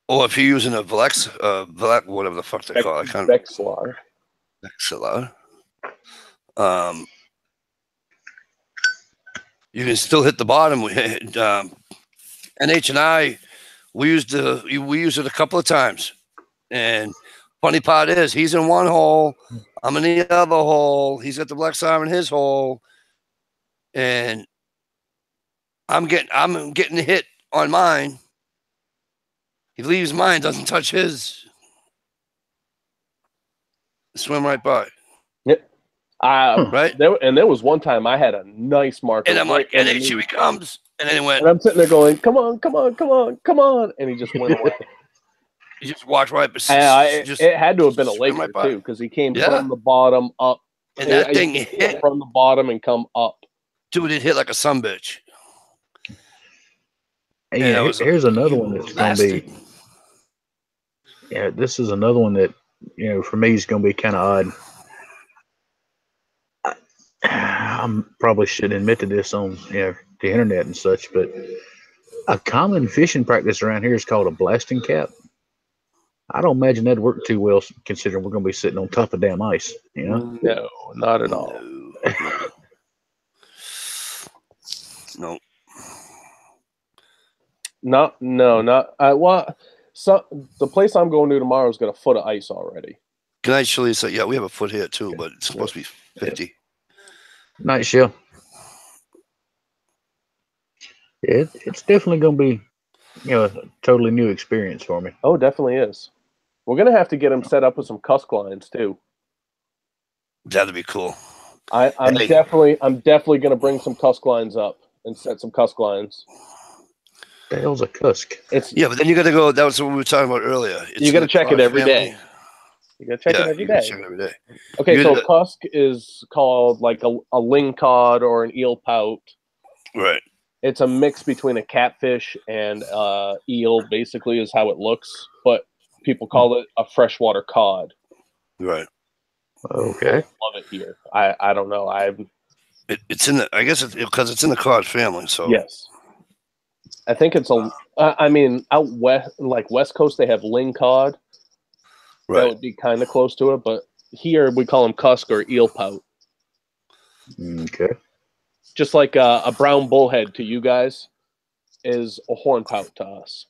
A: or if you're using a Velex, whatever the fuck they call it,
D: Vexlar.
A: You can still hit the bottom. NH and I, we used it a couple of times, and funny part is he's in one hole, I'm in the other hole. He's got the black arm in his hole, and I'm getting hit on mine. He leaves mine, doesn't touch his. Swim right by.
D: Yep.
A: Right.
D: There was one time I had a nice marker,
A: and I'm like, and then here he comes, and then he went.
D: And I'm sitting there going, "Come on, come on, come on, come on!" And he just went away.
A: He just walked right.
D: It had to have been a Laker
A: right
D: too, because he came from the bottom up,
A: and that thing hit
D: from the bottom and come up.
A: Dude, it hit like a sumbitch.
B: Hey, yeah, here's another one that's going to be. Yeah, this is another one that, you know, for me is going to be kind of odd. I probably should admit to this on, you know, the internet and such, but a common fishing practice around here is called a blasting cap. I don't imagine that'd work too well, considering we're going to be sitting on top of damn ice. You know?
D: No, not at all.
A: No.
D: Not. Well, so the place I'm going to tomorrow has got a foot of ice already.
A: Can I actually say, yeah, we have a foot here too, but it's supposed to be 50.
B: Nice show. Yeah, it's definitely going to be, you know, a totally new experience for me.
D: Oh, definitely is. We're gonna have to get him set up with some cusk lines too.
A: That'd be cool.
D: I'm definitely gonna bring some cusk lines up and set some cusk lines.
B: The hell's a cusk?
A: But then you got to go. That was what we were talking about earlier.
D: You got to check it every day. You got to check it every day.
A: Check it every day.
D: Okay, so cusk is called like a ling cod or an eel pout.
A: Right.
D: It's a mix between a catfish and eel, basically, is how it looks. But people call it a freshwater cod.
A: Right.
B: Okay.
D: Love it here. I don't know.
A: It's in the. I guess because it's in the cod family. So
D: yes. I think it's I mean, out west, like West Coast, they have ling cod. Right. That would be kind of close to it, but here we call them cusk or eel pout.
B: Okay.
D: Just like a brown bullhead to you guys is a horn pout to us.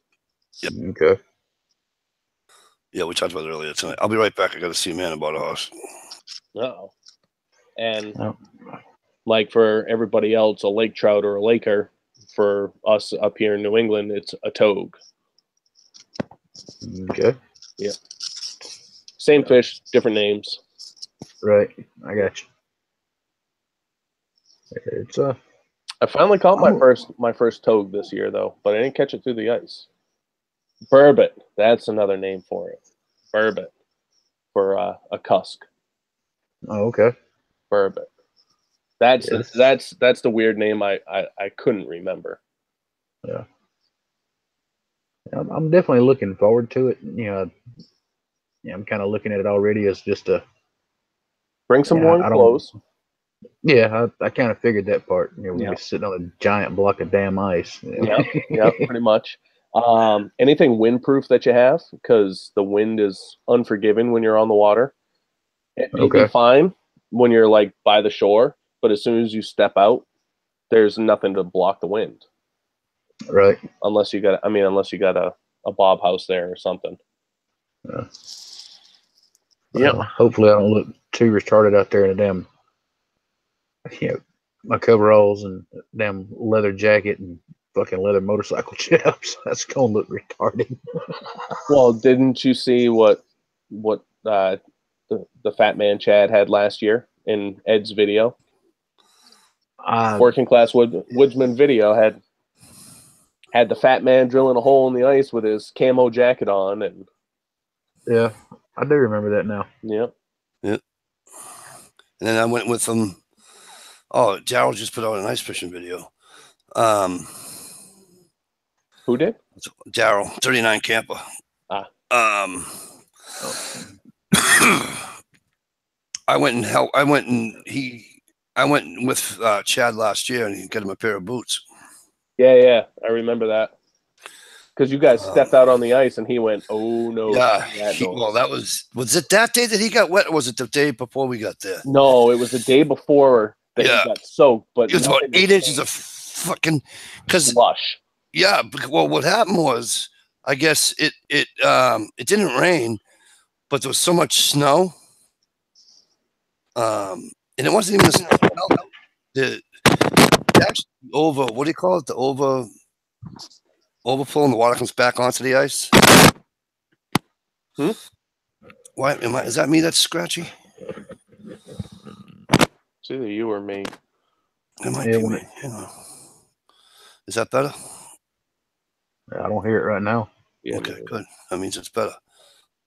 A: Yep.
B: Okay.
A: Yeah, we talked about it earlier tonight. I'll be right back. I got to see a man about a horse.
D: Uh-oh. And like for everybody else, a lake trout or a laker. For us up here in New England, it's a togue.
B: Okay.
D: Yeah. Same fish, different names.
B: Right. I got you. It's
D: I finally caught my first togue this year though, but I didn't catch it through the ice. Burbot, that's another name for it. Burbot for a cusk.
B: Oh, okay.
D: Burbot. That's the weird name I couldn't remember.
B: Yeah. I'm definitely looking forward to it. You know, I'm kind of looking at it already as just a
D: bring some warm clothes.
B: Yeah, I kind of figured that part. You know, we're sitting on a giant block of damn ice. You know?
D: Yeah, pretty much. Anything windproof that you have, because the wind is unforgiving when you're on the water. It may be fine when you're like by the shore, but as soon as you step out, there's nothing to block the wind.
B: Right.
D: Unless you got a bob house there or something.
B: Well, hopefully I don't look too retarded out there in a damn, my coveralls and damn leather jacket and fucking leather motorcycle chaps. That's gonna look retarded.
D: Well, didn't you see what the fat man Chad had last year in Ed's video? Working class woodsman video had had the fat man drilling a hole in the ice with his camo jacket on, and
B: Yeah, I do remember that now.
D: Yep.
A: And then I went with them. Oh, Daryl just put out an ice fishing video.
D: Who did?
A: Daryl, 39 camper.
D: Ah.
A: I went with Chad last year, and he got him a pair of boots.
D: Yeah, I remember that. Because you guys stepped out on the ice, and he went, "Oh no!"
A: Yeah, well, that was it that day that he got wet, or was it the day before we got there?
D: No, it was the day before that he got soaked. But
A: it was about 8 inches of fucking
D: slush.
A: Yeah, well, what happened was, I guess it didn't rain, but there was so much snow, and it wasn't even the snow. The actually over, what do you call it? The overflow, and the water comes back onto the ice. Why is that me that's scratchy?
D: It's either you or me.
A: It might be me. Is that better?
B: I don't hear it right now.
A: Yeah, okay, good. That means it's better.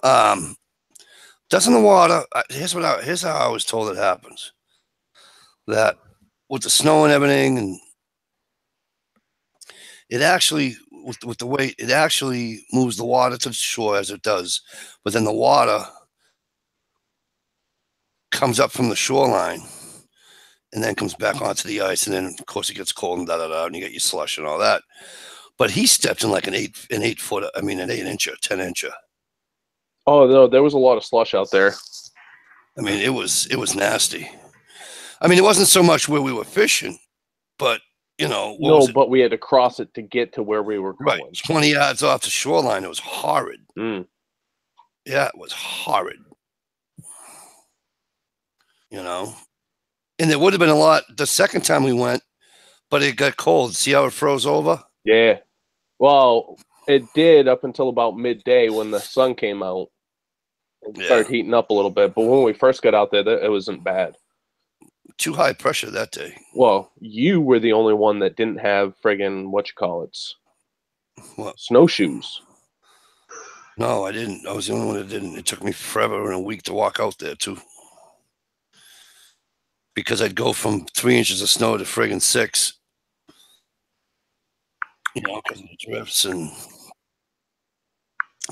A: Doesn't the water? Here's how I was told it happens. That with the snow and everything, and it actually, with the weight, it actually moves the water to the shore as it does, but then the water comes up from the shoreline and then comes back onto the ice, and then of course it gets cold and and you get your slush and all that. But he stepped in like an 8-incher, 10-incher.
D: Oh no, there was a lot of slush out there.
A: I mean, it was nasty. I mean, it wasn't so much where we were fishing, but
D: but we had to cross it to get to where we were going.
A: Right, 20 yards off the shoreline. It was horrid.
D: Yeah,
A: it was horrid. And there would have been a lot the second time we went, but it got cold. See how it froze over?
D: Yeah. Well, it did up until about midday when the sun came out. It started heating up a little bit. But when we first got out there, it wasn't bad.
A: Too high pressure that day.
D: Well, you were the only one that didn't have friggin'
A: What?
D: Snowshoes.
A: No, I didn't. I was the only one that didn't. It took me forever and a week to walk out there, too. Because I'd go from 3 inches of snow to friggin' 6. Because of the drifts, and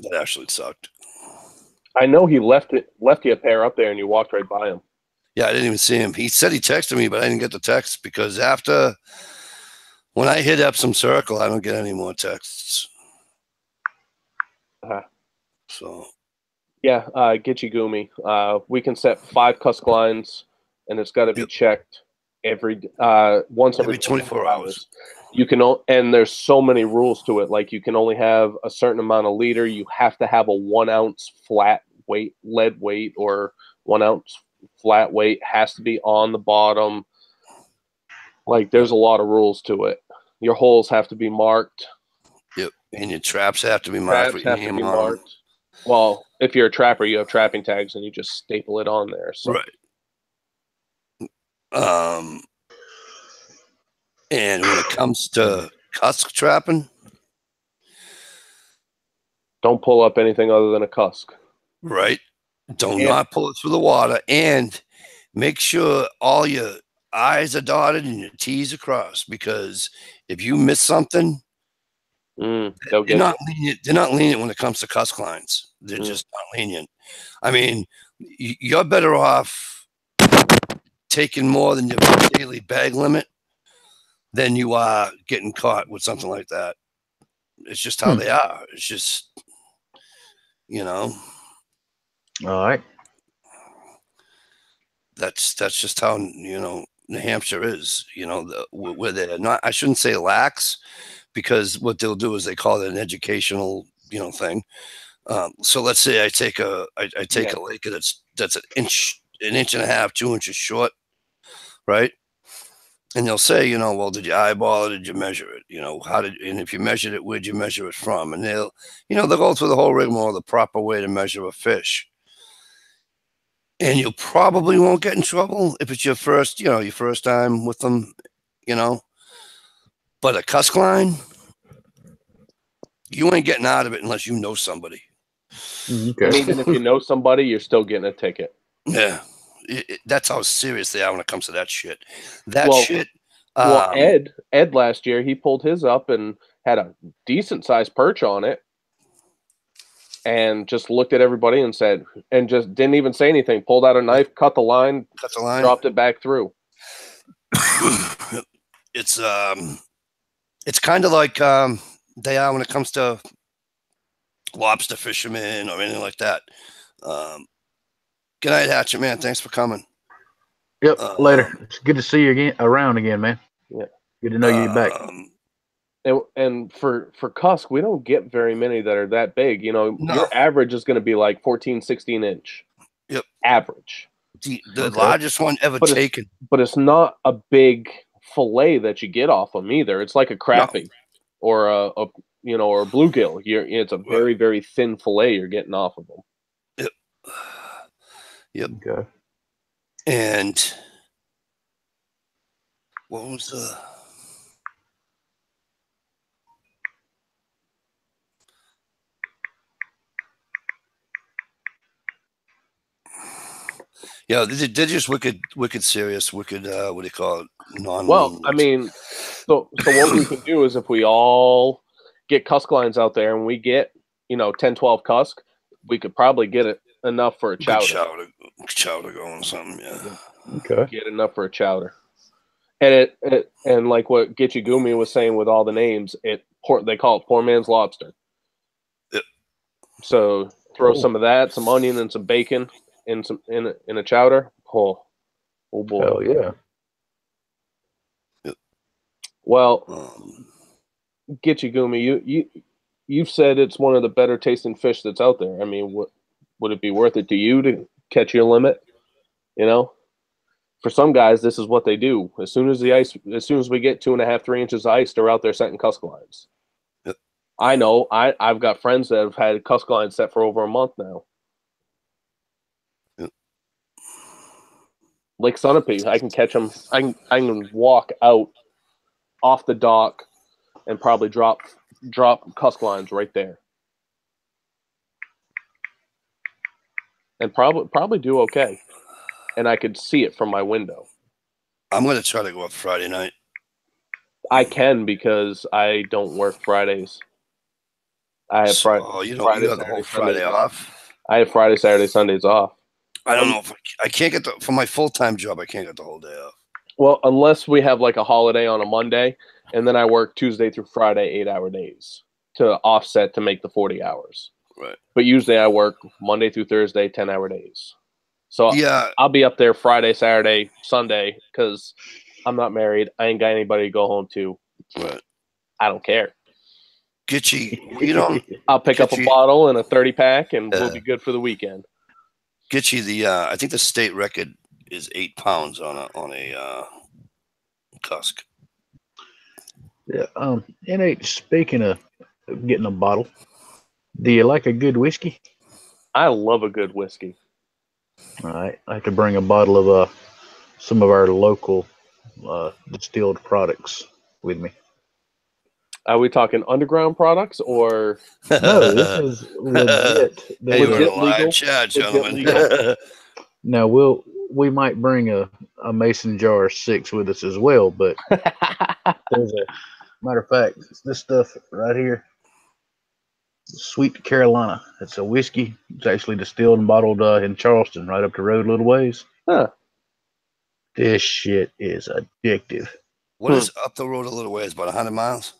A: that actually sucked.
D: I know he left you a pair up there, and you walked right by him.
A: Yeah, I didn't even see him. He said he texted me, but I didn't get the text because when I hit Epsom Circle, I don't get any more texts. So.
D: Yeah, Gitchy Gumi. We can set 5 cusk lines, and it's got to be checked once every 24 hours. You can, and there's so many rules to it. Like you can only have a certain amount of leader. You have to have a 1 ounce flat weight, lead weight, or 1 ounce flat weight has to be on the bottom. Like there's a lot of rules to it. Your holes have to be marked.
A: Yep, and your traps have to be marked.
D: Well, if you're a trapper, you have trapping tags, and you just staple it on there. So.
A: Right. And when it comes to cusk trapping,
D: don't pull up anything other than a cusk.
A: Right. Do not pull it through the water, and make sure all your I's are dotted and your T's are crossed, because if you miss something, they're not lenient when it comes to cusk lines. They're just not lenient. I mean, you're better off taking more than your daily bag limit than you are getting caught with something like that. It's just how they are. It's just,
B: All right.
A: That's just how, New Hampshire is, where they're not, I shouldn't say lax, because what they'll do is they call it an educational, thing. So let's say I take a lake that's an inch and a half, 2 inches short, right? And they'll say, well, did you eyeball it? Did you measure it? And if you measured it, where'd you measure it from? And they'll go through the whole rigmarole, the proper way to measure a fish. And you probably won't get in trouble if it's your first time with them, But a cusk line, You ain't getting out of it unless you know somebody.
B: Okay.
D: And even if you know somebody, you're still getting a ticket.
A: Yeah. That's how serious they are when it comes to that shit. That
D: Well,
A: shit.
D: Well, Ed last year, he pulled his up and had a decent sized perch on it and just looked at everybody and said, and just didn't even say anything, pulled out a knife, cut the line, dropped it back through.
A: It's kind of like they are when it comes to lobster fishermen or anything like that. Good night, Hatchet Man. Thanks for coming.
B: Yep. Later. It's good to see you around again, man.
D: Yeah.
B: Good to know you're back.
D: And for cusk, we don't get very many that are that big. You know, your average is going to be like 14, 16 inch.
A: Yep.
D: Average.
A: The largest one ever taken.
D: But it's not a big fillet that you get off them either. It's like a crappie or a bluegill. It's a very, very thin fillet you're getting off of them.
A: Yep. Yep.
B: Okay.
A: And what was the... Yeah, they're just wicked serious, wicked, what do you call it?
D: Well, I mean, so what we can do is if we all get cusk lines out there and we get, 10, 12 cusk, we could probably get it enough for a chowder.
A: Chowder going something, yeah.
B: Okay.
D: Get enough for a chowder. And and like what Gitchigumi was saying with all the names, they call it poor man's lobster.
A: Yep.
D: So throw some of that, some onion and some bacon in a chowder. Oh boy.
B: Hell yeah.
A: Yep.
D: Well, Gitchigumi, you've said it's one of the better tasting fish that's out there. I mean, would it be worth it to you to catch your limit? For some guys, this is what they do. As soon as we get 2.5, 3 inches of ice, they're out there setting cusk lines.
A: Yep.
D: I know. I've got friends that have had cusk lines set for over a month now.
A: Yep.
D: Lake Sunapee, I can catch them. I can walk out off the dock and probably drop cusk lines right there, and probably do okay. And I could see it from my window.
A: I'm going to try to go up Friday night.
D: I can because I don't work Fridays. I have Friday.
A: Oh, you have the whole Friday off?
D: I have Friday, Saturday, Sundays off.
A: I don't know if I can't get for my full-time job. I can't get the whole day off.
D: Well, unless we have like a holiday on a Monday, and then I work Tuesday through Friday 8-hour days to offset to make the 40 hours.
A: Right.
D: But usually I work Monday through Thursday 10-hour days. So
A: yeah,
D: I'll be up there Friday, Saturday, Sunday because I'm not married. I ain't got anybody to go home to.
A: Right.
D: I don't care.
A: I'll
D: pick up a bottle and a 30-pack, and we'll be good for the weekend.
A: I think the state record is 8 pounds on a cusk.
B: Yeah. NH, speaking of getting a bottle, do you like a good whiskey?
D: I love a good whiskey.
B: All right. I have to bring a bottle of some of our local distilled products with me.
D: Are we talking underground products or?
B: No, this is legit.
A: Hey, we're in a live chat, gentlemen.
B: Now we might bring a mason jar 6 with us as well, but there's a matter of fact, this stuff right here, Sweet Carolina. It's a whiskey. It's actually distilled and bottled in Charleston, right up the road a little ways.
D: Huh.
B: This shit is addictive.
A: What is up the road a little ways? About 100 miles?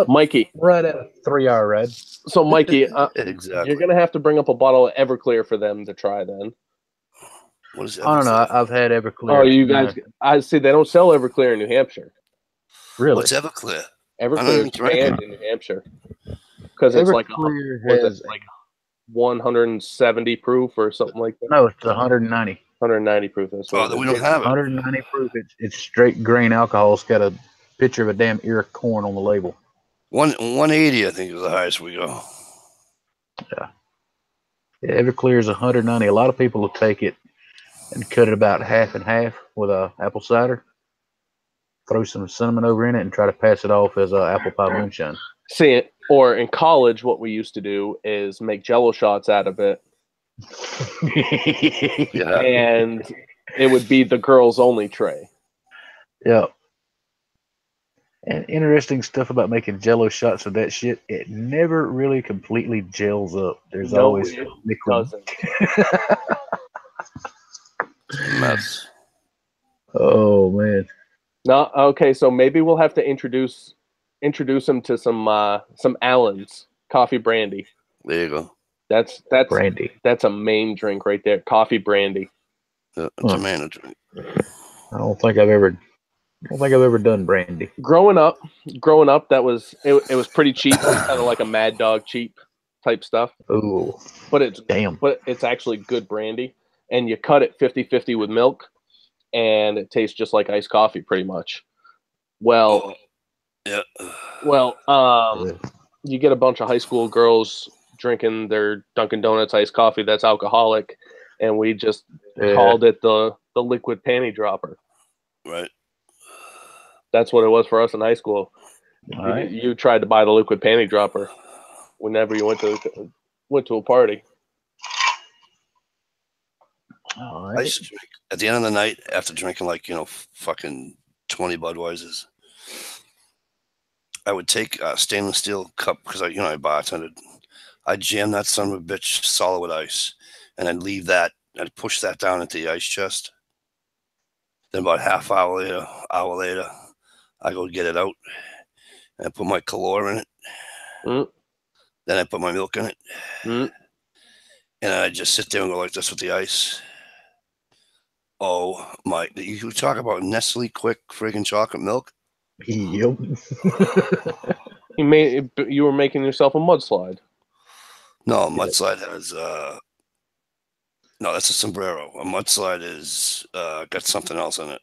D: Mikey.
B: Right at a 3-hour ride.
D: So, Mikey,
A: exactly.
D: You're going to have to bring up a bottle of Everclear for them to try then.
A: What is Everclear?
B: I don't know. I've had Everclear.
D: Oh, you guys, I see they don't sell Everclear in New Hampshire.
B: Really?
A: What's Everclear?
D: Everclear is banned in New Hampshire. Because it's like 170 proof or something like that.
B: No, it's 190.
D: 190 proof. That's
A: what we don't have it.
B: 190 proof. It's straight grain alcohol. It's got a picture of a damn ear of corn on the label.
A: 180, I think, is the highest we go.
B: Yeah. Everclear is 190. A lot of people will take it and cut it about half and half with apple cider. throw some cinnamon over in it and try to pass it off as apple pie moonshine.
D: See it, or in college, what we used to do is make Jello shots out of it,
A: Yeah.
D: and it would be the girls only tray.
B: Yeah. And interesting stuff about making Jello shots of that shit. It never really completely gels up. There's always
D: it
B: liquid.
D: doesn't.
A: Mess.
B: Oh man.
D: No, okay, so maybe we'll have to introduce them to some Allen's coffee brandy.
A: There you go.
D: That's
B: Brandy.
D: That's a main drink right there. Coffee brandy.
A: Yeah, it's a man drink.
B: I don't think I've ever done brandy.
D: Growing up, that was it was pretty cheap, kind of like a Mad Dog cheap type stuff.
B: Oh,
D: But it's
B: damn.
D: But it's actually good brandy, and you cut it 50-50 with milk, and it tastes just like iced coffee pretty much. Well,
A: yeah.
D: You get a bunch of high school girls drinking their Dunkin' Donuts iced coffee that's alcoholic, and we just called it the liquid panty dropper.
A: Right.
D: That's what it was for us in high school.
B: Right.
D: You tried to buy the liquid panty dropper whenever you went to a party.
B: All
A: I
B: right.
A: used to drink at the end of the night after drinking fucking 20 Budweisers. I would take a stainless steel cup because I bartended. I'd jam that son of a bitch solid with ice, and I'd leave that. I'd push that down into the ice chest. Then about hour later, I go get it out, and I put my color in it. Then I put my milk in it, and I just sit there and go like this with the ice. Oh my! You talk about Nestle Quick friggin' chocolate milk.
B: Yep.
D: You were making yourself a mudslide.
A: No, a mudslide has no, that's a sombrero. A mudslide is got something else in it.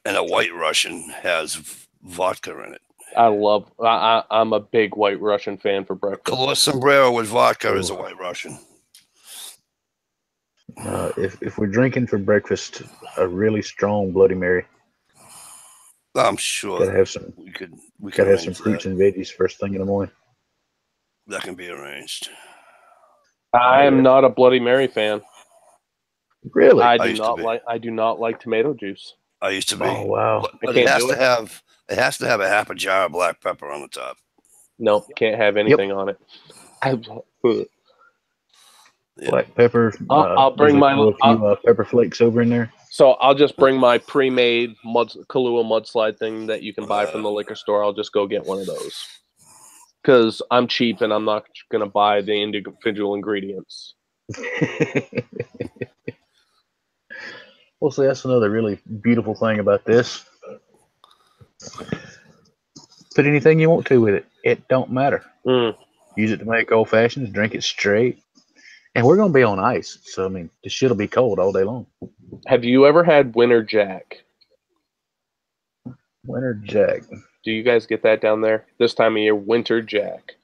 A: And a White Russian has vodka in it.
D: I'm a big White Russian fan for breakfast.
A: Color sombrero with vodka is a White Russian.
B: If we're drinking for breakfast, a really strong Bloody Mary.
A: I'm sure
B: gotta have some.
A: We could
B: have some fruits and veggies first thing in the morning.
A: That can be arranged.
D: I am not a Bloody Mary fan.
B: Really?
D: I do not like tomato juice.
A: I used to be.
B: Oh wow!
A: But it has to have a half a jar of black pepper on the top.
D: No, can't have anything on it.
B: Black pepper.
D: I'll bring
B: my pepper flakes over in there.
D: So I'll just bring my pre-made Kahlua mudslide thing that you can buy from the liquor store. I'll just go get one of those because I'm cheap and I'm not going to buy the individual ingredients.
B: Well, see, that's another really beautiful thing about this. Put anything you want to with it. It don't matter. Use it to make old fashions. Drink it straight. And we're going to be on ice. So, I mean, the shit will be cold all day long.
D: Have you ever had Winter Jack?
B: Winter Jack.
D: Do you guys get that down there? This time of year, Winter Jack.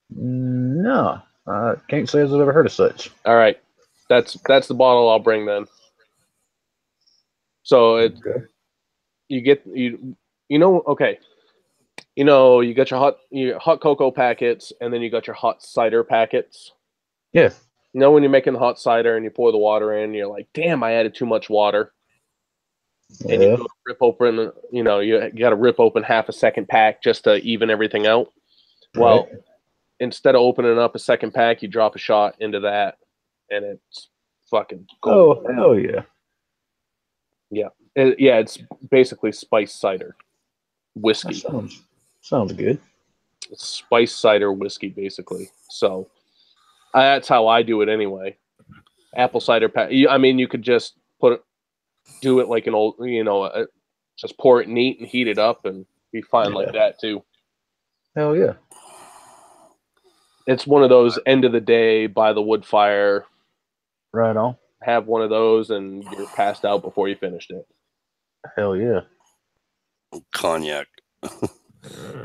B: No. I can't say I've ever heard of such.
D: All right. That's the bottle I'll bring then. So you got your hot cocoa packets and then you got your hot cider packets.
B: Yeah.
D: You know when you're making hot cider and you pour the water in, you're like, damn, I added too much water. Yeah. And you go to rip open, you got to rip open half a second pack just to even everything out. Well, instead of opening up a second pack, you drop a shot into that, and it's fucking gold.
B: Oh, hell yeah.
D: Yeah. It's basically spiced cider. Whiskey.
B: That sounds good.
D: It's spiced cider whiskey, basically. So that's how I do it anyway. Apple cider pack. I mean, you could just do it like an old, just pour it neat and heat it up and be fine like that too.
B: Hell yeah.
D: It's one of those end of the day by the wood fire.
B: Right on.
D: Have one of those and you're passed out before you finished it.
B: Hell yeah.
A: Cognac.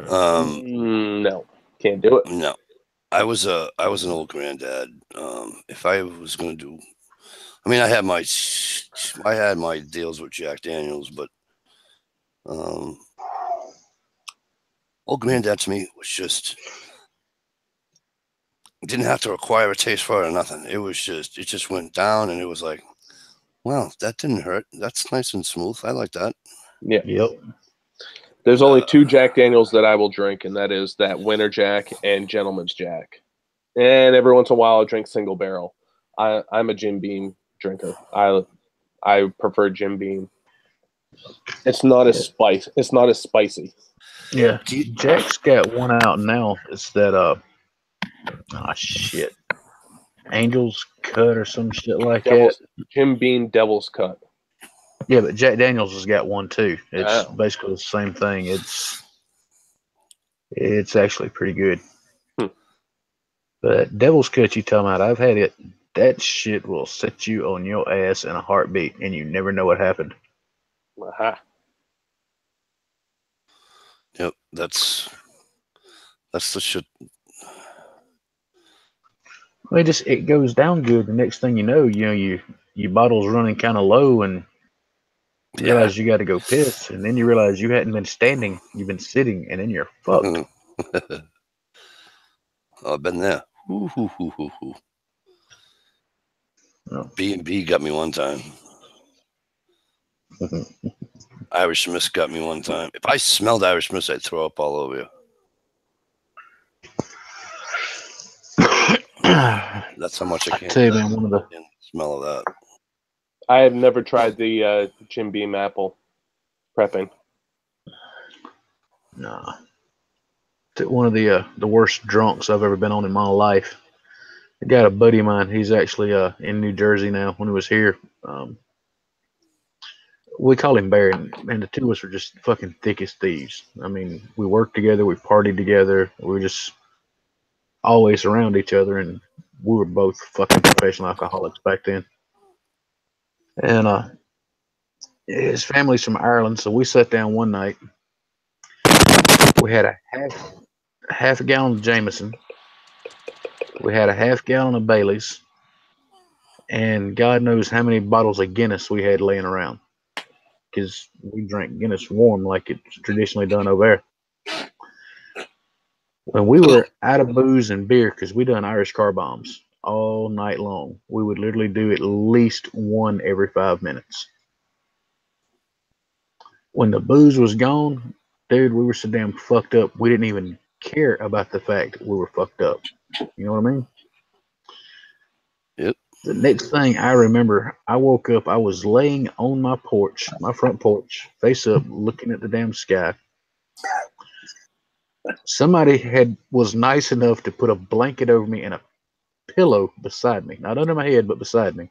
D: No, can't do it.
A: No, I was an old granddad. If I was going to do I mean, I had my deals with Jack Daniels, but old granddad to me was just didn't have to acquire a taste for it or nothing. It just went down, and it was like, wow, that didn't hurt. That's nice and smooth. I like that.
D: Yeah.
B: Yep.
D: There's only 2 Jack Daniels that I will drink, and that is that Winter Jack and Gentleman's Jack. And every once in a while, I'll drink Single Barrel. I'm a Jim Beam drinker. I prefer Jim Beam. It's not as spicy.
B: Yeah. Jack's got one out now. It's that shit. Angel's Cut or some shit like that.
D: Jim Beam Devil's Cut.
B: Yeah, but Jack Daniels has got one too. It's
D: Oh.
B: basically the same thing. It's actually pretty good. But Devil's Cut you talking about, I've had it. That shit will set you on your ass in a heartbeat, and you never know what happened.
D: Uh-huh.
A: Yep, that's the shit.
B: Well, it goes down good. The next thing you know, your bottle's running kind of low, and you realize you got to go piss, and then you realize you hadn't been standing, you've been sitting, and then you're fucked.
A: I've been there. B&B got me one time. Irish Mist got me one time. If I smelled Irish Mist, I'd throw up all over you. That's how much I can't
B: tell you, man, one of the
A: smell of that.
D: I have never tried the Jim Beam apple prepping.
B: Nah. One of the worst drunks I've ever been on in my life. I got a buddy of mine. He's actually in New Jersey now. When he was here, we call him Barry, and the two of us were just fucking thick as thieves. I mean, we worked together, we partied together, we were just always around each other, and we were both fucking professional alcoholics back then. And his family's from Ireland, so we sat down one night. We had a half a gallon of Jameson. We had a half gallon of Bailey's, and God knows how many bottles of Guinness we had laying around, because we drank Guinness warm like it's traditionally done over there. When we were out of booze and beer, because we done Irish car bombs all night long, we would literally do at least one every 5 minutes. When the booze was gone, dude, we were so damn fucked up, we didn't even care about the fact we were fucked up. You know what I mean?
A: Yep.
B: The next thing I remember, I woke up, I was laying on my porch, my front porch, face up, looking at the damn sky. Somebody was nice enough to put a blanket over me and a pillow beside me. Not under my head, but beside me.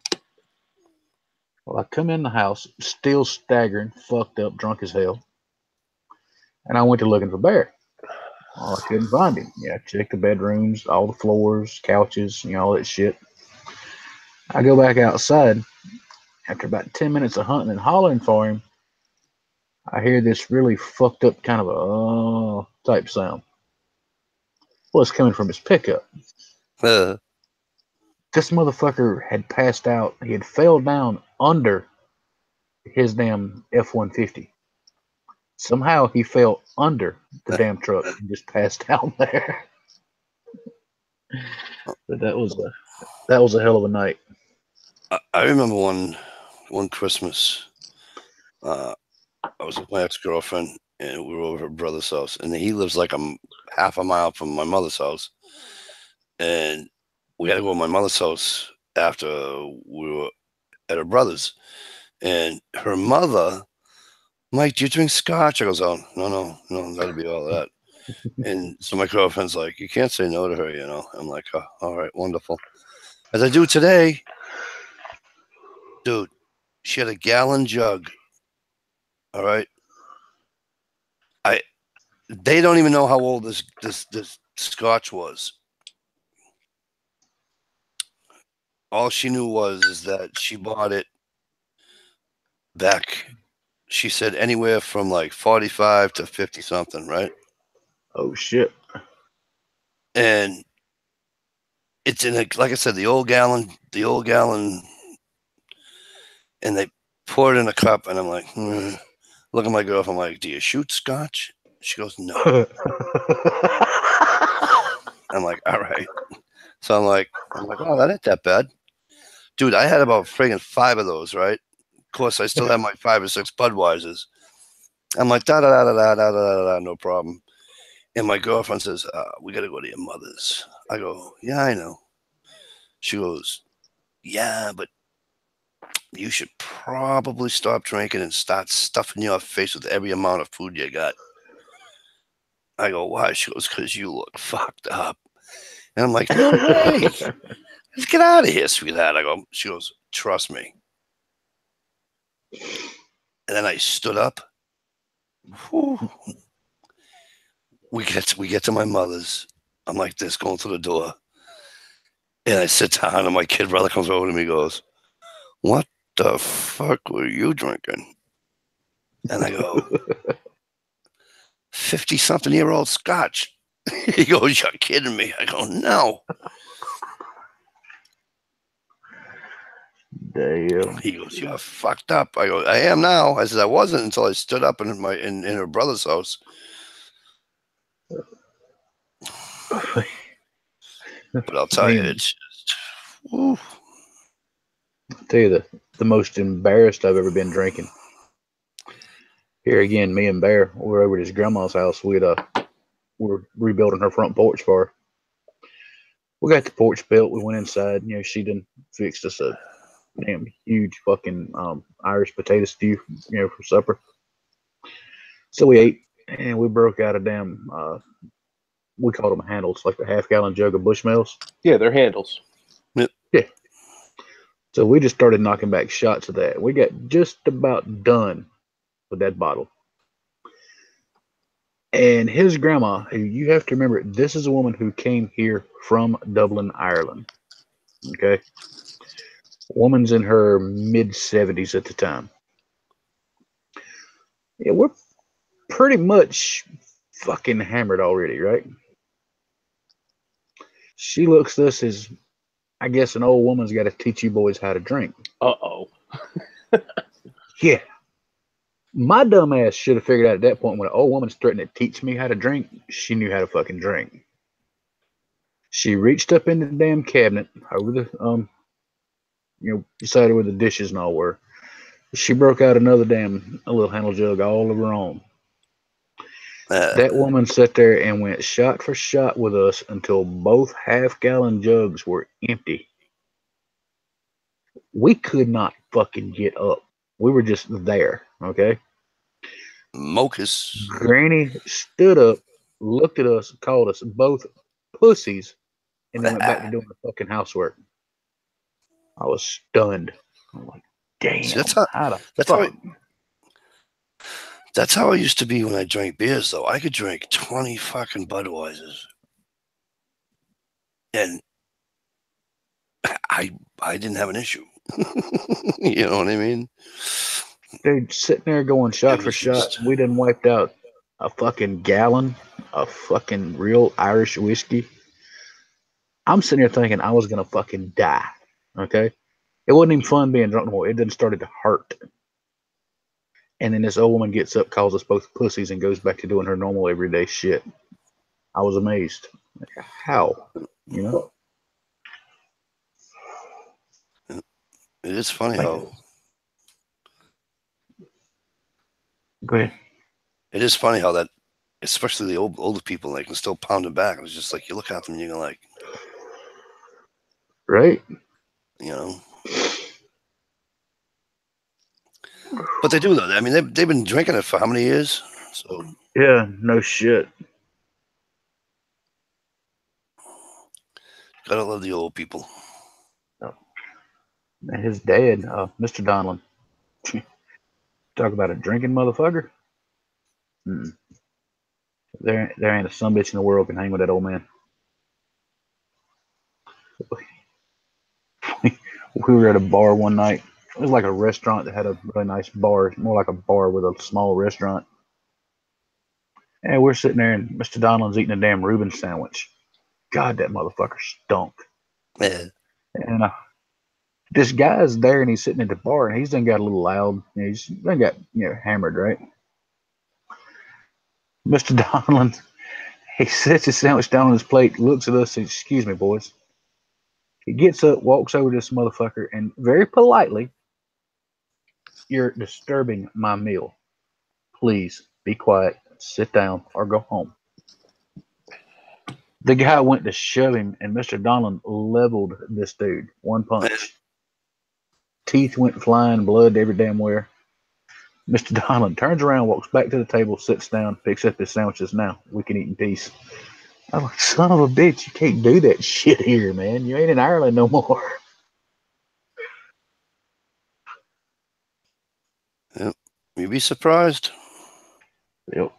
B: Well, I come in the house, still staggering, fucked up, drunk as hell. And I went to looking for Bear. Well, I couldn't find him. Yeah, I checked the bedrooms, all the floors, couches, all that shit. I go back outside. After about 10 minutes of hunting and hollering for him, I hear this really fucked up kind of a type sound. Well, it's coming from his pickup. This motherfucker had passed out. He had fell down under his damn F-150. Somehow he fell under the damn truck and just passed out there. But that was a hell of a night.
A: I remember one Christmas. I was with my ex-girlfriend, and we were over at her brother's house, and he lives like half a mile from my mother's house. And we had to go to my mother's house after we were at her brother's. And her mother, Mike, do you drink scotch? I goes, oh, no, that'll be all that. And so my girlfriend's like, you can't say no to her, I'm like, oh, all right, wonderful. As I do today, dude, she had a gallon jug. All right. They don't even know how old this scotch was. All she knew is that she bought it back, she said, anywhere from like 45 to 50 something, right?
B: Oh shit.
A: And it's in like I said, the old gallon and they pour it in a cup, and I'm like, look at my girlfriend. I'm like, do you shoot scotch? She goes, no. I'm like, all right. So I'm like, oh, that ain't that bad. Dude, I had about friggin' 5 of those, right? Of course, I still have my 5 or 6 Budweisers. I'm like, da-da-da-da-da-da-da-da, no problem. And my girlfriend says, we got to go to your mother's. I go, yeah, I know. She goes, yeah, but you should probably stop drinking and start stuffing your face with every amount of food you got. I go, why? She goes, because you look fucked up. And I'm like, no way. Let's get out of here, sweetheart. She goes, trust me. And then I stood up. Whew. We get to my mother's. I'm like this, going through the door. And I sit down, and my kid brother comes over to me and goes, what the fuck were you drinking? And I go, 50-something-year-old scotch. He goes, you're kidding me. I go, no.
B: Damn.
A: He goes, you're fucked up. I go, I am now. I said, I wasn't until I stood up in her brother's house. But I'll tell you, it's just, woo.
B: I'll tell you the most embarrassed I've ever been drinking. Here again, me and Bear, we were over at his grandma's house. We were rebuilding her front porch for her. We got the porch built. We went inside. You know, she done fixed us a damn huge fucking Irish potato stew, you know, for supper. So we ate, and we broke out a damn, we called them handles, like the half-gallon jug of Bushmills.
D: Yeah, they're handles.
A: Yep.
B: Yeah. So we just started knocking back shots of that. We got just about done with that bottle. And his grandma, who you have to remember, this is a woman who came here from Dublin, Ireland. Okay? Woman's in her mid-70s at the time. Yeah, we're pretty much fucking hammered already, right? She looks at us as, I guess an old woman's got to teach you boys how to drink.
D: Uh-oh.
B: Yeah. My dumb ass should have figured out at that point when an old woman's threatening to teach me how to drink, she knew how to fucking drink. She reached up into the damn cabinet over the, beside her where the dishes and all were. She broke out another a little handle jug all of her own. That woman sat there and went shot for shot with us until both half-gallon jugs were empty. We could not fucking get up. We were just there, okay?
A: Mocus.
B: Granny stood up, looked at us, called us both pussies, and then went back to doing the fucking housework. I was stunned. I'm like, damn.
A: See, that's how I used to be when I drank beers, though. I could drink 20 fucking Budweisers. And I didn't have an issue. You know what I mean?
B: Dude, sitting there going shot for shot. We done wiped out a fucking gallon of fucking real Irish whiskey. I'm sitting here thinking I was going to fucking die. Okay? It wasn't even fun being drunk no more. It then started to hurt. And then this old woman gets up, calls us both pussies, and goes back to doing her normal everyday shit. I was amazed. Like, how? You know?
A: It is funny how.
B: Go ahead.
A: It is funny how that, especially the older people, they can still pound them back. It was just like you look at them and you're like,
B: right?
A: You know. But they do though. I mean, they've been drinking it for how many years? So
B: yeah, no shit.
A: Gotta love the old people.
B: And his dad, Mr. Donlin, talk about a drinking motherfucker. There ain't a sumbitch in the world can hang with that old man. We were at a bar one night. It was like a restaurant that had a really nice bar, more like a bar with a small restaurant. And we're sitting there, and Mr. Donlin's eating a damn Reuben sandwich. God, that motherfucker stunk.
A: Yeah.
B: And This guy's there and he's sitting at the bar and he's done got a little loud. He's done got hammered, right? Mr. Donlin, he sets his sandwich down on his plate, looks at us, and says, "Excuse me, boys." He gets up, walks over to this motherfucker, and very politely, "You're disturbing my meal. Please be quiet, sit down, or go home." The guy went to shove him, and Mr. Donlin leveled this dude. One punch. Teeth went flying, blood every damn where. Mr. Donlin turns around, walks back to the table, sits down, picks up his sandwiches. "Now, we can eat in peace." I'm like, son of a bitch, you can't do that shit here, man. You ain't in Ireland no more.
A: Yep. You'd be surprised.
B: Yep.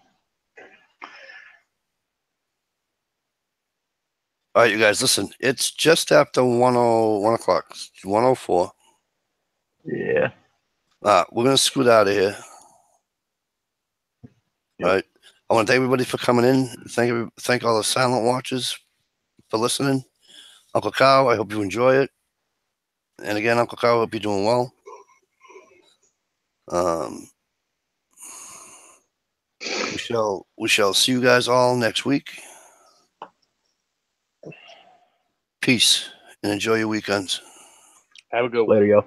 A: All right, you guys, listen. It's just after 1 o'clock. It's 1:04.
B: Yeah.
A: We're going to scoot out of here.
B: Yep.
A: All right. I want to thank everybody for coming in. Thank all the silent watchers for listening. Uncle Kyle, I hope you enjoy it. And again, Uncle Kyle, I hope you're doing well. We shall see you guys all next week. Peace and enjoy your weekends.
D: Have a good one.
B: Later, y'all.